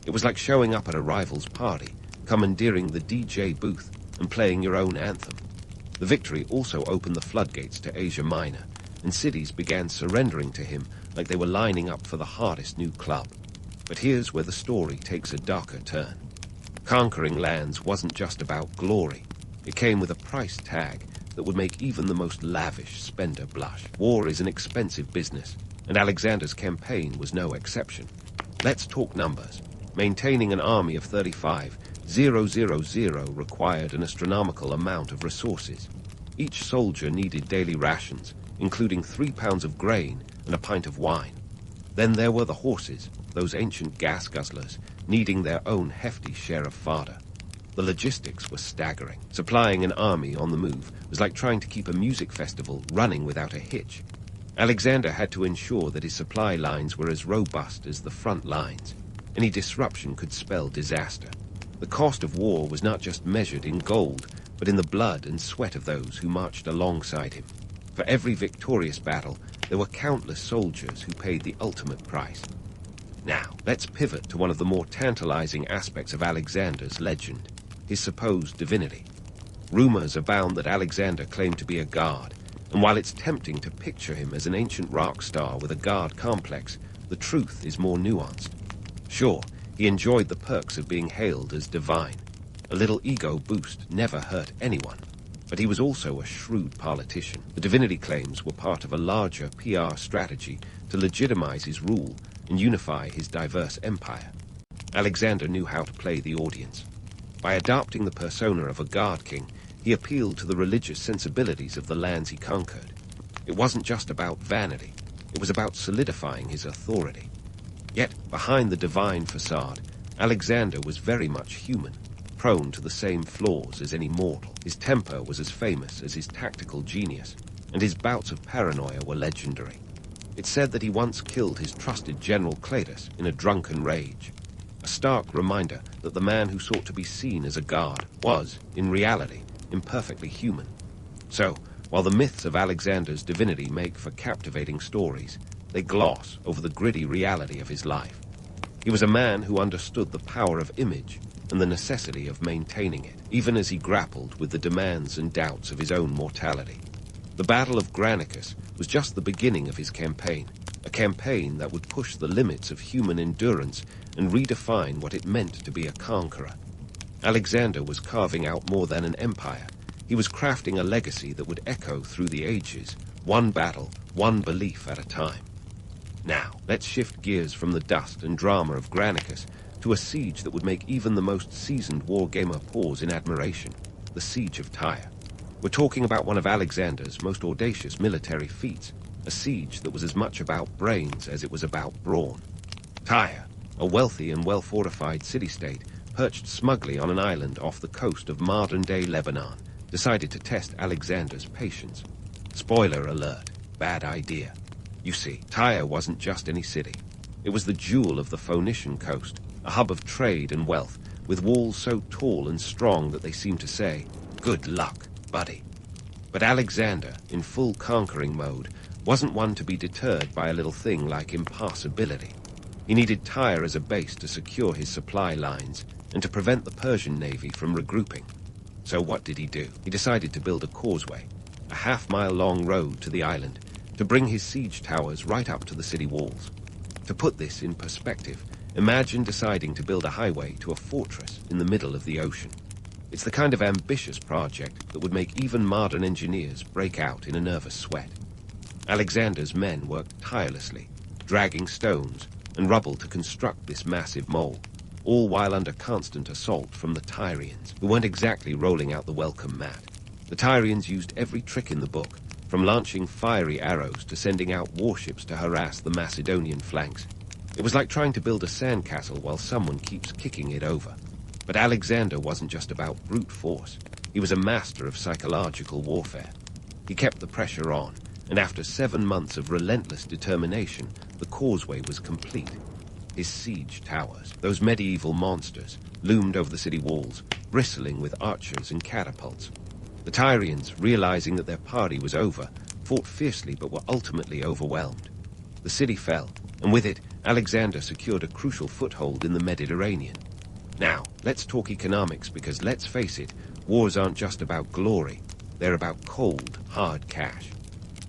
It was like showing up at a rival's party, commandeering the DJ booth, and playing your own anthem. The victory also opened the floodgates to Asia Minor, and cities began surrendering to him like they were lining up for the hardest new club. But here's where the story takes a darker turn. Conquering lands wasn't just about glory. It came with a price tag that would make even the most lavish spender blush. War is an expensive business, and Alexander's campaign was no exception. Let's talk numbers. Maintaining an army of 35,000 required an astronomical amount of resources. Each soldier needed daily rations, including 3 pounds of grain and a pint of wine. Then there were the horses, those ancient gas guzzlers, needing their own hefty share of fodder. The logistics were staggering. Supplying an army on the move was like trying to keep a music festival running without a hitch. Alexander had to ensure that his supply lines were as robust as the front lines. Any disruption could spell disaster. The cost of war was not just measured in gold, but in the blood and sweat of those who marched alongside him. For every victorious battle, there were countless soldiers who paid the ultimate price. Now, let's pivot to one of the more tantalizing aspects of Alexander's legend, his supposed divinity. Rumors abound that Alexander claimed to be a god, and while it's tempting to picture him as an ancient rock star with a god complex, the truth is more nuanced. Sure, he enjoyed the perks of being hailed as divine. A little ego boost never hurt anyone. But he was also a shrewd politician. The divinity claims were part of a larger PR strategy to legitimize his rule and unify his diverse empire. Alexander knew how to play the audience. By adopting the persona of a god king, he appealed to the religious sensibilities of the lands he conquered. It wasn't just about vanity. It was about solidifying his authority. Yet, behind the divine facade, Alexander was very much human, prone to the same flaws as any mortal. His temper was as famous as his tactical genius, and his bouts of paranoia were legendary. It's said that he once killed his trusted general Cletus in a drunken rage. A stark reminder that the man who sought to be seen as a god was, in reality, imperfectly human. So, while the myths of Alexander's divinity make for captivating stories, they gloss over the gritty reality of his life. He was a man who understood the power of image and the necessity of maintaining it, even as he grappled with the demands and doubts of his own mortality. The Battle of Granicus was just the beginning of his campaign, a campaign that would push the limits of human endurance and redefine what it meant to be a conqueror. Alexander was carving out more than an empire. He was crafting a legacy that would echo through the ages, one battle, one belief at a time. Now, let's shift gears from the dust and drama of Granicus to a siege that would make even the most seasoned wargamer pause in admiration, the Siege of Tyre. We're talking about one of Alexander's most audacious military feats, a siege that was as much about brains as it was about brawn. Tyre, a wealthy and well-fortified city-state, perched smugly on an island off the coast of modern-day Lebanon, decided to test Alexander's patience. Spoiler alert, bad idea. You see, Tyre wasn't just any city. It was the jewel of the Phoenician coast, a hub of trade and wealth, with walls so tall and strong that they seemed to say, "Good luck, buddy." But Alexander, in full conquering mode, wasn't one to be deterred by a little thing like impassability. He needed Tyre as a base to secure his supply lines and to prevent the Persian navy from regrouping. So what did he do? He decided to build a causeway, a half-mile-long road to the island, to bring his siege towers right up to the city walls. To put this in perspective, imagine deciding to build a highway to a fortress in the middle of the ocean. It's the kind of ambitious project that would make even modern engineers break out in a nervous sweat. Alexander's men worked tirelessly, dragging stones and rubble to construct this massive mole, all while under constant assault from the Tyrians, who weren't exactly rolling out the welcome mat. The Tyrians used every trick in the book, from launching fiery arrows to sending out warships to harass the Macedonian flanks. It was like trying to build a sandcastle while someone keeps kicking it over. But Alexander wasn't just about brute force. He was a master of psychological warfare. He kept the pressure on, and after 7 months of relentless determination, the causeway was complete. His siege towers, those medieval monsters, loomed over the city walls, bristling with archers and catapults. The Tyrians, realizing that their party was over, fought fiercely but were ultimately overwhelmed. The city fell, and with it, Alexander secured a crucial foothold in the Mediterranean. Now, let's talk economics, because let's face it, wars aren't just about glory. They're about cold, hard cash.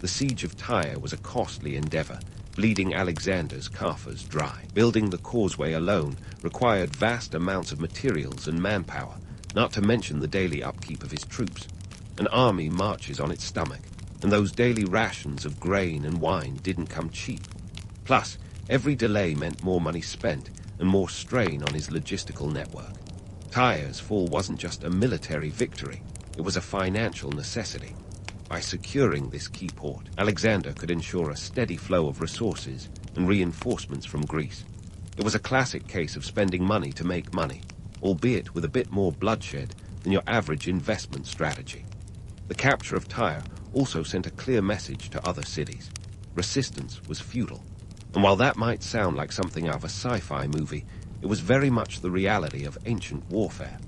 The siege of Tyre was a costly endeavor, bleeding Alexander's coffers dry. Building the causeway alone required vast amounts of materials and manpower, not to mention the daily upkeep of his troops. An army marches on its stomach, and those daily rations of grain and wine didn't come cheap. Plus, every delay meant more money spent and more strain on his logistical network. Tyre's fall wasn't just a military victory, it was a financial necessity. By securing this key port, Alexander could ensure a steady flow of resources and reinforcements from Greece. It was a classic case of spending money to make money, albeit with a bit more bloodshed than your average investment strategy. The capture of Tyre also sent a clear message to other cities. Resistance was futile. And while that might sound like something out of a sci-fi movie, it was very much the reality of ancient warfare.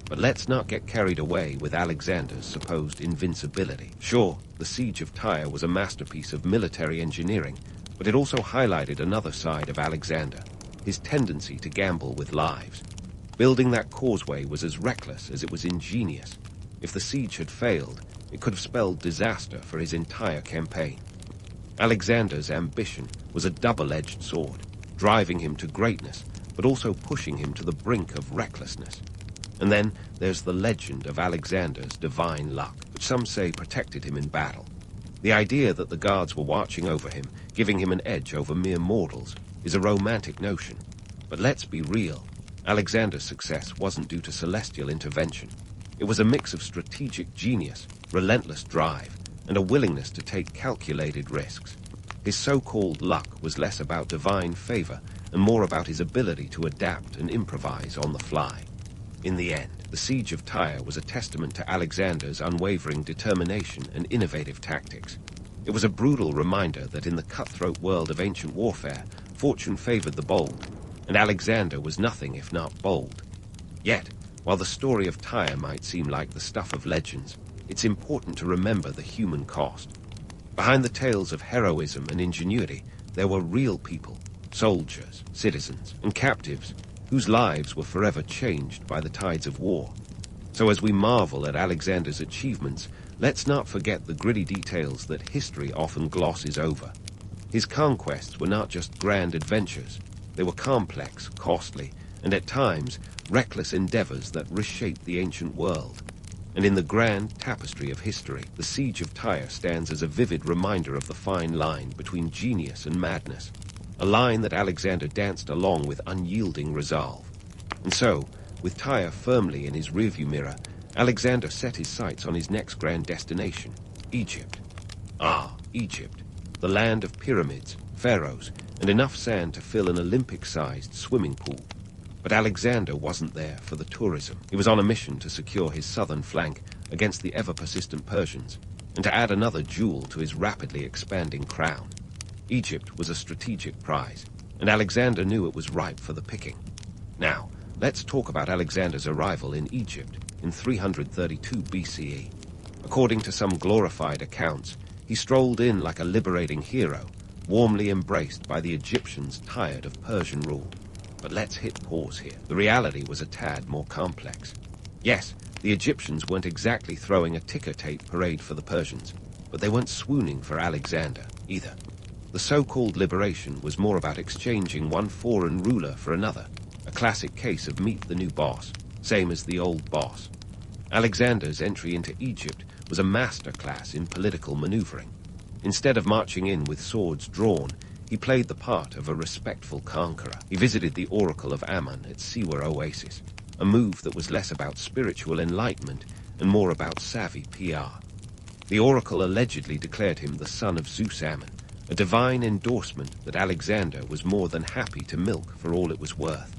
But let's not get carried away with Alexander's supposed invincibility. Sure, the siege of Tyre was a masterpiece of military engineering, but it also highlighted another side of Alexander, his tendency to gamble with lives. Building that causeway was as reckless as it was ingenious. If the siege had failed, it could have spelled disaster for his entire campaign. Alexander's ambition was a double-edged sword, driving him to greatness, but also pushing him to the brink of recklessness. And then there's the legend of Alexander's divine luck, which some say protected him in battle. The idea that the gods were watching over him, giving him an edge over mere mortals, is a romantic notion. But let's be real. Alexander's success wasn't due to celestial intervention. It was a mix of strategic genius, relentless drive, and a willingness to take calculated risks. His so-called luck was less about divine favor and more about his ability to adapt and improvise on the fly. In the end, the siege of Tyre was a testament to Alexander's unwavering determination and innovative tactics. It was a brutal reminder that in the cutthroat world of ancient warfare, fortune favored the bold, and Alexander was nothing if not bold. Yet, while the story of Tyre might seem like the stuff of legends, it's important to remember the human cost. Behind the tales of heroism and ingenuity, there were real people, soldiers, citizens, and captives, whose lives were forever changed by the tides of war. So as we marvel at Alexander's achievements, let's not forget the gritty details that history often glosses over. His conquests were not just grand adventures. They were complex, costly, and at times, reckless endeavors that reshaped the ancient world. And in the grand tapestry of history, the siege of Tyre stands as a vivid reminder of the fine line between genius and madness, a line that Alexander danced along with unyielding resolve. And so, with Tyre firmly in his rearview mirror, Alexander set his sights on his next grand destination, Egypt. Ah, Egypt, the land of pyramids, pharaohs, and enough sand to fill an Olympic-sized swimming pool. But Alexander wasn't there for the tourism. He was on a mission to secure his southern flank against the ever-persistent Persians, and to add another jewel to his rapidly expanding crown. Egypt was a strategic prize, and Alexander knew it was ripe for the picking. Now, let's talk about Alexander's arrival in Egypt in 332 BCE. According to some glorified accounts, he strolled in like a liberating hero, warmly embraced by the Egyptians tired of Persian rule. But let's hit pause here. The reality was a tad more complex. Yes, the Egyptians weren't exactly throwing a ticker-tape parade for the Persians, but they weren't swooning for Alexander either. The so-called liberation was more about exchanging one foreign ruler for another, a classic case of meet the new boss, same as the old boss. Alexander's entry into Egypt was a masterclass in political maneuvering. Instead of marching in with swords drawn, he played the part of a respectful conqueror. He visited the Oracle of Ammon at Siwa Oasis, a move that was less about spiritual enlightenment and more about savvy PR. The Oracle allegedly declared him the son of Zeus Ammon, a divine endorsement that Alexander was more than happy to milk for all it was worth.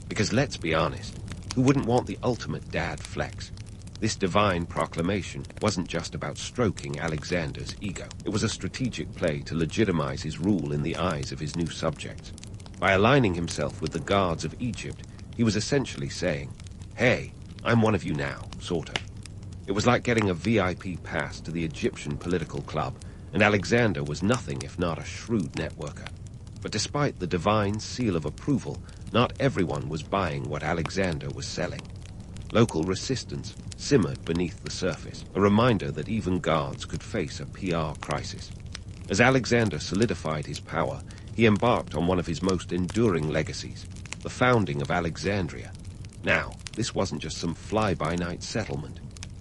Because let's be honest, who wouldn't want the ultimate dad flex? This divine proclamation wasn't just about stroking Alexander's ego. It was a strategic play to legitimize his rule in the eyes of his new subjects. By aligning himself with the gods of Egypt, he was essentially saying, "Hey, I'm one of you now," sort of. It was like getting a VIP pass to the Egyptian political club, and Alexander was nothing if not a shrewd networker. But despite the divine seal of approval, not everyone was buying what Alexander was selling. Local resistance simmered beneath the surface, a reminder that even guards could face a PR crisis. As Alexander solidified his power, he embarked on one of his most enduring legacies, the founding of Alexandria. Now, this wasn't just some fly-by-night settlement.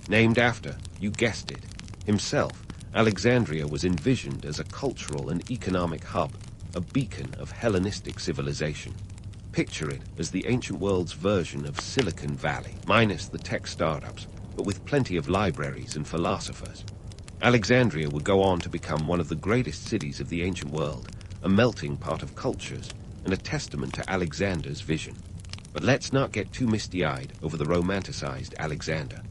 Named after, you guessed it, himself, Alexandria was envisioned as a cultural and economic hub, a beacon of Hellenistic civilization. Picture it as the ancient world's version of Silicon Valley, minus the tech startups, but with plenty of libraries and philosophers. Alexandria would go on to become one of the greatest cities of the ancient world, a melting pot of cultures, and a testament to Alexander's vision. But let's not get too misty-eyed over the romanticized Alexander.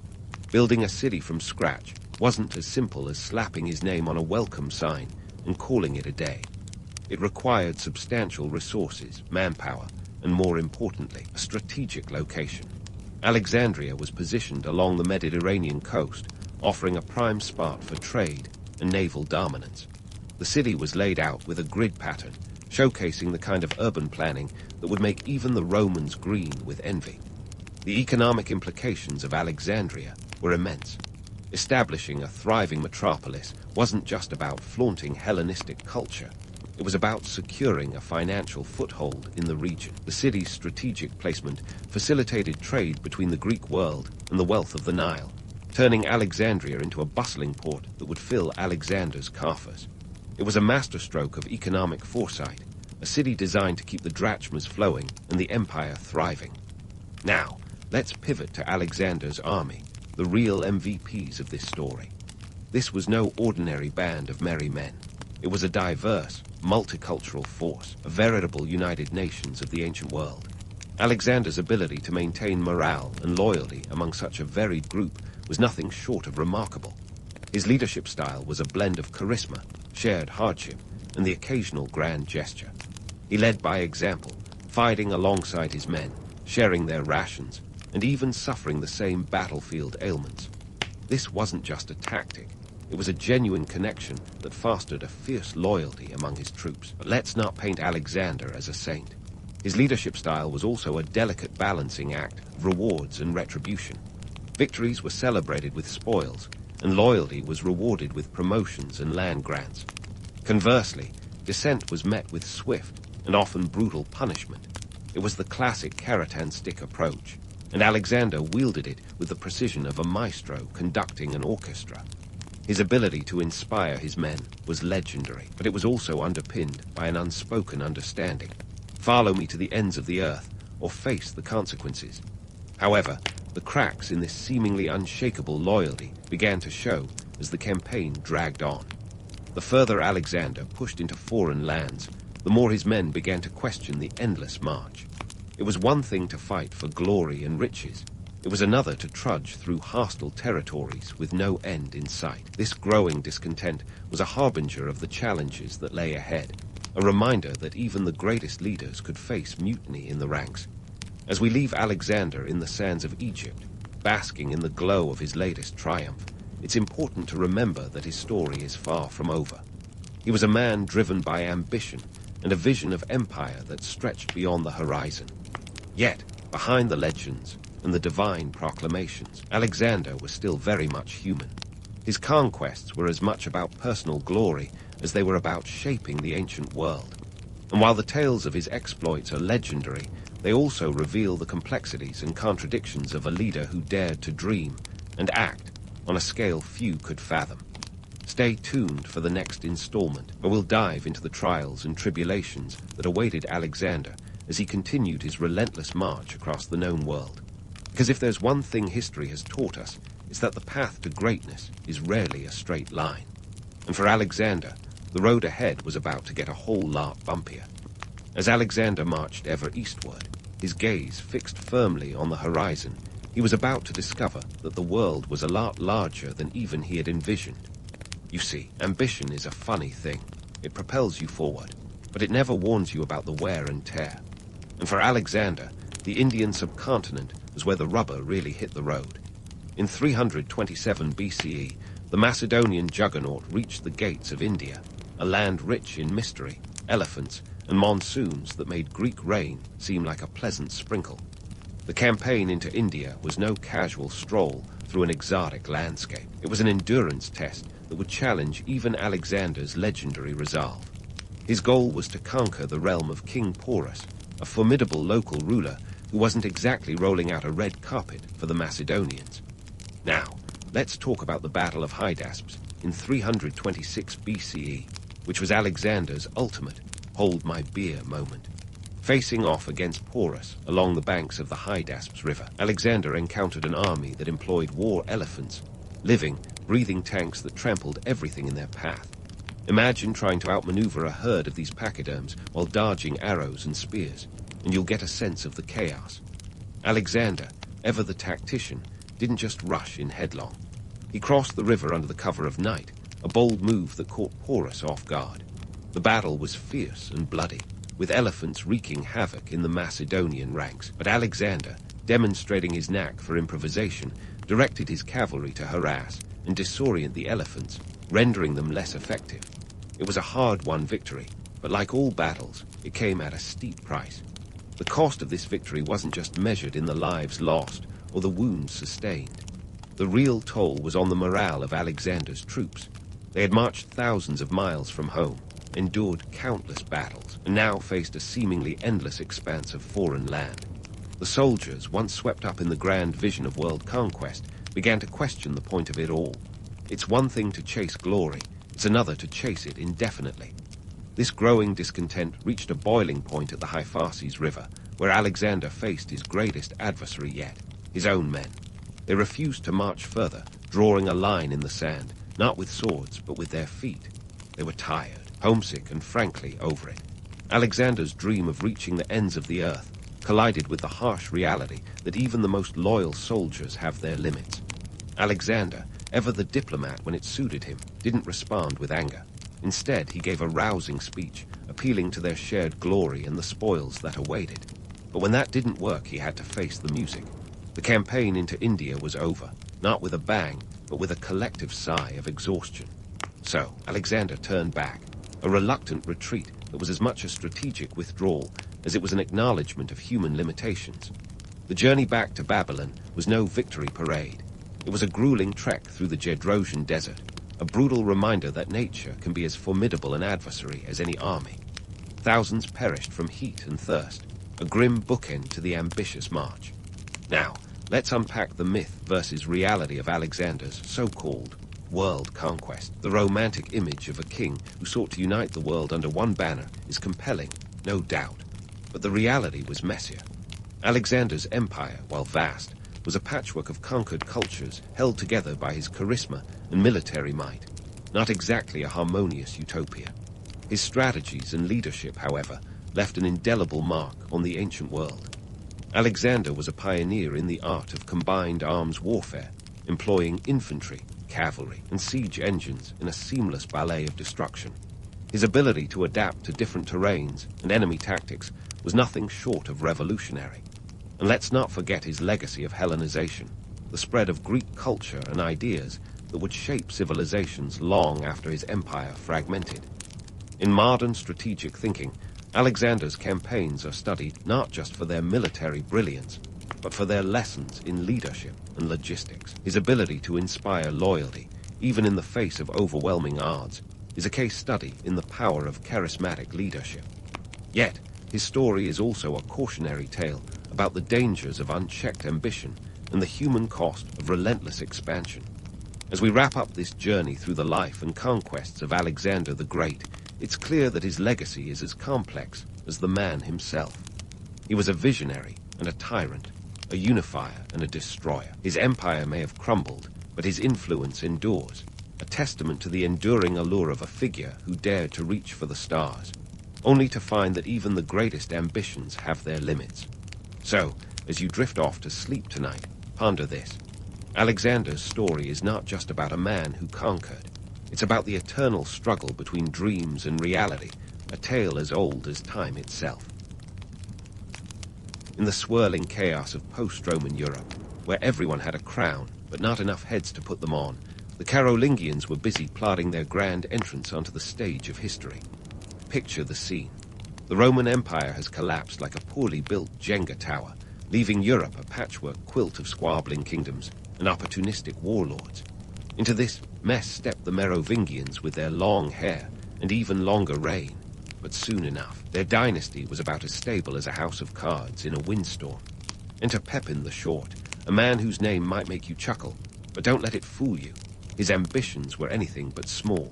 Building a city from scratch wasn't as simple as slapping his name on a welcome sign and calling it a day. It required substantial resources, manpower, and more importantly, a strategic location. Alexandria was positioned along the Mediterranean coast, offering a prime spot for trade and naval dominance. The city was laid out with a grid pattern, showcasing the kind of urban planning that would make even the Romans green with envy. The economic implications of Alexandria were immense. Establishing a thriving metropolis wasn't just about flaunting Hellenistic culture. It was about securing a financial foothold in the region. The city's strategic placement facilitated trade between the Greek world and the wealth of the Nile, turning Alexandria into a bustling port that would fill Alexander's coffers. It was a masterstroke of economic foresight, a city designed to keep the drachmas flowing and the empire thriving. Now, let's pivot to Alexander's army, the real MVPs of this story. This was no ordinary band of merry men. It was a diverse, multicultural force, a veritable United Nations of the ancient world. Alexander's ability to maintain morale and loyalty among such a varied group was nothing short of remarkable. His leadership style was a blend of charisma, shared hardship, and the occasional grand gesture. He led by example, fighting alongside his men, sharing their rations, and even suffering the same battlefield ailments. This wasn't just a tactic. It was a genuine connection that fostered a fierce loyalty among his troops. But let's not paint Alexander as a saint. His leadership style was also a delicate balancing act of rewards and retribution. Victories were celebrated with spoils, and loyalty was rewarded with promotions and land grants. Conversely, dissent was met with swift and often brutal punishment. It was the classic carrot and stick approach, and Alexander wielded it with the precision of a maestro conducting an orchestra. His ability to inspire his men was legendary, but it was also underpinned by an unspoken understanding. Follow me to the ends of the earth, or face the consequences. However, the cracks in this seemingly unshakable loyalty began to show as the campaign dragged on. The further Alexander pushed into foreign lands, the more his men began to question the endless march. It was one thing to fight for glory and riches. It was another to trudge through hostile territories with no end in sight. This growing discontent was a harbinger of the challenges that lay ahead, a reminder that even the greatest leaders could face mutiny in the ranks. As we leave Alexander in the sands of Egypt, basking in the glow of his latest triumph, it's important to remember that his story is far from over. He was a man driven by ambition and a vision of empire that stretched beyond the horizon. Yet, behind the legends and the divine proclamations, Alexander was still very much human. His conquests were as much about personal glory as they were about shaping the ancient world. And while the tales of his exploits are legendary, they also reveal the complexities and contradictions of a leader who dared to dream and act on a scale few could fathom. Stay tuned for the next installment, where we'll dive into the trials and tribulations that awaited Alexander as he continued his relentless march across the known world. Because if there's one thing history has taught us, it's that the path to greatness is rarely a straight line. And for Alexander, the road ahead was about to get a whole lot bumpier. As Alexander marched ever eastward, his gaze fixed firmly on the horizon, he was about to discover that the world was a lot larger than even he had envisioned. You see, ambition is a funny thing. It propels you forward, but it never warns you about the wear and tear. And for Alexander, the Indian subcontinent was where the rubber really hit the road. In 327 BCE, the Macedonian juggernaut reached the gates of India, a land rich in mystery, elephants, and monsoons that made Greek rain seem like a pleasant sprinkle. The campaign into India was no casual stroll through an exotic landscape. It was an endurance test that would challenge even Alexander's legendary resolve. His goal was to conquer the realm of King Porus, a formidable local ruler who wasn't exactly rolling out a red carpet for the Macedonians. Now, let's talk about the Battle of Hydaspes in 326 BCE, which was Alexander's ultimate hold my beer moment. Facing off against Porus along the banks of the Hydaspes River, Alexander encountered an army that employed war elephants, living, breathing tanks that trampled everything in their path. Imagine trying to outmaneuver a herd of these pachyderms while dodging arrows and spears, and you'll get a sense of the chaos. Alexander, ever the tactician, didn't just rush in headlong. He crossed the river under the cover of night, a bold move that caught Porus off guard. The battle was fierce and bloody, with elephants wreaking havoc in the Macedonian ranks, but Alexander, demonstrating his knack for improvisation, directed his cavalry to harass and disorient the elephants, rendering them less effective. It was a hard-won victory, but like all battles, it came at a steep price. The cost of this victory wasn't just measured in the lives lost or the wounds sustained. The real toll was on the morale of Alexander's troops. They had marched thousands of miles from home, endured countless battles, and now faced a seemingly endless expanse of foreign land. The soldiers, once swept up in the grand vision of world conquest, began to question the point of it all. It's one thing to chase glory, it's another to chase it indefinitely. This growing discontent reached a boiling point at the Hyphases River, where Alexander faced his greatest adversary yet, his own men. They refused to march further, drawing a line in the sand, not with swords, but with their feet. They were tired, homesick, and frankly over it. Alexander's dream of reaching the ends of the earth collided with the harsh reality that even the most loyal soldiers have their limits. Alexander, ever the diplomat when it suited him, didn't respond with anger. Instead, he gave a rousing speech, appealing to their shared glory and the spoils that awaited. But when that didn't work, he had to face the music. The campaign into India was over, not with a bang, but with a collective sigh of exhaustion. So, Alexander turned back, a reluctant retreat that was as much a strategic withdrawal as it was an acknowledgement of human limitations. The journey back to Babylon was no victory parade. It was a grueling trek through the Jedrosian desert, a brutal reminder that nature can be as formidable an adversary as any army. Thousands perished from heat and thirst, a grim bookend to the ambitious march. Now, let's unpack the myth versus reality of Alexander's so-called world conquest. The romantic image of a king who sought to unite the world under one banner is compelling, no doubt. But the reality was messier. Alexander's empire, while vast, was a patchwork of conquered cultures held together by his charisma and military might, not exactly a harmonious utopia. His strategies and leadership, however, left an indelible mark on the ancient world. Alexander was a pioneer in the art of combined arms warfare, employing infantry, cavalry, and siege engines in a seamless ballet of destruction. His ability to adapt to different terrains and enemy tactics was nothing short of revolutionary. And let's not forget his legacy of Hellenization, the spread of Greek culture and ideas that would shape civilizations long after his empire fragmented. In modern strategic thinking, Alexander's campaigns are studied not just for their military brilliance, but for their lessons in leadership and logistics. His ability to inspire loyalty, even in the face of overwhelming odds, is a case study in the power of charismatic leadership. Yet, his story is also a cautionary tale about the dangers of unchecked ambition and the human cost of relentless expansion. As we wrap up this journey through the life and conquests of Alexander the Great, it's clear that his legacy is as complex as the man himself. He was a visionary and a tyrant, a unifier and a destroyer. His empire may have crumbled, but his influence endures, a testament to the enduring allure of a figure who dared to reach for the stars, only to find that even the greatest ambitions have their limits. So, as you drift off to sleep tonight, ponder this. Alexander's story is not just about a man who conquered. It's about the eternal struggle between dreams and reality, a tale as old as time itself. In the swirling chaos of post-Roman Europe, where everyone had a crown, but not enough heads to put them on, the Carolingians were busy plotting their grand entrance onto the stage of history. Picture the scene. The Roman Empire has collapsed like a poorly built Jenga tower, leaving Europe a patchwork quilt of squabbling kingdoms and opportunistic warlords. Into this mess stepped the Merovingians with their long hair and even longer reign. But soon enough, their dynasty was about as stable as a house of cards in a windstorm. Enter Pepin the Short, a man whose name might make you chuckle, but don't let it fool you. His ambitions were anything but small.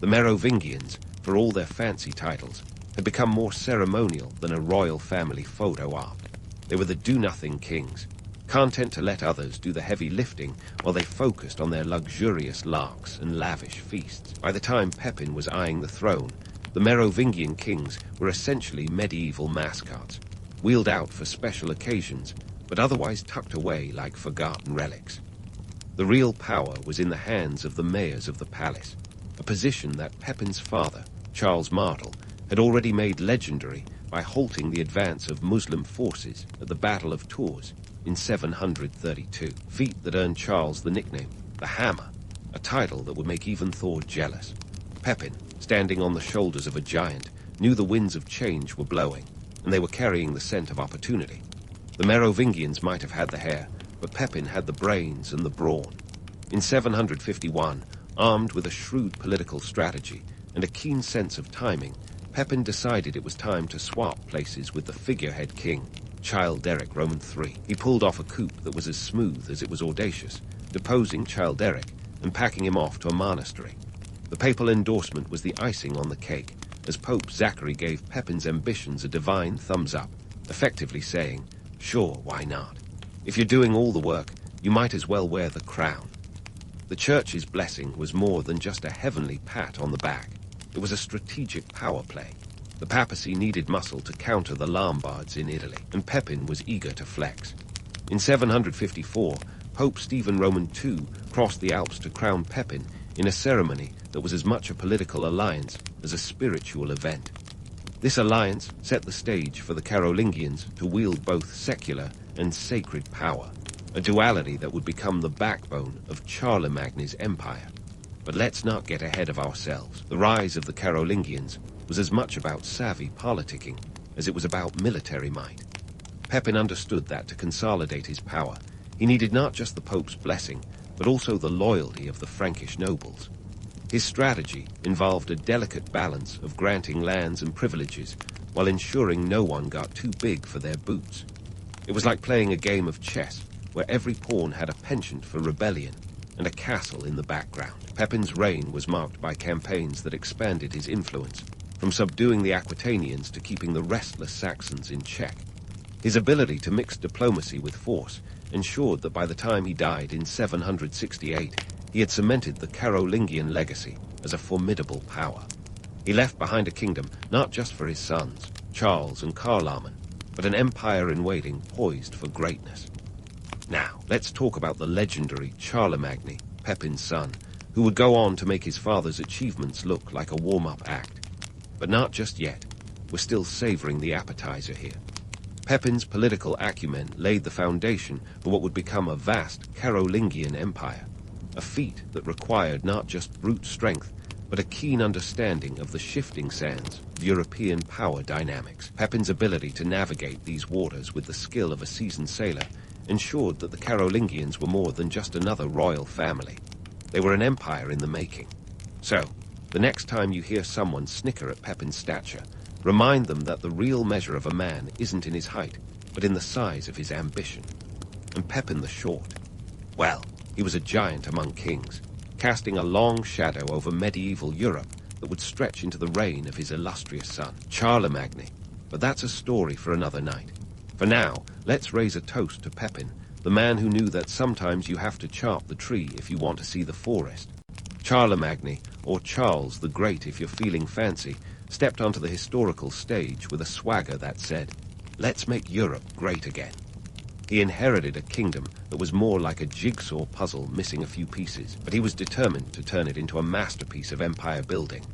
The Merovingians, for all their fancy titles, had become more ceremonial than a royal family photo op. They were the do-nothing kings, content to let others do the heavy lifting while they focused on their luxurious larks and lavish feasts. By the time Pepin was eyeing the throne, the Merovingian kings were essentially medieval mascots, wheeled out for special occasions, but otherwise tucked away like forgotten relics. The real power was in the hands of the mayors of the palace, a position that Pepin's father, Charles Martel, had already made legendary by halting the advance of Muslim forces at the Battle of Tours in 732, feat that earned Charles the nickname, the Hammer, a title that would make even Thor jealous. Pepin, standing on the shoulders of a giant, knew the winds of change were blowing, and they were carrying the scent of opportunity. The Merovingians might have had the hair, but Pepin had the brains and the brawn. In 751, armed with a shrewd political strategy and a keen sense of timing, Pepin decided it was time to swap places with the figurehead king, Childeric Roman III. He pulled off a coup that was as smooth as it was audacious, deposing Childeric and packing him off to a monastery. The papal endorsement was the icing on the cake, as Pope Zachary gave Pepin's ambitions a divine thumbs up, effectively saying, "Sure, why not? If you're doing all the work, you might as well wear the crown." The church's blessing was more than just a heavenly pat on the back. It was a strategic power play. The papacy needed muscle to counter the Lombards in Italy, and Pepin was eager to flex. In 754, Pope Stephen Roman II crossed the Alps to crown Pepin in a ceremony that was as much a political alliance as a spiritual event. This alliance set the stage for the Carolingians to wield both secular and sacred power, a duality that would become the backbone of Charlemagne's empire. But let's not get ahead of ourselves. The rise of the Carolingians was as much about savvy politicking as it was about military might. Pepin understood that to consolidate his power, he needed not just the Pope's blessing, but also the loyalty of the Frankish nobles. His strategy involved a delicate balance of granting lands and privileges while ensuring no one got too big for their boots. It was like playing a game of chess where every pawn had a penchant for rebellion and a castle in the background. Pepin's reign was marked by campaigns that expanded his influence, from subduing the Aquitanians to keeping the restless Saxons in check. His ability to mix diplomacy with force ensured that by the time he died in 768, he had cemented the Carolingian legacy as a formidable power. He left behind a kingdom not just for his sons, Charles and Charlemagne, but an empire in waiting poised for greatness. Now, let's talk about the legendary Charlemagne, Pepin's son, who would go on to make his father's achievements look like a warm-up act. But not just yet. We're still savoring the appetizer here. Pepin's political acumen laid the foundation for what would become a vast Carolingian empire, a feat that required not just brute strength, but a keen understanding of the shifting sands of European power dynamics. Pepin's ability to navigate these waters with the skill of a seasoned sailor ensured that the Carolingians were more than just another royal family. They were an empire in the making. So, the next time you hear someone snicker at Pepin's stature, remind them that the real measure of a man isn't in his height, but in the size of his ambition. And Pepin the Short, well, he was a giant among kings, casting a long shadow over medieval Europe that would stretch into the reign of his illustrious son, Charlemagne. But that's a story for another night. For now, let's raise a toast to Pepin, the man who knew that sometimes you have to chop the tree if you want to see the forest. Charlemagne, or Charles the Great if you're feeling fancy, stepped onto the historical stage with a swagger that said, "Let's make Europe great again." He inherited a kingdom that was more like a jigsaw puzzle missing a few pieces, but he was determined to turn it into a masterpiece of empire building.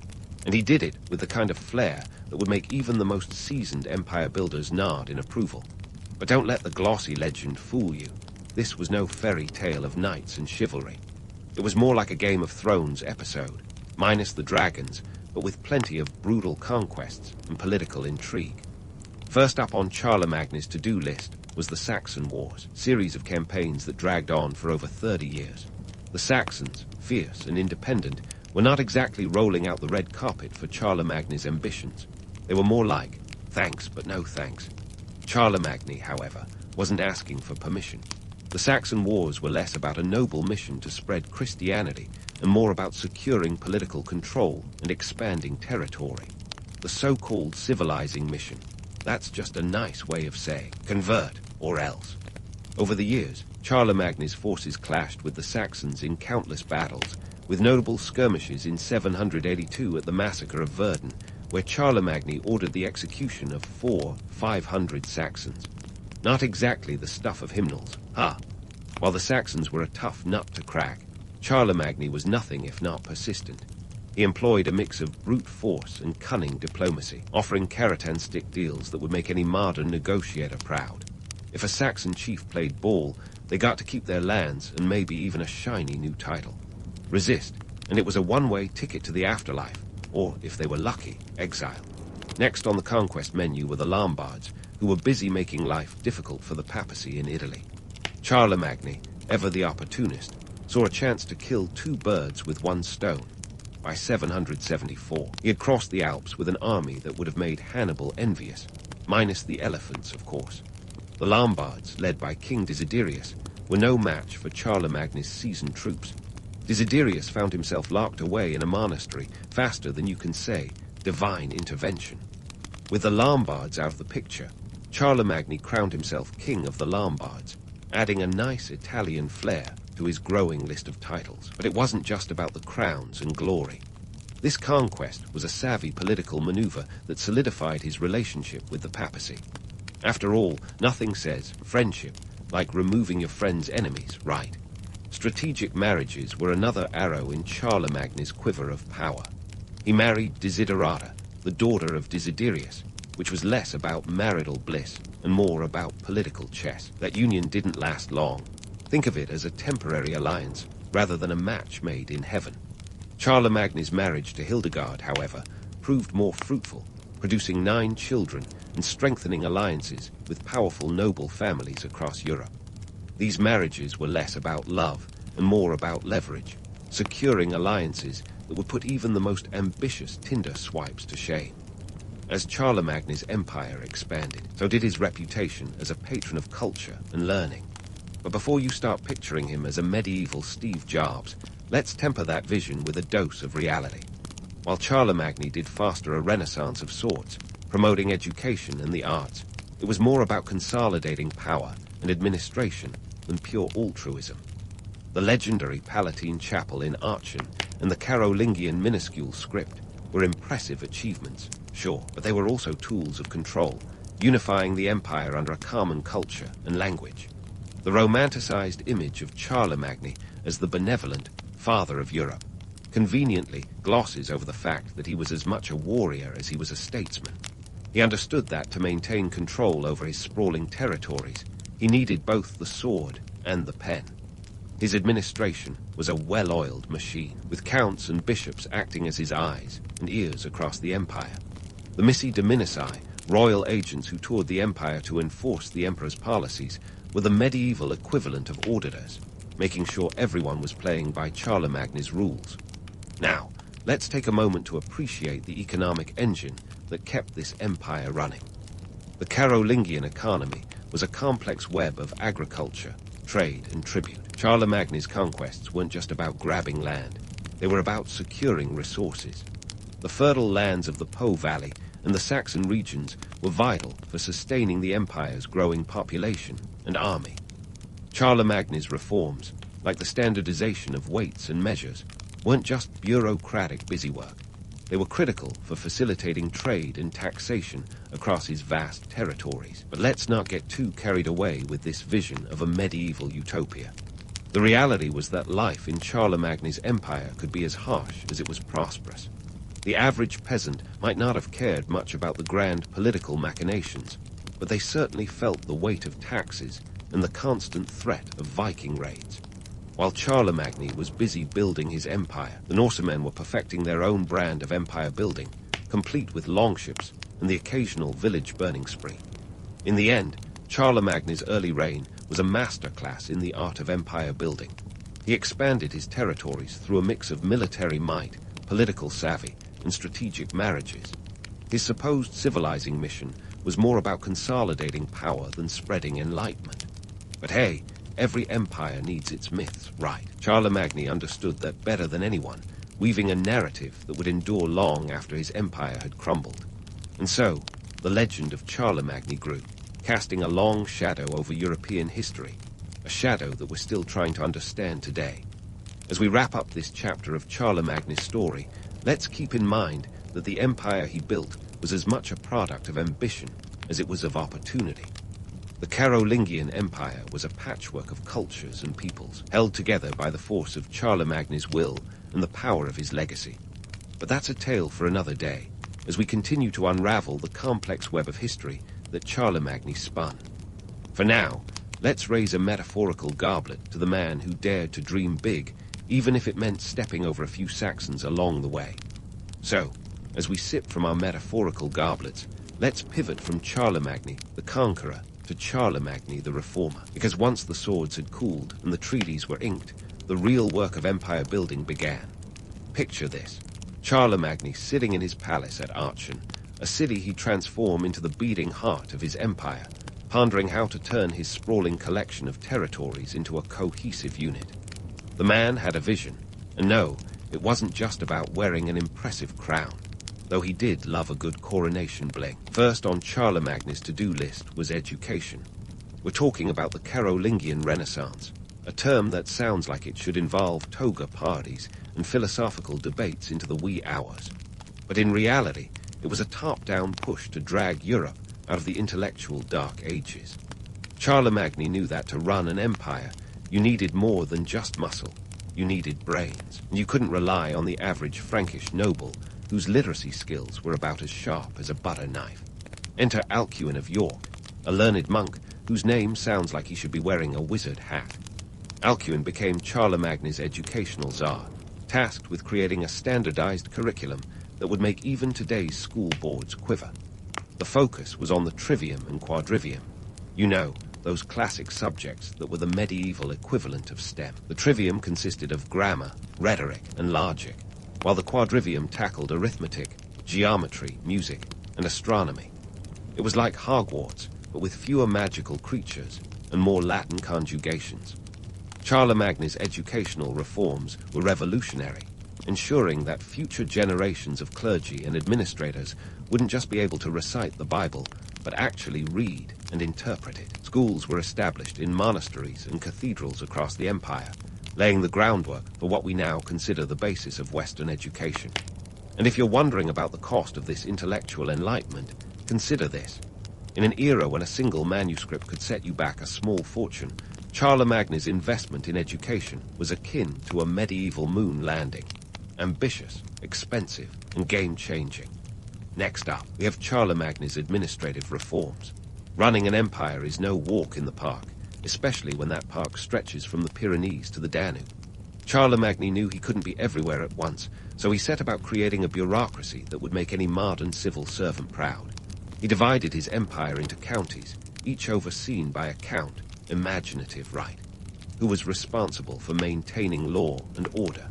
And he did it with the kind of flair that would make even the most seasoned empire builders nod in approval. But don't let the glossy legend fool you. This was no fairy tale of knights and chivalry. It was more like a Game of Thrones episode, minus the dragons, but with plenty of brutal conquests and political intrigue. First up on Charlemagne's to-do list was the Saxon Wars, series of campaigns that dragged on for over 30 years. The Saxons, fierce and independent, were not exactly rolling out the red carpet for Charlemagne's ambitions. They were more like, thanks but no thanks. Charlemagne, however, wasn't asking for permission. The Saxon Wars were less about a noble mission to spread Christianity and more about securing political control and expanding territory. The so-called civilizing mission. That's just a nice way of saying, convert or else. Over the years, Charlemagne's forces clashed with the Saxons in countless battles, with notable skirmishes in 782 at the massacre of Verdun, where Charlemagne ordered the execution of 500 Saxons. Not exactly the stuff of hymnals. While the Saxons were a tough nut to crack, Charlemagne was nothing if not persistent. He employed a mix of brute force and cunning diplomacy, offering carrot and stick deals that would make any modern negotiator proud. If a Saxon chief played ball, they got to keep their lands and maybe even a shiny new title. Resist, and it was a one-way ticket to the afterlife, or, if they were lucky, exile. Next on the conquest menu were the Lombards, who were busy making life difficult for the papacy in Italy. Charlemagne, ever the opportunist, saw a chance to kill two birds with one stone. By 774, he had crossed the Alps with an army that would have made Hannibal envious, minus the elephants, of course. The Lombards, led by King Desiderius, were no match for Charlemagne's seasoned troops. Desiderius found himself locked away in a monastery faster than you can say divine intervention. With the Lombards out of the picture, Charlemagne crowned himself king of the Lombards, adding a nice Italian flair to his growing list of titles. But it wasn't just about the crowns and glory. This conquest was a savvy political maneuver that solidified his relationship with the papacy. After all, nothing says friendship like removing your friend's enemies, right? Strategic marriages were another arrow in Charlemagne's quiver of power. He married Desiderata, the daughter of Desiderius, which was less about marital bliss and more about political chess. That union didn't last long. Think of it as a temporary alliance, rather than a match made in heaven. Charlemagne's marriage to Hildegard, however, proved more fruitful, producing 9 children and strengthening alliances with powerful noble families across Europe. These marriages were less about love and more about leverage, securing alliances that would put even the most ambitious Tinder swipes to shame. As Charlemagne's empire expanded, so did his reputation as a patron of culture and learning. But before you start picturing him as a medieval Steve Jobs, let's temper that vision with a dose of reality. While Charlemagne did foster a renaissance of sorts, promoting education and the arts, it was more about consolidating power and administration than pure altruism. The legendary Palatine Chapel in Aachen and the Carolingian minuscule script were impressive achievements, sure, but they were also tools of control, unifying the empire under a common culture and language. The romanticized image of Charlemagne as the benevolent father of Europe conveniently glosses over the fact that he was as much a warrior as he was a statesman. He understood that to maintain control over his sprawling territories, he needed both the sword and the pen. His administration was a well-oiled machine, with counts and bishops acting as his eyes and ears across the empire. The missi dominii, royal agents who toured the empire to enforce the emperor's policies, were the medieval equivalent of auditors, making sure everyone was playing by Charlemagne's rules. Now, let's take a moment to appreciate the economic engine that kept this empire running. The Carolingian economy was a complex web of agriculture, trade, and tribute. Charlemagne's conquests weren't just about grabbing land. They were about securing resources. The fertile lands of the Po Valley and the Saxon regions were vital for sustaining the empire's growing population and army. Charlemagne's reforms, like the standardization of weights and measures, weren't just bureaucratic busywork. They were critical for facilitating trade and taxation across his vast territories. But let's not get too carried away with this vision of a medieval utopia. The reality was that life in Charlemagne's empire could be as harsh as it was prosperous. The average peasant might not have cared much about the grand political machinations, but they certainly felt the weight of taxes and the constant threat of Viking raids. While Charlemagne was busy building his empire, the Norsemen were perfecting their own brand of empire building, complete with longships and the occasional village burning spree. In the end, Charlemagne's early reign was a masterclass in the art of empire building. He expanded his territories through a mix of military might, political savvy, and strategic marriages. His supposed civilizing mission was more about consolidating power than spreading enlightenment. But hey, every empire needs its myths, right? Charlemagne understood that better than anyone, weaving a narrative that would endure long after his empire had crumbled. And so, the legend of Charlemagne grew, casting a long shadow over European history, a shadow that we're still trying to understand today. As we wrap up this chapter of Charlemagne's story, let's keep in mind that the empire he built was as much a product of ambition as it was of opportunity. The Carolingian Empire was a patchwork of cultures and peoples, held together by the force of Charlemagne's will and the power of his legacy. But that's a tale for another day, as we continue to unravel the complex web of history that Charlemagne spun. For now, let's raise a metaphorical goblet to the man who dared to dream big, even if it meant stepping over a few Saxons along the way. So, as we sip from our metaphorical goblets, let's pivot from Charlemagne, the conqueror, to Charlemagne, the reformer. Because once the swords had cooled and the treaties were inked, the real work of empire building began. Picture this. Charlemagne sitting in his palace at Aachen, a city he'd transform into the beating heart of his empire, pondering how to turn his sprawling collection of territories into a cohesive unit. The man had a vision, and no, it wasn't just about wearing an impressive crown, though he did love a good coronation bling. First on Charlemagne's to-do list was education. We're talking about the Carolingian Renaissance, a term that sounds like it should involve toga parties and philosophical debates into the wee hours. But in reality, it was a top-down push to drag Europe out of the intellectual dark ages. Charlemagne knew that to run an empire, you needed more than just muscle. You needed brains, and you couldn't rely on the average Frankish noble whose literacy skills were about as sharp as a butter knife. Enter Alcuin of York, a learned monk whose name sounds like he should be wearing a wizard hat. Alcuin became Charlemagne's educational czar, tasked with creating a standardized curriculum that would make even today's school boards quiver. The focus was on the trivium and quadrivium. You know, those classic subjects that were the medieval equivalent of STEM. The trivium consisted of grammar, rhetoric, and logic, while the quadrivium tackled arithmetic, geometry, music, and astronomy. It was like Hogwarts, but with fewer magical creatures and more Latin conjugations. Charlemagne's educational reforms were revolutionary, ensuring that future generations of clergy and administrators wouldn't just be able to recite the Bible, but actually read and interpret it. Schools were established in monasteries and cathedrals across the empire, laying the groundwork for what we now consider the basis of Western education. And if you're wondering about the cost of this intellectual enlightenment, consider this. In an era when a single manuscript could set you back a small fortune, Charlemagne's investment in education was akin to a medieval moon landing. Ambitious, expensive, and game-changing. Next up, we have Charlemagne's administrative reforms. Running an empire is no walk in the park, especially when that park stretches from the Pyrenees to the Danube. Charlemagne knew he couldn't be everywhere at once, so he set about creating a bureaucracy that would make any modern civil servant proud. He divided his empire into counties, each overseen by a count, imaginative right, who was responsible for maintaining law and order.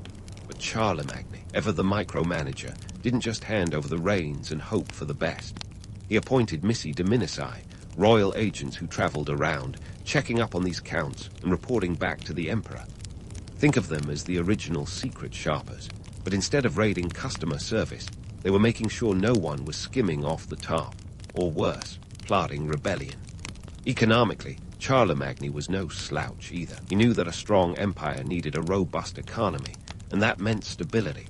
But Charlemagne, ever the micromanager, didn't just hand over the reins and hope for the best. He appointed missi dominici, royal agents who traveled around, checking up on these counts and reporting back to the emperor. Think of them as the original secret sharpers, but instead of raiding customer service, they were making sure no one was skimming off the top, or worse, plotting rebellion. Economically, Charlemagne was no slouch either. He knew that a strong empire needed a robust economy, and that meant stability.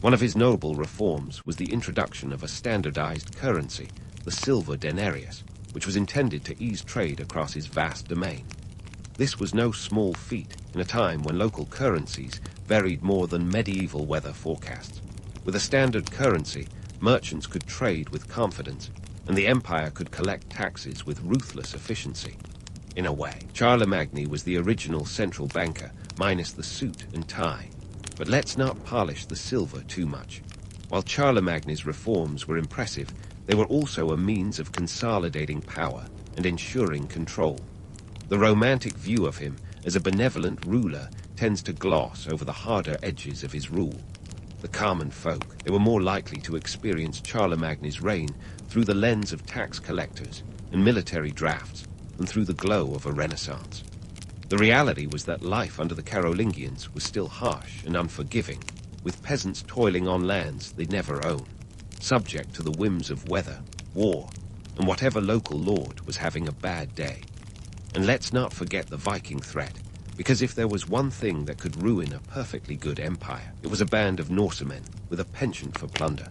One of his notable reforms was the introduction of a standardized currency, the silver denarius, which was intended to ease trade across his vast domain. This was no small feat in a time when local currencies varied more than medieval weather forecasts. With a standard currency, merchants could trade with confidence, and the empire could collect taxes with ruthless efficiency. In a way, Charlemagne was the original central banker, minus the suit and tie. But let's not polish the silver too much. While Charlemagne's reforms were impressive, they were also a means of consolidating power and ensuring control. The romantic view of him as a benevolent ruler tends to gloss over the harder edges of his rule. The common folk, they were more likely to experience Charlemagne's reign through the lens of tax collectors and military drafts than through the glow of a renaissance. The reality was that life under the Carolingians was still harsh and unforgiving, with peasants toiling on lands they'd never owned, subject to the whims of weather, war, and whatever local lord was having a bad day. And let's not forget the Viking threat, because if there was one thing that could ruin a perfectly good empire, it was a band of Norsemen with a penchant for plunder.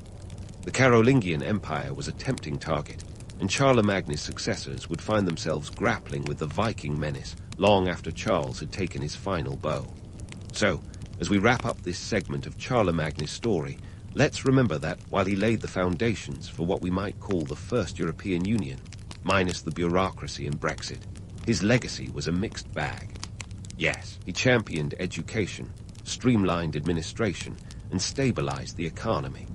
The Carolingian Empire was a tempting target, and Charlemagne's successors would find themselves grappling with the Viking menace long after Charles had taken his final bow. So, as we wrap up this segment of Charlemagne's story, let's remember that while he laid the foundations for what we might call the First European Union, minus the bureaucracy and Brexit, his legacy was a mixed bag. Yes, he championed education, streamlined administration, and stabilized the economy.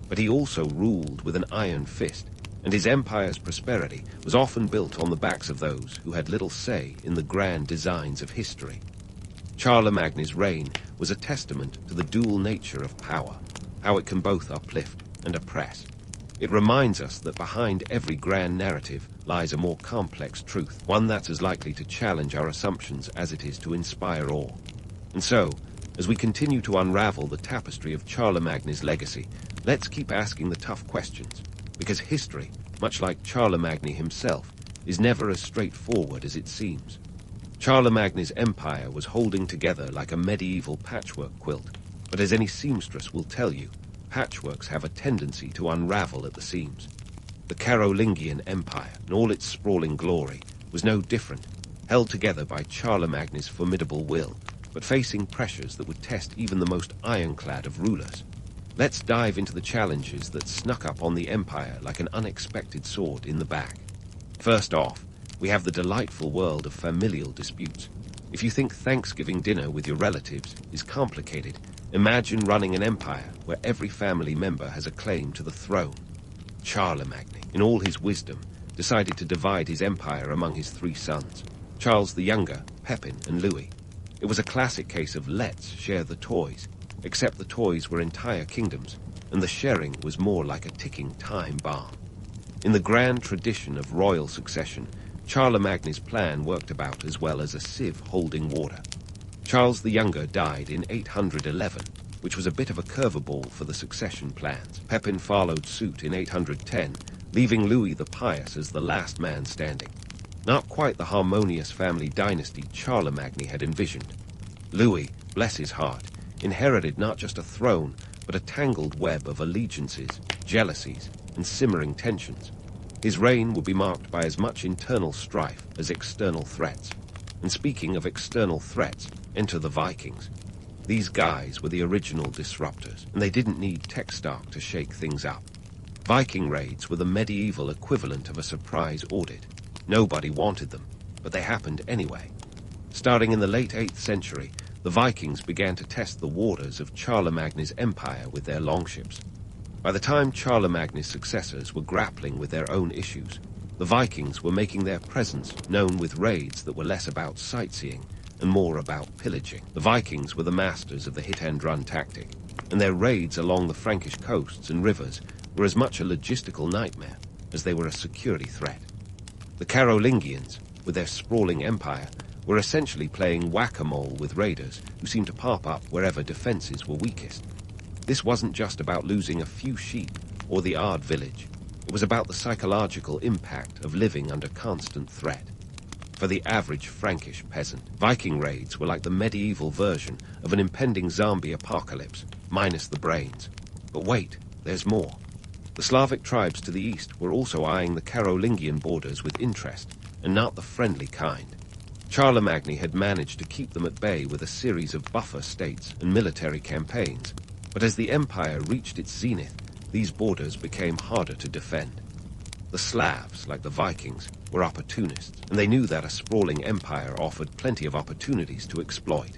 But he also ruled with an iron fist, and his empire's prosperity was often built on the backs of those who had little say in the grand designs of history. Charlemagne's reign was a testament to the dual nature of power, how it can both uplift and oppress. It reminds us that behind every grand narrative lies a more complex truth, one that's as likely to challenge our assumptions as it is to inspire awe. And so, as we continue to unravel the tapestry of Charlemagne's legacy, let's keep asking the tough questions, because history, much like Charlemagne himself, is never as straightforward as it seems. Charlemagne's empire was holding together like a medieval patchwork quilt, but as any seamstress will tell you, patchworks have a tendency to unravel at the seams. The Carolingian Empire, in all its sprawling glory, was no different, held together by Charlemagne's formidable will, but facing pressures that would test even the most ironclad of rulers. Let's dive into the challenges that snuck up on the empire like an unexpected sword in the back. First off, we have the delightful world of familial disputes. If you think Thanksgiving dinner with your relatives is complicated, imagine running an empire where every family member has a claim to the throne. Charlemagne, in all his wisdom, decided to divide his empire among his 3 sons, Charles the Younger, Pepin, and Louis. It was a classic case of let's share the toys, except the toys were entire kingdoms, and the sharing was more like a ticking time bomb. In the grand tradition of royal succession, Charlemagne's plan worked about as well as a sieve holding water. Charles the Younger died in 811, which was a bit of a curveball for the succession plans. Pepin followed suit in 810, leaving Louis the Pious as the last man standing. Not quite the harmonious family dynasty Charlemagne had envisioned. Louis, bless his heart, inherited not just a throne, but a tangled web of allegiances, jealousies, and simmering tensions. His reign would be marked by as much internal strife as external threats. And speaking of external threats, enter the Vikings. These guys were the original disruptors, and they didn't need tech stock to shake things up. Viking raids were the medieval equivalent of a surprise audit. Nobody wanted them, but they happened anyway. Starting in the late 8th century, the Vikings began to test the waters of Charlemagne's empire with their longships. By the time Charlemagne's successors were grappling with their own issues, the Vikings were making their presence known with raids that were less about sightseeing and more about pillaging. The Vikings were the masters of the hit-and-run tactic, and their raids along the Frankish coasts and rivers were as much a logistical nightmare as they were a security threat. The Carolingians, with their sprawling empire, were essentially playing whack-a-mole with raiders who seemed to pop up wherever defenses were weakest. This wasn't just about losing a few sheep or the odd village. It was about the psychological impact of living under constant threat. For the average Frankish peasant, Viking raids were like the medieval version of an impending zombie apocalypse, minus the brains. But wait, there's more. The Slavic tribes to the east were also eyeing the Carolingian borders with interest, and not the friendly kind. Charlemagne had managed to keep them at bay with a series of buffer states and military campaigns, but as the empire reached its zenith, these borders became harder to defend. The Slavs, like the Vikings, were opportunists, and they knew that a sprawling empire offered plenty of opportunities to exploit.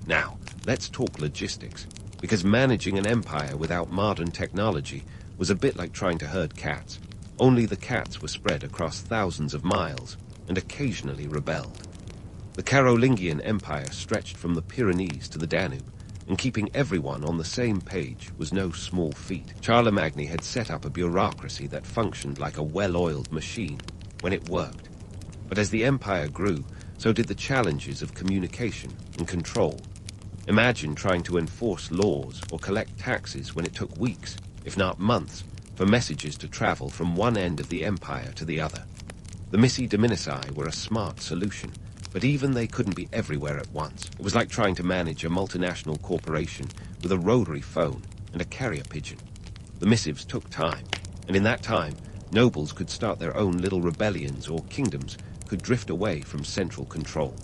Now, let's talk logistics, because managing an empire without modern technology was a bit like trying to herd cats. Only the cats were spread across thousands of miles and occasionally rebelled. The Carolingian Empire stretched from the Pyrenees to the Danube, and keeping everyone on the same page was no small feat. Charlemagne had set up a bureaucracy that functioned like a well-oiled machine when it worked. But as the empire grew, so did the challenges of communication and control. Imagine trying to enforce laws or collect taxes when it took weeks, if not months, for messages to travel from one end of the empire to the other. The Missi Dominii were a smart solution, but even they couldn't be everywhere at once. It was like trying to manage a multinational corporation with a rotary phone and a carrier pigeon. The missives took time, and in that time, Nobles could start their own little rebellions, or kingdoms could drift away from central control.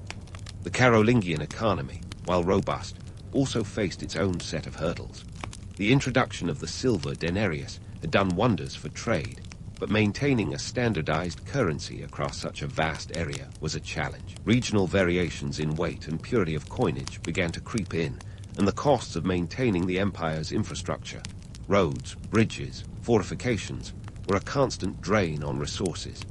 The Carolingian economy, while robust, also faced its own set of hurdles. The introduction of the silver denarius had done wonders for trade, but maintaining a standardized currency across such a vast area was a challenge. Regional variations in weight and purity of coinage began to creep in, and the costs of maintaining the empire's infrastructure, roads, bridges, fortifications, were a constant drain on resources.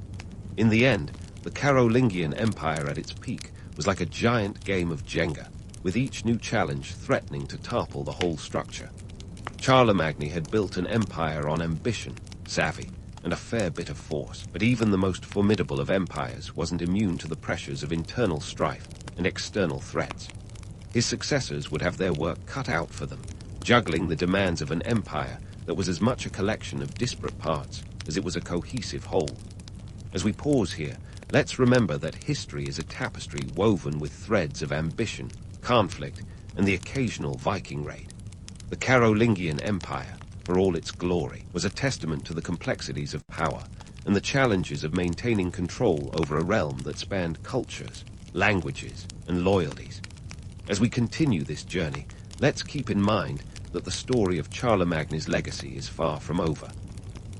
In the end, the Carolingian Empire at its peak was like a giant game of Jenga, with each new challenge threatening to topple the whole structure. Charlemagne had built an empire on ambition, savvy, and a fair bit of force, but even the most formidable of empires wasn't immune to the pressures of internal strife and external threats. His successors would have their work cut out for them, juggling the demands of an empire that was as much a collection of disparate parts as it was a cohesive whole. As we pause here, let's remember that history is a tapestry woven with threads of ambition, conflict, and the occasional Viking raid. The Carolingian Empire, for all its glory, was a testament to the complexities of power and the challenges of maintaining control over a realm that spanned cultures, languages, and loyalties. As we continue this journey, let's keep in mind that the story of Charlemagne's legacy is far from over.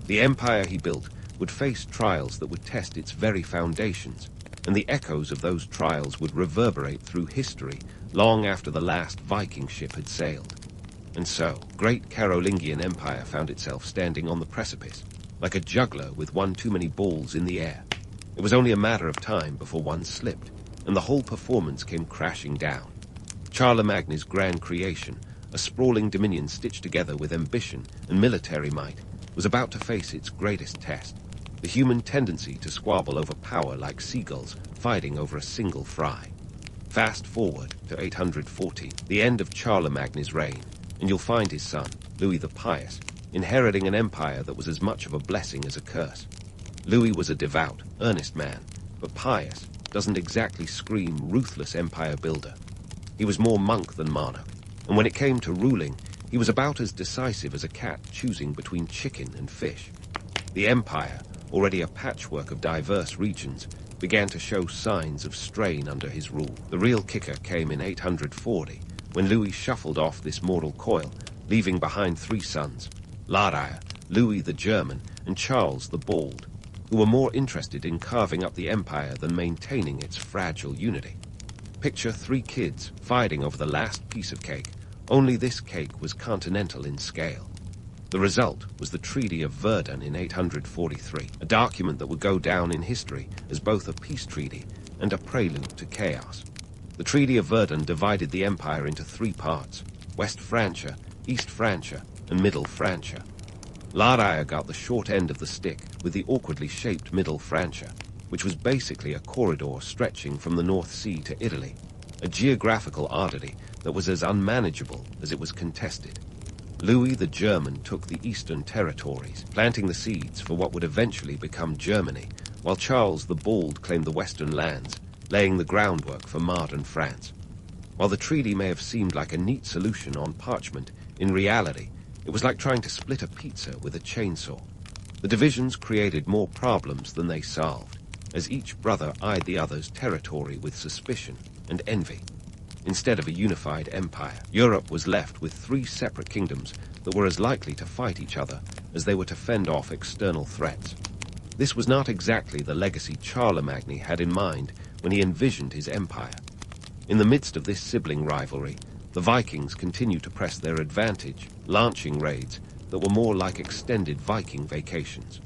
The empire he built would face trials that would test its very foundations, and the echoes of those trials would reverberate through history long after the last Viking ship had sailed. And so, great Carolingian Empire found itself standing on the precipice, like a juggler with one too many balls in the air. It was only a matter of time before one slipped, and the whole performance came crashing down. Charlemagne's grand creation, a sprawling dominion stitched together with ambition and military might, was about to face its greatest test, the human tendency to squabble over power like seagulls fighting over a single fry. Fast forward to 840, the end of Charlemagne's reign, and you'll find his son, Louis the Pious, inheriting an empire that was as much of a blessing as a curse. Louis was a devout, earnest man, but pious doesn't exactly scream ruthless empire builder. He was more monk than monarch, and when it came to ruling, he was about as decisive as a cat choosing between chicken and fish. The empire, already a patchwork of diverse regions, began to show signs of strain under his rule. The real kicker came in 840, when Louis shuffled off this mortal coil, leaving behind three sons, Ladair, Louis the German, and Charles the Bald, who were more interested in carving up the empire than maintaining its fragile unity. Picture three kids fighting over the last piece of cake, only this cake was continental in scale. The result was the Treaty of Verdun in 843, a document that would go down in history as both a peace treaty and a prelude to chaos. The Treaty of Verdun divided the empire into three parts: West Francia, East Francia, and Middle Francia. Ladair got the short end of the stick with the awkwardly shaped Middle Francia, which was basically a corridor stretching from the North Sea to Italy, a geographical oddity that was as unmanageable as it was contested. Louis the German took the eastern territories, planting the seeds for what would eventually become Germany, while Charles the Bald claimed the western lands, laying the groundwork for modern France. While the treaty may have seemed like a neat solution on parchment, in reality, it was like trying to split a pizza with a chainsaw. The divisions created more problems than they solved, as each brother eyed the other's territory with suspicion and envy. Instead of a unified empire, Europe was left with three separate kingdoms that were as likely to fight each other as they were to fend off external threats. This was not exactly the legacy Charlemagne had in mind when he envisioned his empire. In the midst of this sibling rivalry, the Vikings continued to press their advantage, launching raids that were more like extended Viking vacations.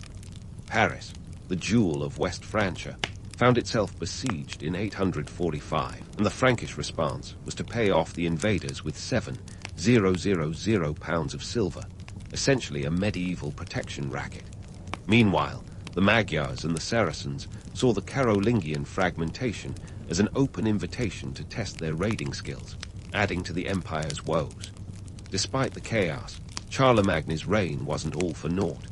Paris, the jewel of West Francia, found itself besieged in 845, and the Frankish response was to pay off the invaders with 7,000 pounds of silver, essentially a medieval protection racket. Meanwhile, the Magyars and the Saracens saw the Carolingian fragmentation as an open invitation to test their raiding skills, adding to the empire's woes. Despite the chaos, Charlemagne's reign wasn't all for naught.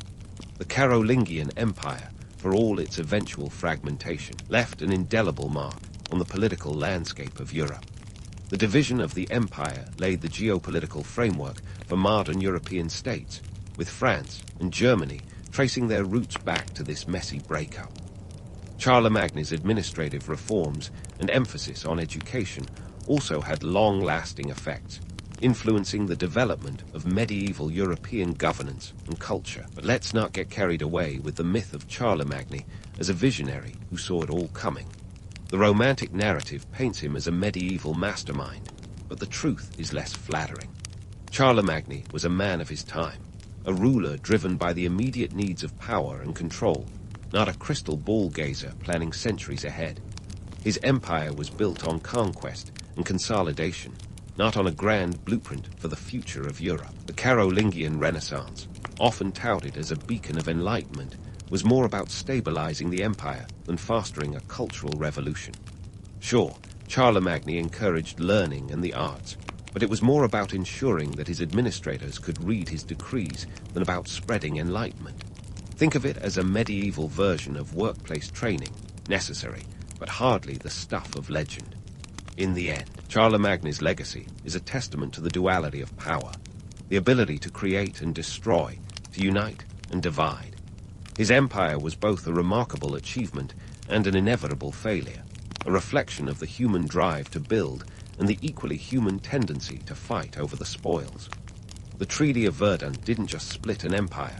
The Carolingian Empire, for all its eventual fragmentation, left an indelible mark on the political landscape of Europe. The division of the empire laid the geopolitical framework for modern European states, with France and Germany tracing their roots back to this messy breakup. Charlemagne's administrative reforms and emphasis on education also had long-lasting effects, influencing the development of medieval European governance and culture. But let's not get carried away with the myth of Charlemagne as a visionary who saw it all coming. The romantic narrative paints him as a medieval mastermind, but the truth is less flattering. Charlemagne was a man of his time, a ruler driven by the immediate needs of power and control, not a crystal ball gazer planning centuries ahead. His empire was built on conquest and consolidation, not on a grand blueprint for the future of Europe. The Carolingian Renaissance, often touted as a beacon of enlightenment, was more about stabilizing the empire than fostering a cultural revolution. Sure, Charlemagne encouraged learning and the arts, but it was more about ensuring that his administrators could read his decrees than about spreading enlightenment. Think of it as a medieval version of workplace training, necessary, but hardly the stuff of legend. In the end, Charlemagne's legacy is a testament to the duality of power, the ability to create and destroy, to unite and divide. His empire was both a remarkable achievement and an inevitable failure, a reflection of the human drive to build and the equally human tendency to fight over the spoils. The Treaty of Verdun didn't just split an empire,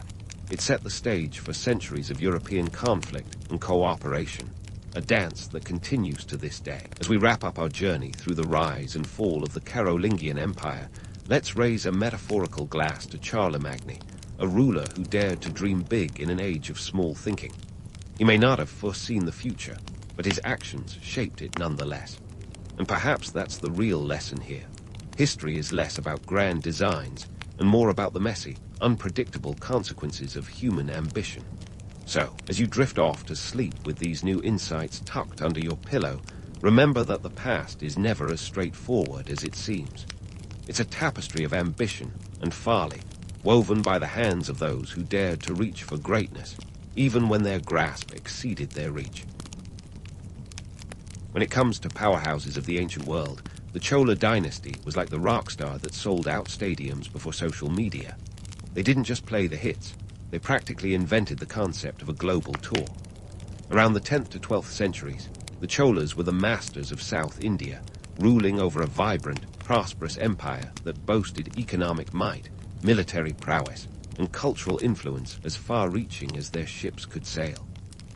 it set the stage for centuries of European conflict and cooperation, a dance that continues to this day. As we wrap up our journey through the rise and fall of the Carolingian Empire, let's raise a metaphorical glass to Charlemagne, a ruler who dared to dream big in an age of small thinking. He may not have foreseen the future, but his actions shaped it nonetheless. And perhaps that's the real lesson here. History is less about grand designs and more about the messy, unpredictable consequences of human ambition. So, as you drift off to sleep with these new insights tucked under your pillow, remember that the past is never as straightforward as it seems. It's a tapestry of ambition and folly, woven by the hands of those who dared to reach for greatness, even when their grasp exceeded their reach. When it comes to powerhouses of the ancient world, the Chola dynasty was like the rock star that sold out stadiums before social media. They didn't just play the hits, they practically invented the concept of a global tour. Around the 10th to 12th centuries, the Cholas were the masters of South India, ruling over a vibrant, prosperous empire that boasted economic might, military prowess, and cultural influence as far-reaching as their ships could sail.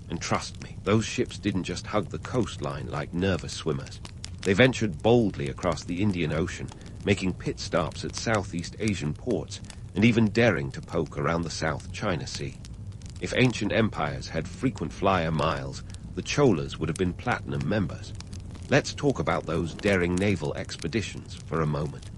And trust me, those ships didn't just hug the coastline like nervous swimmers. They ventured boldly across the Indian Ocean, making pit stops at Southeast Asian ports, and even daring to poke around the South China Sea. If ancient empires had frequent flyer miles, the Cholas would have been platinum members. Let's talk about those daring naval expeditions for a moment.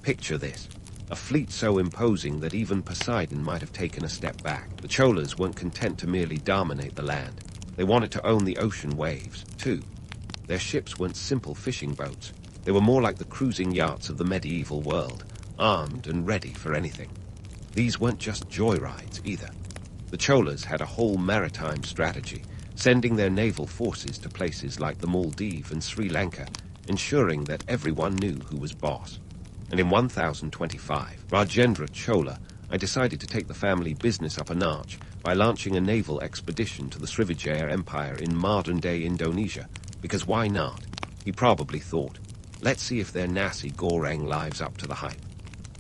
Picture this. A fleet so imposing that even Poseidon might have taken a step back. The Cholas weren't content to merely dominate the land. They wanted to own the ocean waves, too. Their ships weren't simple fishing boats. They were more like the cruising yachts of the medieval world, armed and ready for anything. These weren't just joyrides either. The Cholas had a whole maritime strategy, sending their naval forces to places like the Maldives and Sri Lanka, ensuring that everyone knew who was boss. And in 1025, Rajendra Chola, I decided to take the family business up a notch by launching a naval expedition to the Srivijaya Empire in modern-day Indonesia, because why not? He probably thought, let's see if their Nasi Goreng lives up to the hype.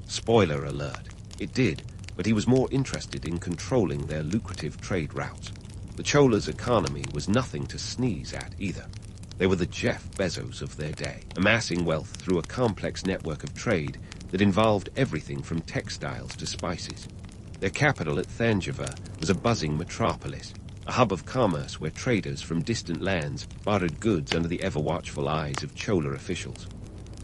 Spoiler alert, it did, but he was more interested in controlling their lucrative trade routes. The Cholas' economy was nothing to sneeze at either. They were the Jeff Bezos of their day, amassing wealth through a complex network of trade that involved everything from textiles to spices. Their capital at Thanjavur was a buzzing metropolis, a hub of commerce where traders from distant lands bartered goods under the ever-watchful eyes of Chola officials.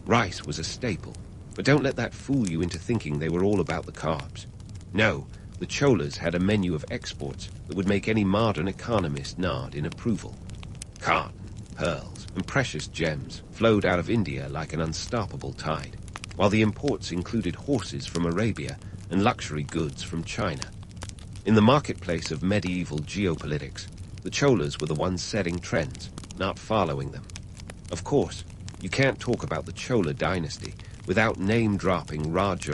Rice was a staple, but don't let that fool you into thinking they were all about the carbs. No, the Cholas had a menu of exports that would make any modern economist nod in approval. Cotton, pearls, and precious gems flowed out of India like an unstoppable tide, while the imports included horses from Arabia and luxury goods from China. In the marketplace of medieval geopolitics, the Cholas were the ones setting trends, not following them. Of course, you can't talk about the Chola dynasty without name-dropping Raja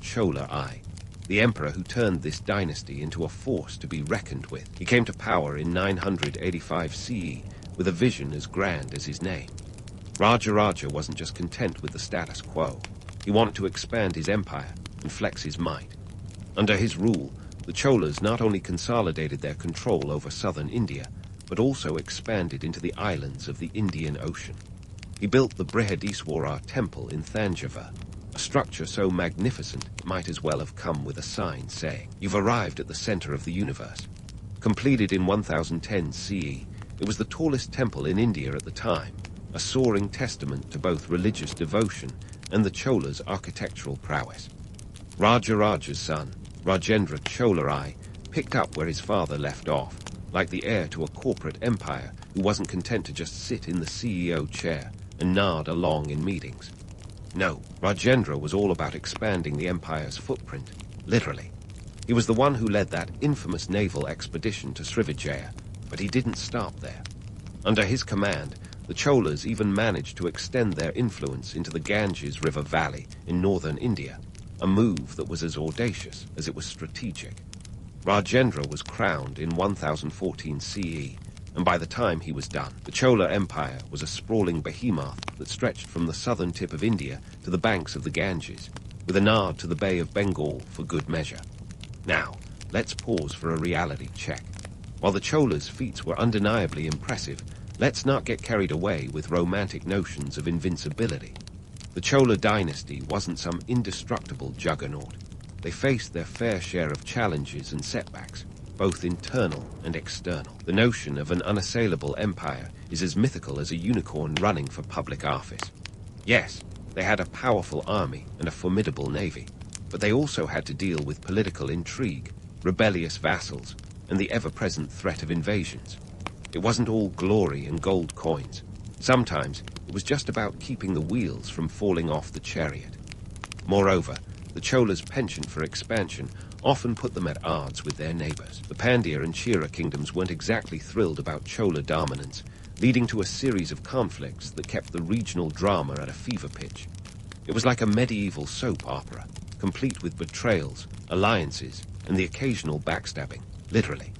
Chola I. the emperor who turned this dynasty into a force to be reckoned with. He came to power in 985 CE with a vision as grand as his name. Raja wasn't just content with the status quo. He wanted to expand his empire and flex his might. Under his rule, the Cholas not only consolidated their control over southern India, but also expanded into the islands of the Indian Ocean. He built the Brihadiswara temple in Thanjavur, a structure so magnificent it might as well have come with a sign saying, "You've arrived at the center of the universe." Completed in 1010 CE, it was the tallest temple in India at the time, a soaring testament to both religious devotion and the Cholas' architectural prowess. Raja's son, Rajendra Chola I, picked up where his father left off, like the heir to a corporate empire who wasn't content to just sit in the CEO chair and nod along in meetings. No, Rajendra was all about expanding the empire's footprint, literally. He was the one who led that infamous naval expedition to Srivijaya, but he didn't stop there. Under his command, the Cholas even managed to extend their influence into the Ganges River Valley in northern India, a move that was as audacious as it was strategic. Rajendra was crowned in 1014 CE, and by the time he was done, the Chola Empire was a sprawling behemoth that stretched from the southern tip of India to the banks of the Ganges, with a nod to the Bay of Bengal for good measure. Now, let's pause for a reality check. While the Cholas' feats were undeniably impressive, let's not get carried away with romantic notions of invincibility. The Chola dynasty wasn't some indestructible juggernaut. They faced their fair share of challenges and setbacks, both internal and external. The notion of an unassailable empire is as mythical as a unicorn running for public office. Yes, they had a powerful army and a formidable navy, but they also had to deal with political intrigue, rebellious vassals, and the ever-present threat of invasions. It wasn't all glory and gold coins. Sometimes it was just about keeping the wheels from falling off the chariot. Moreover, the Cholas' penchant for expansion often put them at odds with their neighbors. The Pandya and Chera kingdoms weren't exactly thrilled about Chola dominance, leading to a series of conflicts that kept the regional drama at a fever pitch. It was like a medieval soap opera, complete with betrayals, alliances, and the occasional backstabbing, literally.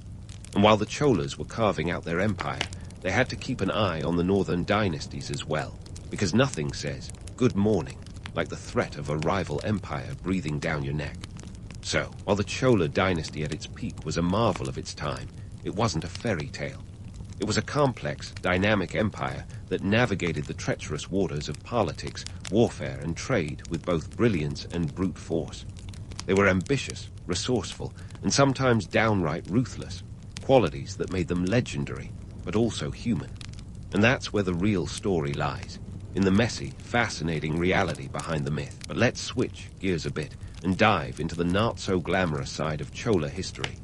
And while the Cholas were carving out their empire, they had to keep an eye on the northern dynasties as well, because nothing says good morning like the threat of a rival empire breathing down your neck. So, while the Chola dynasty at its peak was a marvel of its time, it wasn't a fairy tale. It was a complex, dynamic empire that navigated the treacherous waters of politics, warfare, and trade with both brilliance and brute force. They were ambitious, resourceful, and sometimes downright ruthless, qualities that made them legendary, but also human. And that's where the real story lies, in the messy, fascinating reality behind the myth. But let's switch gears a bit and dive into the not-so-glamorous side of Chola history,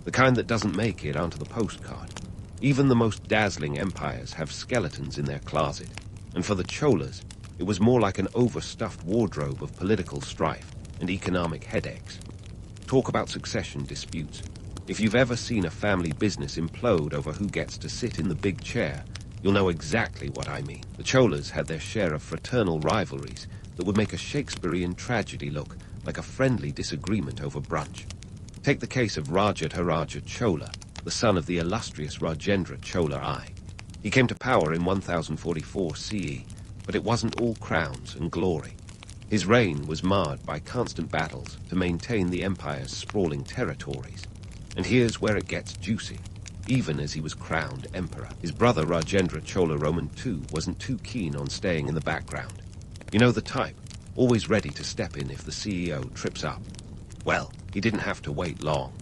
the kind that doesn't make it onto the postcard. Even the most dazzling empires have skeletons in their closet, and for the Cholas, it was more like an overstuffed wardrobe of political strife and economic headaches. Talk about succession disputes. If you've ever seen a family business implode over who gets to sit in the big chair, you'll know exactly what I mean. The Cholas had their share of fraternal rivalries that would make a Shakespearean tragedy look like a friendly disagreement over brunch. Take the case of Raja Chola, the son of the illustrious Rajendra Chola I. He came to power in 1044 CE, but it wasn't all crowns and glory. His reign was marred by constant battles to maintain the empire's sprawling territories. And here's where it gets juicy. Even as he was crowned emperor, his brother Rajendra Chola II wasn't too keen on staying in the background. You know the type, always ready to step in if the CEO trips up. Well, he didn't have to wait long.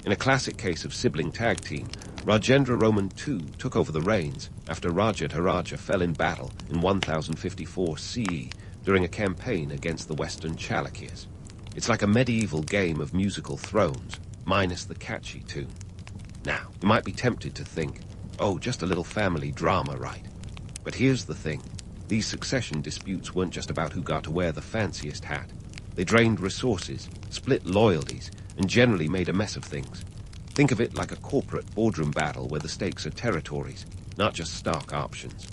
In a classic case of sibling tag team, Rajendra II took over the reins after Raja fell in battle in 1054 CE during a campaign against the Western Chalukyas. It's like a medieval game of musical thrones, minus the catchy tune. Now, you might be tempted to think, oh, just a little family drama, right? But here's the thing. These succession disputes weren't just about who got to wear the fanciest hat. They drained resources, split loyalties, and generally made a mess of things. Think of it like a corporate boardroom battle where the stakes are territories, not just stock options.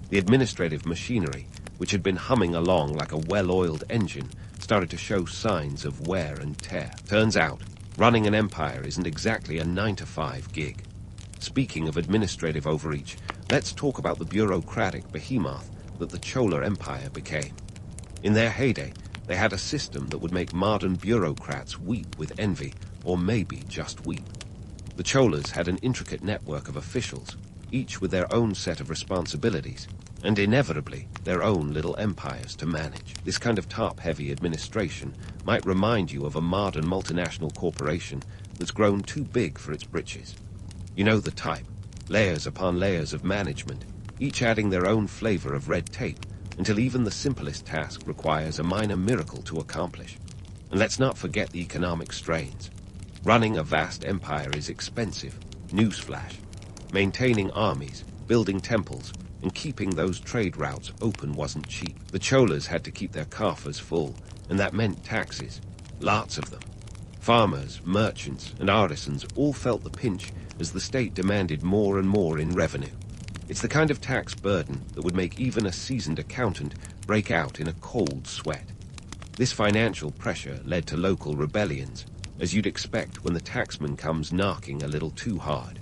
The administrative machinery, which had been humming along like a well-oiled engine, started to show signs of wear and tear. Turns out, running an empire isn't exactly a 9-to-5 gig. Speaking of administrative overreach, let's talk about the bureaucratic behemoth that the Chola Empire became. In their heyday, they had a system that would make modern bureaucrats weep with envy, or maybe just weep. The Cholas had an intricate network of officials, each with their own set of responsibilities, and inevitably their own little empires to manage. This kind of top-heavy administration might remind you of a modern multinational corporation that's grown too big for its britches. You know the type, layers upon layers of management, each adding their own flavor of red tape, until even the simplest task requires a minor miracle to accomplish. And let's not forget the economic strains. Running a vast empire is expensive, newsflash. Maintaining armies, building temples, and keeping those trade routes open wasn't cheap. The Cholas had to keep their coffers full, and that meant taxes, lots of them. Farmers, merchants, and artisans all felt the pinch as the state demanded more and more in revenue. It's the kind of tax burden that would make even a seasoned accountant break out in a cold sweat. This financial pressure led to local rebellions, as you'd expect when the taxman comes knocking a little too hard.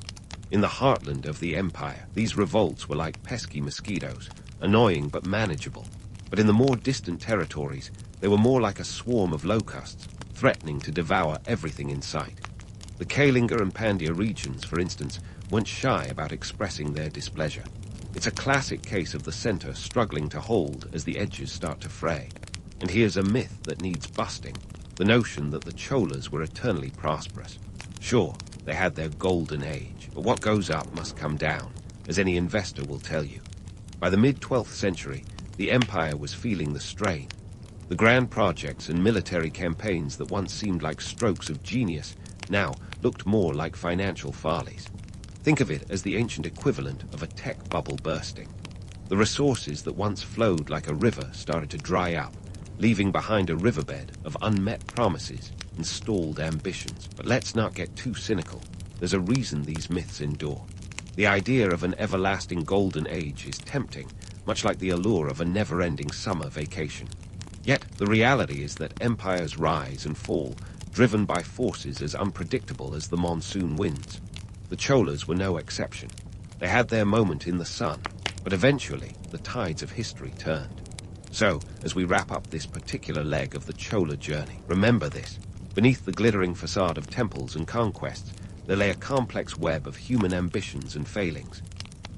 In the heartland of the empire, these revolts were like pesky mosquitoes, annoying but manageable. But in the more distant territories, they were more like a swarm of locusts, threatening to devour everything in sight. The Kalinga and Pandya regions, for instance, weren't shy about expressing their displeasure. It's a classic case of the center struggling to hold as the edges start to fray. And here's a myth that needs busting, the notion that the Cholas were eternally prosperous. Sure, they had their golden age, but what goes up must come down, as any investor will tell you. By the mid-12th century, the empire was feeling the strain. The grand projects and military campaigns that once seemed like strokes of genius now looked more like financial follies. Think of it as the ancient equivalent of a tech bubble bursting. The resources that once flowed like a river started to dry up, leaving behind a riverbed of unmet promises and stalled ambitions. But let's not get too cynical. There's a reason these myths endure. The idea of an everlasting golden age is tempting, much like the allure of a never-ending summer vacation. Yet the reality is that empires rise and fall, driven by forces as unpredictable as the monsoon winds. The Cholas were no exception. They had their moment in the sun, but eventually the tides of history turned. So, as we wrap up this particular leg of the Chola journey, remember this. Beneath the glittering facade of temples and conquests, there lay a complex web of human ambitions and failings.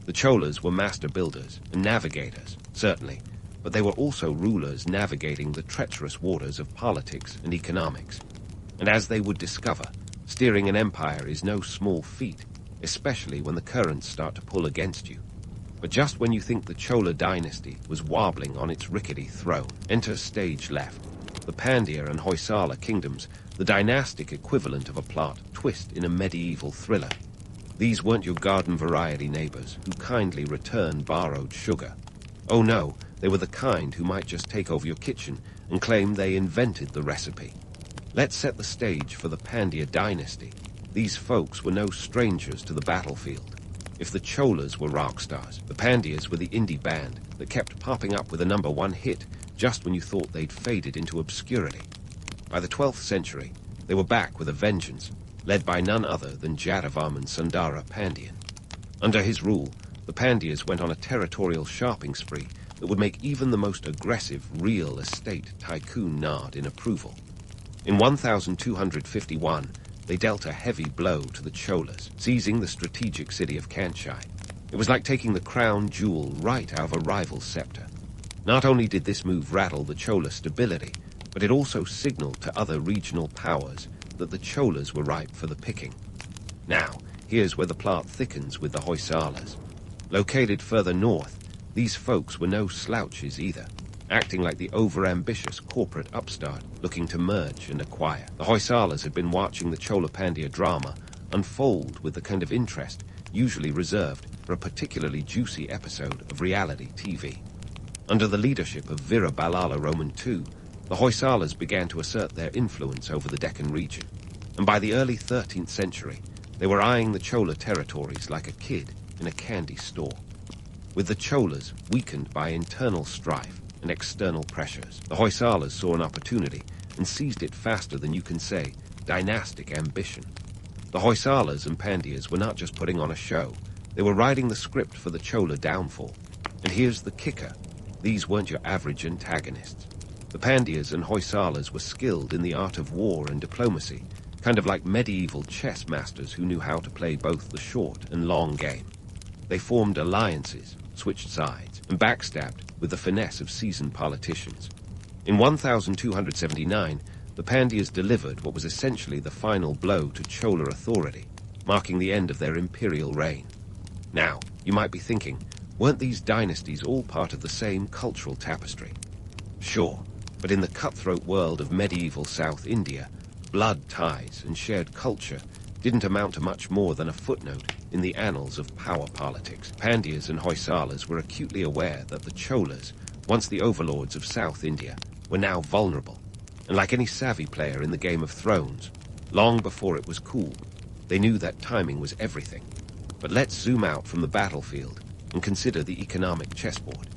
The Cholas were master builders and navigators, certainly, but they were also rulers navigating the treacherous waters of politics and economics. And as they would discover, steering an empire is no small feat, especially when the currents start to pull against you. But just when you think the Chola dynasty was wobbling on its rickety throne, enter stage left. The Pandya and Hoysala kingdoms, the dynastic equivalent of a plot twist in a medieval thriller. These weren't your garden variety neighbors who kindly return borrowed sugar. Oh no, they were the kind who might just take over your kitchen and claim they invented the recipe. Let's set the stage for the Pandya dynasty. These folks were no strangers to the battlefield. If the Cholas were rock stars, the Pandyas were the indie band that kept popping up with a #1 hit just when you thought they'd faded into obscurity. By the 12th century, they were back with a vengeance, led by none other than Jadavarman Sundara Pandyan. Under his rule, the Pandyas went on a territorial sharping spree that would make even the most aggressive real estate tycoon nod in approval. In 1251, they dealt a heavy blow to the Cholas, seizing the strategic city of Kanchai. It was like taking the crown jewel right out of a rival's scepter. Not only did this move rattle the Chola stability, but it also signaled to other regional powers that the Cholas were ripe for the picking. Now, here's where the plot thickens with the Hoysalas. Located further north, these folks were no slouches either, acting like the over-ambitious corporate upstart looking to merge and acquire. The Hoysalas had been watching the Chola Pandya drama unfold with the kind of interest usually reserved for a particularly juicy episode of reality TV. Under the leadership of Veera Ballala Roman II, the Hoysalas began to assert their influence over the Deccan region, and by the early 13th century, they were eyeing the Chola territories like a kid in a candy store. With the Cholas weakened by internal strife, and external pressures. The Hoysalas saw an opportunity and seized it faster than you can say dynastic ambition. The Hoysalas and Pandyas were not just putting on a show, they were writing the script for the Chola downfall. And here's the kicker. These weren't your average antagonists. The Pandyas and Hoysalas were skilled in the art of war and diplomacy, kind of like medieval chess masters who knew how to play both the short and long game. They formed alliances, switched sides, and backstabbed with the finesse of seasoned politicians. In 1279, the Pandyas delivered what was essentially the final blow to Chola authority, marking the end of their imperial reign. Now, you might be thinking, weren't these dynasties all part of the same cultural tapestry? Sure, but in the cutthroat world of medieval South India, blood ties and shared culture didn't amount to much more than a footnote in the annals of power politics. Pandyas and Hoysalas were acutely aware that the Cholas, once the overlords of South India, were now vulnerable. And like any savvy player in the Game of Thrones, long before it was cool, they knew that timing was everything. But let's zoom out from the battlefield and consider the economic chessboard.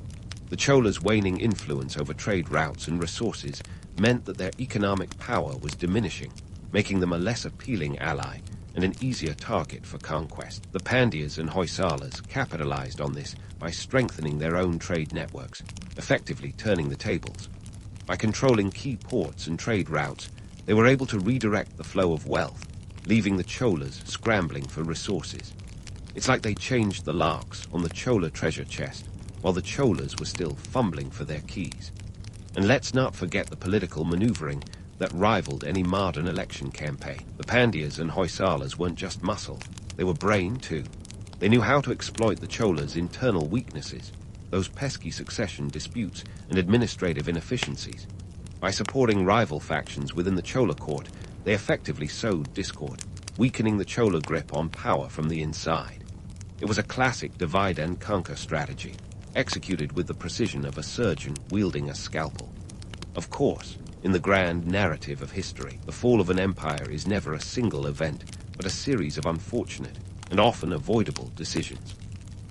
The Cholas' waning influence over trade routes and resources meant that their economic power was diminishing, making them a less appealing ally and an easier target for conquest. The Pandyas and Hoysalas capitalized on this by strengthening their own trade networks, effectively turning the tables. By controlling key ports and trade routes, they were able to redirect the flow of wealth, leaving the Cholas scrambling for resources. It's like they changed the locks on the Chola treasure chest, while the Cholas were still fumbling for their keys. And let's not forget the political maneuvering that rivaled any modern election campaign. The Pandyas and Hoysalas weren't just muscle, they were brain too. They knew how to exploit the Cholas' internal weaknesses, those pesky succession disputes and administrative inefficiencies. By supporting rival factions within the Chola court, they effectively sowed discord, weakening the Chola grip on power from the inside. It was a classic divide-and-conquer strategy, executed with the precision of a surgeon wielding a scalpel. Of course, in the grand narrative of history, the fall of an empire is never a single event, but a series of unfortunate and often avoidable decisions.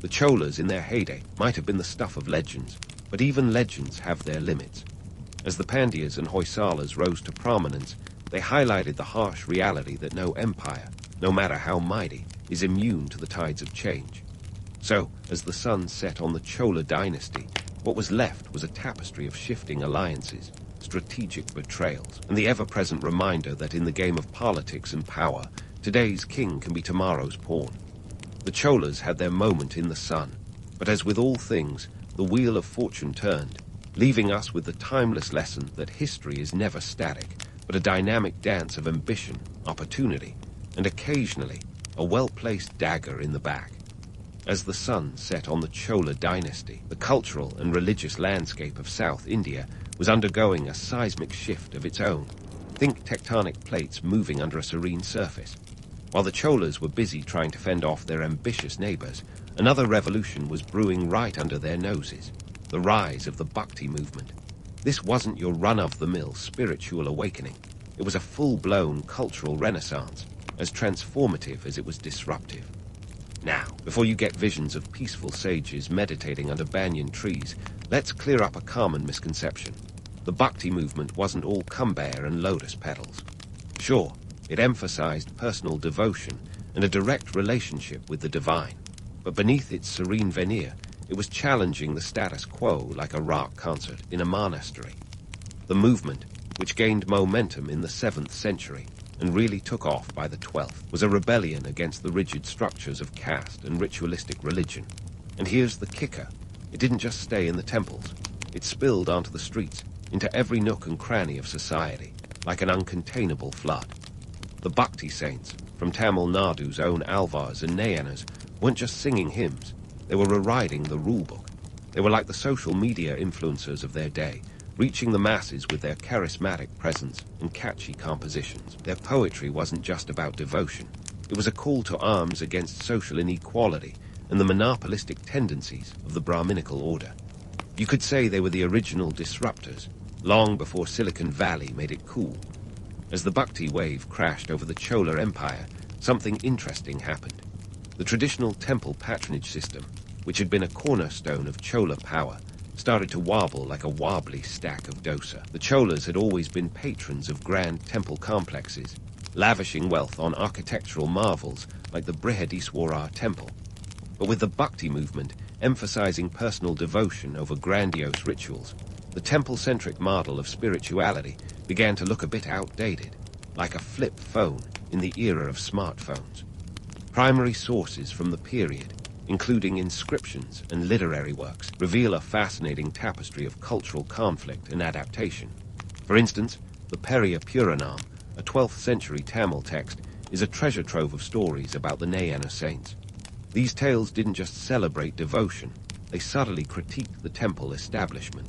The Cholas in their heyday might have been the stuff of legends, but even legends have their limits. As the Pandyas and Hoysalas rose to prominence, they highlighted the harsh reality that no empire, no matter how mighty, is immune to the tides of change. So, as the sun set on the Chola dynasty, what was left was a tapestry of shifting alliances, strategic betrayals, and the ever-present reminder that in the game of politics and power, today's king can be tomorrow's pawn. The Cholas had their moment in the sun, but as with all things, the wheel of fortune turned, leaving us with the timeless lesson that history is never static, but a dynamic dance of ambition, opportunity, and occasionally a well-placed dagger in the back. As the sun set on the Chola dynasty, the cultural and religious landscape of South India was undergoing a seismic shift of its own. Think tectonic plates moving under a serene surface. While the Cholas were busy trying to fend off their ambitious neighbors, another revolution was brewing right under their noses, the rise of the Bhakti movement. This wasn't your run-of-the-mill spiritual awakening. It was a full-blown cultural renaissance, as transformative as it was disruptive. Now, before you get visions of peaceful sages meditating under banyan trees, let's clear up a common misconception. The Bhakti movement wasn't all cumbear and lotus petals. Sure, it emphasized personal devotion and a direct relationship with the divine. But beneath its serene veneer, it was challenging the status quo like a rock concert in a monastery. The movement, which gained momentum in the 7th century and really took off by the 12th, was a rebellion against the rigid structures of caste and ritualistic religion. And here's the kicker. It didn't just stay in the temples. It spilled onto the streets, into every nook and cranny of society, like an uncontainable flood. The Bhakti saints, from Tamil Nadu's own Alvars and Nayanas, weren't just singing hymns. They were rewriting the rulebook. They were like the social media influencers of their day, reaching the masses with their charismatic presence and catchy compositions. Their poetry wasn't just about devotion. It was a call to arms against social inequality and the monopolistic tendencies of the Brahminical order. You could say they were the original disruptors, long before Silicon Valley made it cool. As the Bhakti wave crashed over the Chola Empire, something interesting happened. The traditional temple patronage system, which had been a cornerstone of Chola power, started to wobble like a wobbly stack of dosa. The Cholas had always been patrons of grand temple complexes, lavishing wealth on architectural marvels like the Brihadiswara temple. But with the Bhakti movement emphasizing personal devotion over grandiose rituals, the temple-centric model of spirituality began to look a bit outdated, like a flip phone in the era of smartphones. Primary sources from the period, including inscriptions and literary works, reveal a fascinating tapestry of cultural conflict and adaptation. For instance, the Periya Puranam, a 12th century Tamil text, is a treasure trove of stories about the Nayana saints. These tales didn't just celebrate devotion, they subtly critiqued the temple establishment.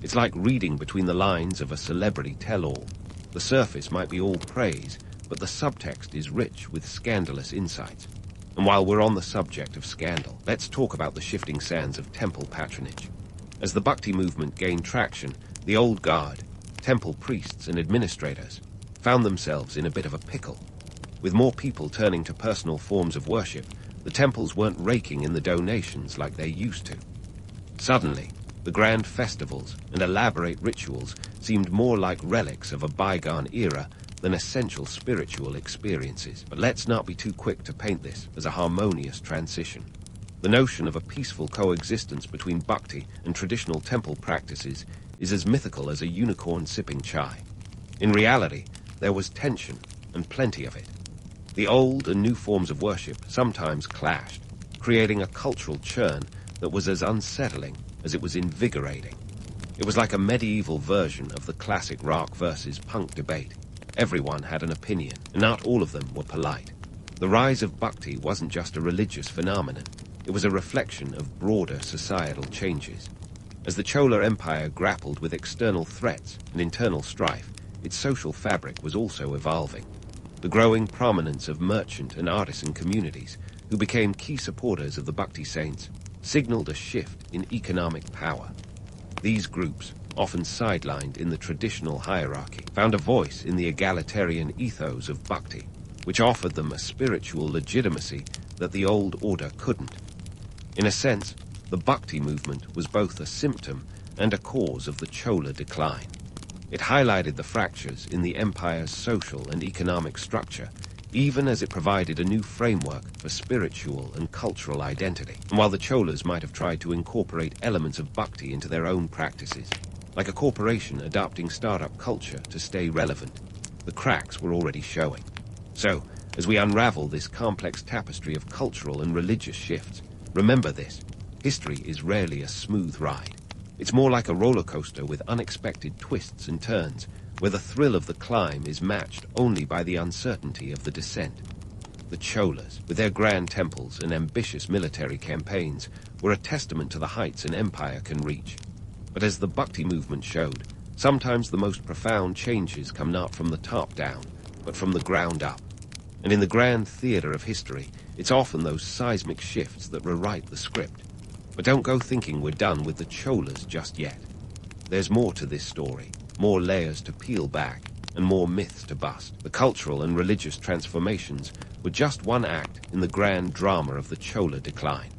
It's like reading between the lines of a celebrity tell-all. The surface might be all praise, but the subtext is rich with scandalous insights. And while we're on the subject of scandal, let's talk about the shifting sands of temple patronage. As the Bhakti movement gained traction, the old guard, temple priests and administrators, found themselves in a bit of a pickle. With more people turning to personal forms of worship, the temples weren't raking in the donations like they used to. Suddenly, the grand festivals and elaborate rituals seemed more like relics of a bygone era than essential spiritual experiences. But let's not be too quick to paint this as a harmonious transition. The notion of a peaceful coexistence between bhakti and traditional temple practices is as mythical as a unicorn sipping chai. In reality, there was tension, and plenty of it. The old and new forms of worship sometimes clashed, creating a cultural churn that was as unsettling as it was invigorating. It was like a medieval version of the classic rock versus punk debate. Everyone had an opinion, and not all of them were polite. The rise of bhakti wasn't just a religious phenomenon, it was a reflection of broader societal changes. As the Chola Empire grappled with external threats and internal strife, its social fabric was also evolving. The growing prominence of merchant and artisan communities, who became key supporters of the Bhakti saints, signaled a shift in economic power. These groups, often sidelined in the traditional hierarchy, found a voice in the egalitarian ethos of Bhakti, which offered them a spiritual legitimacy that the old order couldn't. In a sense, the Bhakti movement was both a symptom and a cause of the Chola decline. It highlighted the fractures in the empire's social and economic structure, even as it provided a new framework for spiritual and cultural identity. And while the Cholas might have tried to incorporate elements of bhakti into their own practices, like a corporation adopting startup culture to stay relevant, the cracks were already showing. So, as we unravel this complex tapestry of cultural and religious shifts, remember this: history is rarely a smooth ride. It's more like a roller coaster with unexpected twists and turns, where the thrill of the climb is matched only by the uncertainty of the descent. The Cholas, with their grand temples and ambitious military campaigns, were a testament to the heights an empire can reach. But as the Bhakti movement showed, sometimes the most profound changes come not from the top down, but from the ground up. And in the grand theater of history, it's often those seismic shifts that rewrite the script. But don't go thinking we're done with the Cholas just yet. There's more to this story, more layers to peel back, and more myths to bust. The cultural and religious transformations were just one act in the grand drama of the Chola decline.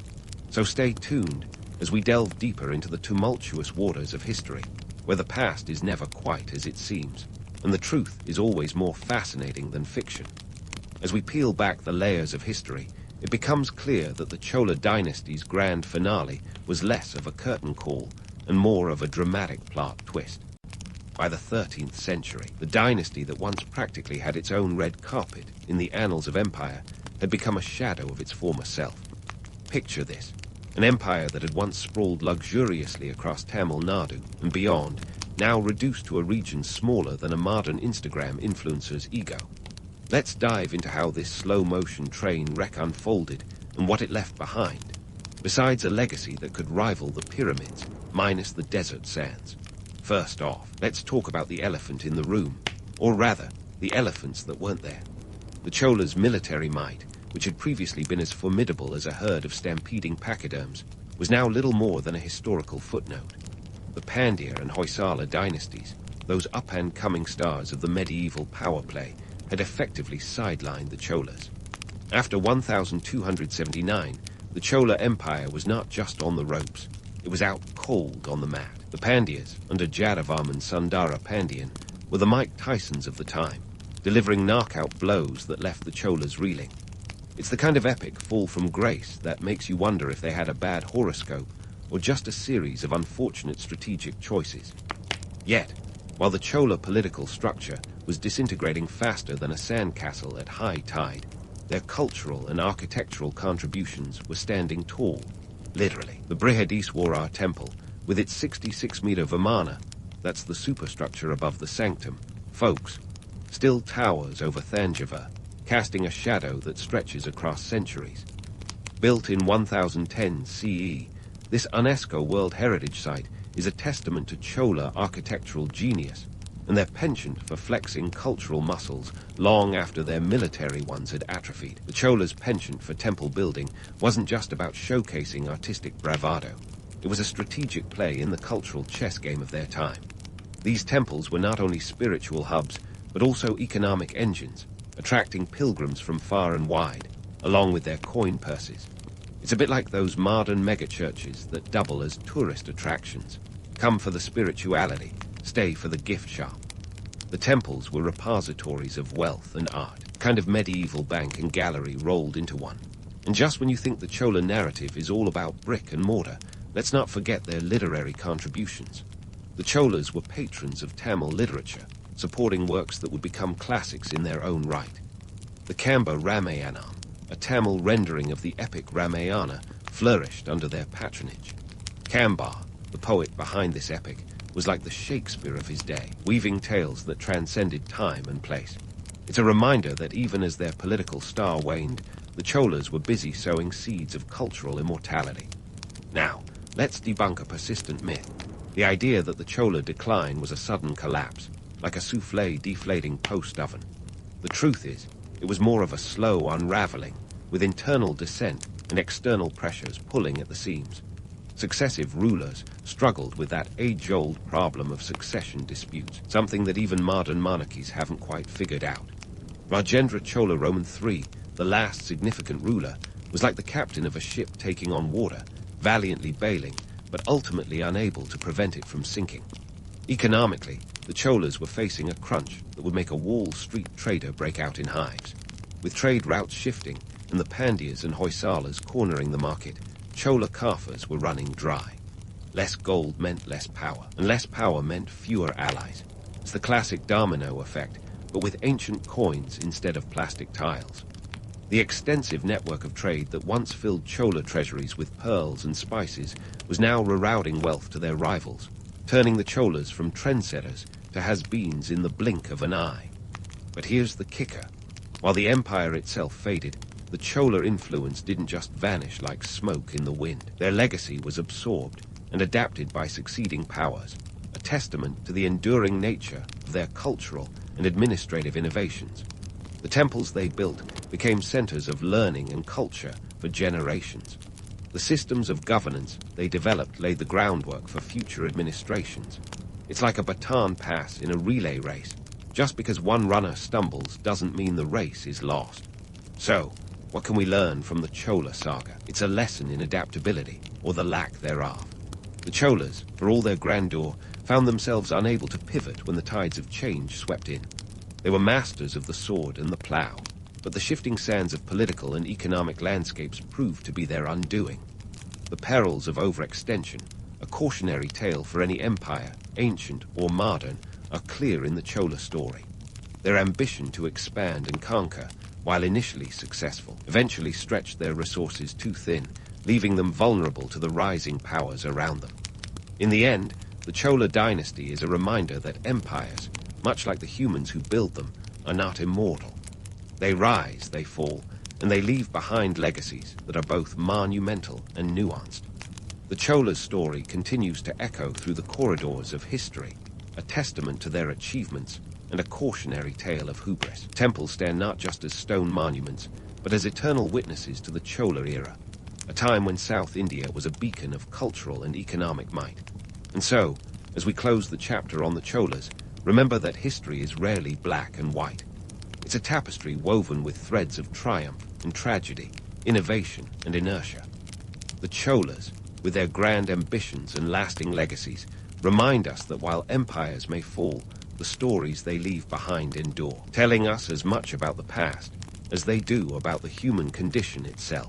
So stay tuned as we delve deeper into the tumultuous waters of history, where the past is never quite as it seems, and the truth is always more fascinating than fiction. As we peel back the layers of history, it becomes clear that the Chola dynasty's grand finale was less of a curtain call and more of a dramatic plot twist. By the 13th century, the dynasty that once practically had its own red carpet in the annals of empire had become a shadow of its former self. Picture this: an empire that had once sprawled luxuriously across Tamil Nadu and beyond, now reduced to a region smaller than a modern Instagram influencer's ego. Let's dive into how this slow-motion train wreck unfolded and what it left behind, besides a legacy that could rival the pyramids, minus the desert sands. First off, let's talk about the elephant in the room, or rather, the elephants that weren't there. The Cholas' military might, which had previously been as formidable as a herd of stampeding pachyderms, was now little more than a historical footnote. The Pandya and Hoysala dynasties, those up-and-coming stars of the medieval power play, had effectively sidelined the Cholas. After 1279, the Chola Empire was not just on the ropes. It was out cold on the mat. The Pandyas, under Jadavarman Sundara Pandyan, were the Mike Tysons of the time, delivering knockout blows that left the Cholas reeling. It's the kind of epic fall from grace that makes you wonder if they had a bad horoscope or just a series of unfortunate strategic choices. Yet, while the Chola political structure was disintegrating faster than a sandcastle at high tide, their cultural and architectural contributions were standing tall, literally. The Brihadiswarar temple, with its 66-meter Vimana, that's the superstructure above the sanctum, folks, still towers over Thanjavur, casting a shadow that stretches across centuries. Built in 1010 CE, this UNESCO World Heritage Site is a testament to Chola architectural genius and their penchant for flexing cultural muscles long after their military ones had atrophied. The Cholas' penchant for temple building wasn't just about showcasing artistic bravado. It was a strategic play in the cultural chess game of their time. These temples were not only spiritual hubs, but also economic engines, attracting pilgrims from far and wide, along with their coin purses. It's a bit like those modern megachurches that double as tourist attractions. Come for the spirituality, stay for the gift shop. The temples were repositories of wealth and art, a kind of medieval bank and gallery rolled into one. And just when you think the Chola narrative is all about brick and mortar, let's not forget their literary contributions. The Cholas were patrons of Tamil literature, supporting works that would become classics in their own right. The Kamba Ramayanam, a Tamil rendering of the epic Ramayana, flourished under their patronage. Kamba, the poet behind this epic, was like the Shakespeare of his day, weaving tales that transcended time and place. It's a reminder that even as their political star waned, the Cholas were busy sowing seeds of cultural immortality. Now, let's debunk a persistent myth, the idea that the Chola decline was a sudden collapse, like a souffle deflating post oven. The truth is, it was more of a slow unraveling, with internal dissent and external pressures pulling at the seams. Successive rulers struggled with that age-old problem of succession disputes, something that even modern monarchies haven't quite figured out. Rajendra Chola Roman III, the last significant ruler, was like the captain of a ship taking on water, valiantly bailing, but ultimately unable to prevent it from sinking. Economically, the Cholas were facing a crunch that would make a Wall Street trader break out in hives. With trade routes shifting and the Pandyas and Hoysalas cornering the market, Chola coffers were running dry. Less gold meant less power, and less power meant fewer allies. It's the classic domino effect, but with ancient coins instead of plastic tiles. The extensive network of trade that once filled Chola treasuries with pearls and spices was now rerouting wealth to their rivals, turning the Cholas from trendsetters to has-beens in the blink of an eye. But here's the kicker. While the empire itself faded, the Chola influence didn't just vanish like smoke in the wind. Their legacy was absorbed and adapted by succeeding powers, a testament to the enduring nature of their cultural and administrative innovations. The temples they built became centers of learning and culture for generations. The systems of governance they developed laid the groundwork for future administrations. It's like a baton pass in a relay race. Just because one runner stumbles doesn't mean the race is lost. So, what can we learn from the Chola saga? It's a lesson in adaptability, or the lack thereof. The Cholas, for all their grandeur, found themselves unable to pivot when the tides of change swept in. They were masters of the sword and the plow, but the shifting sands of political and economic landscapes proved to be their undoing. The perils of overextension, a cautionary tale for any empire, ancient or modern, are clear in the Chola story. Their ambition to expand and conquer, while initially successful, eventually stretched their resources too thin, leaving them vulnerable to the rising powers around them. In the end, the Chola dynasty is a reminder that empires, much like the humans who build them, are not immortal. They rise, they fall, and they leave behind legacies that are both monumental and nuanced. The Chola's story continues to echo through the corridors of history, a testament to their achievements and a cautionary tale of hubris. Temples stand not just as stone monuments, but as eternal witnesses to the Chola era, a time when South India was a beacon of cultural and economic might. And so, as we close the chapter on the Cholas, remember that history is rarely black and white. It's a tapestry woven with threads of triumph and tragedy, innovation and inertia. The Cholas, with their grand ambitions and lasting legacies, remind us that while empires may fall, the stories they leave behind endure, telling us as much about the past as they do about the human condition itself.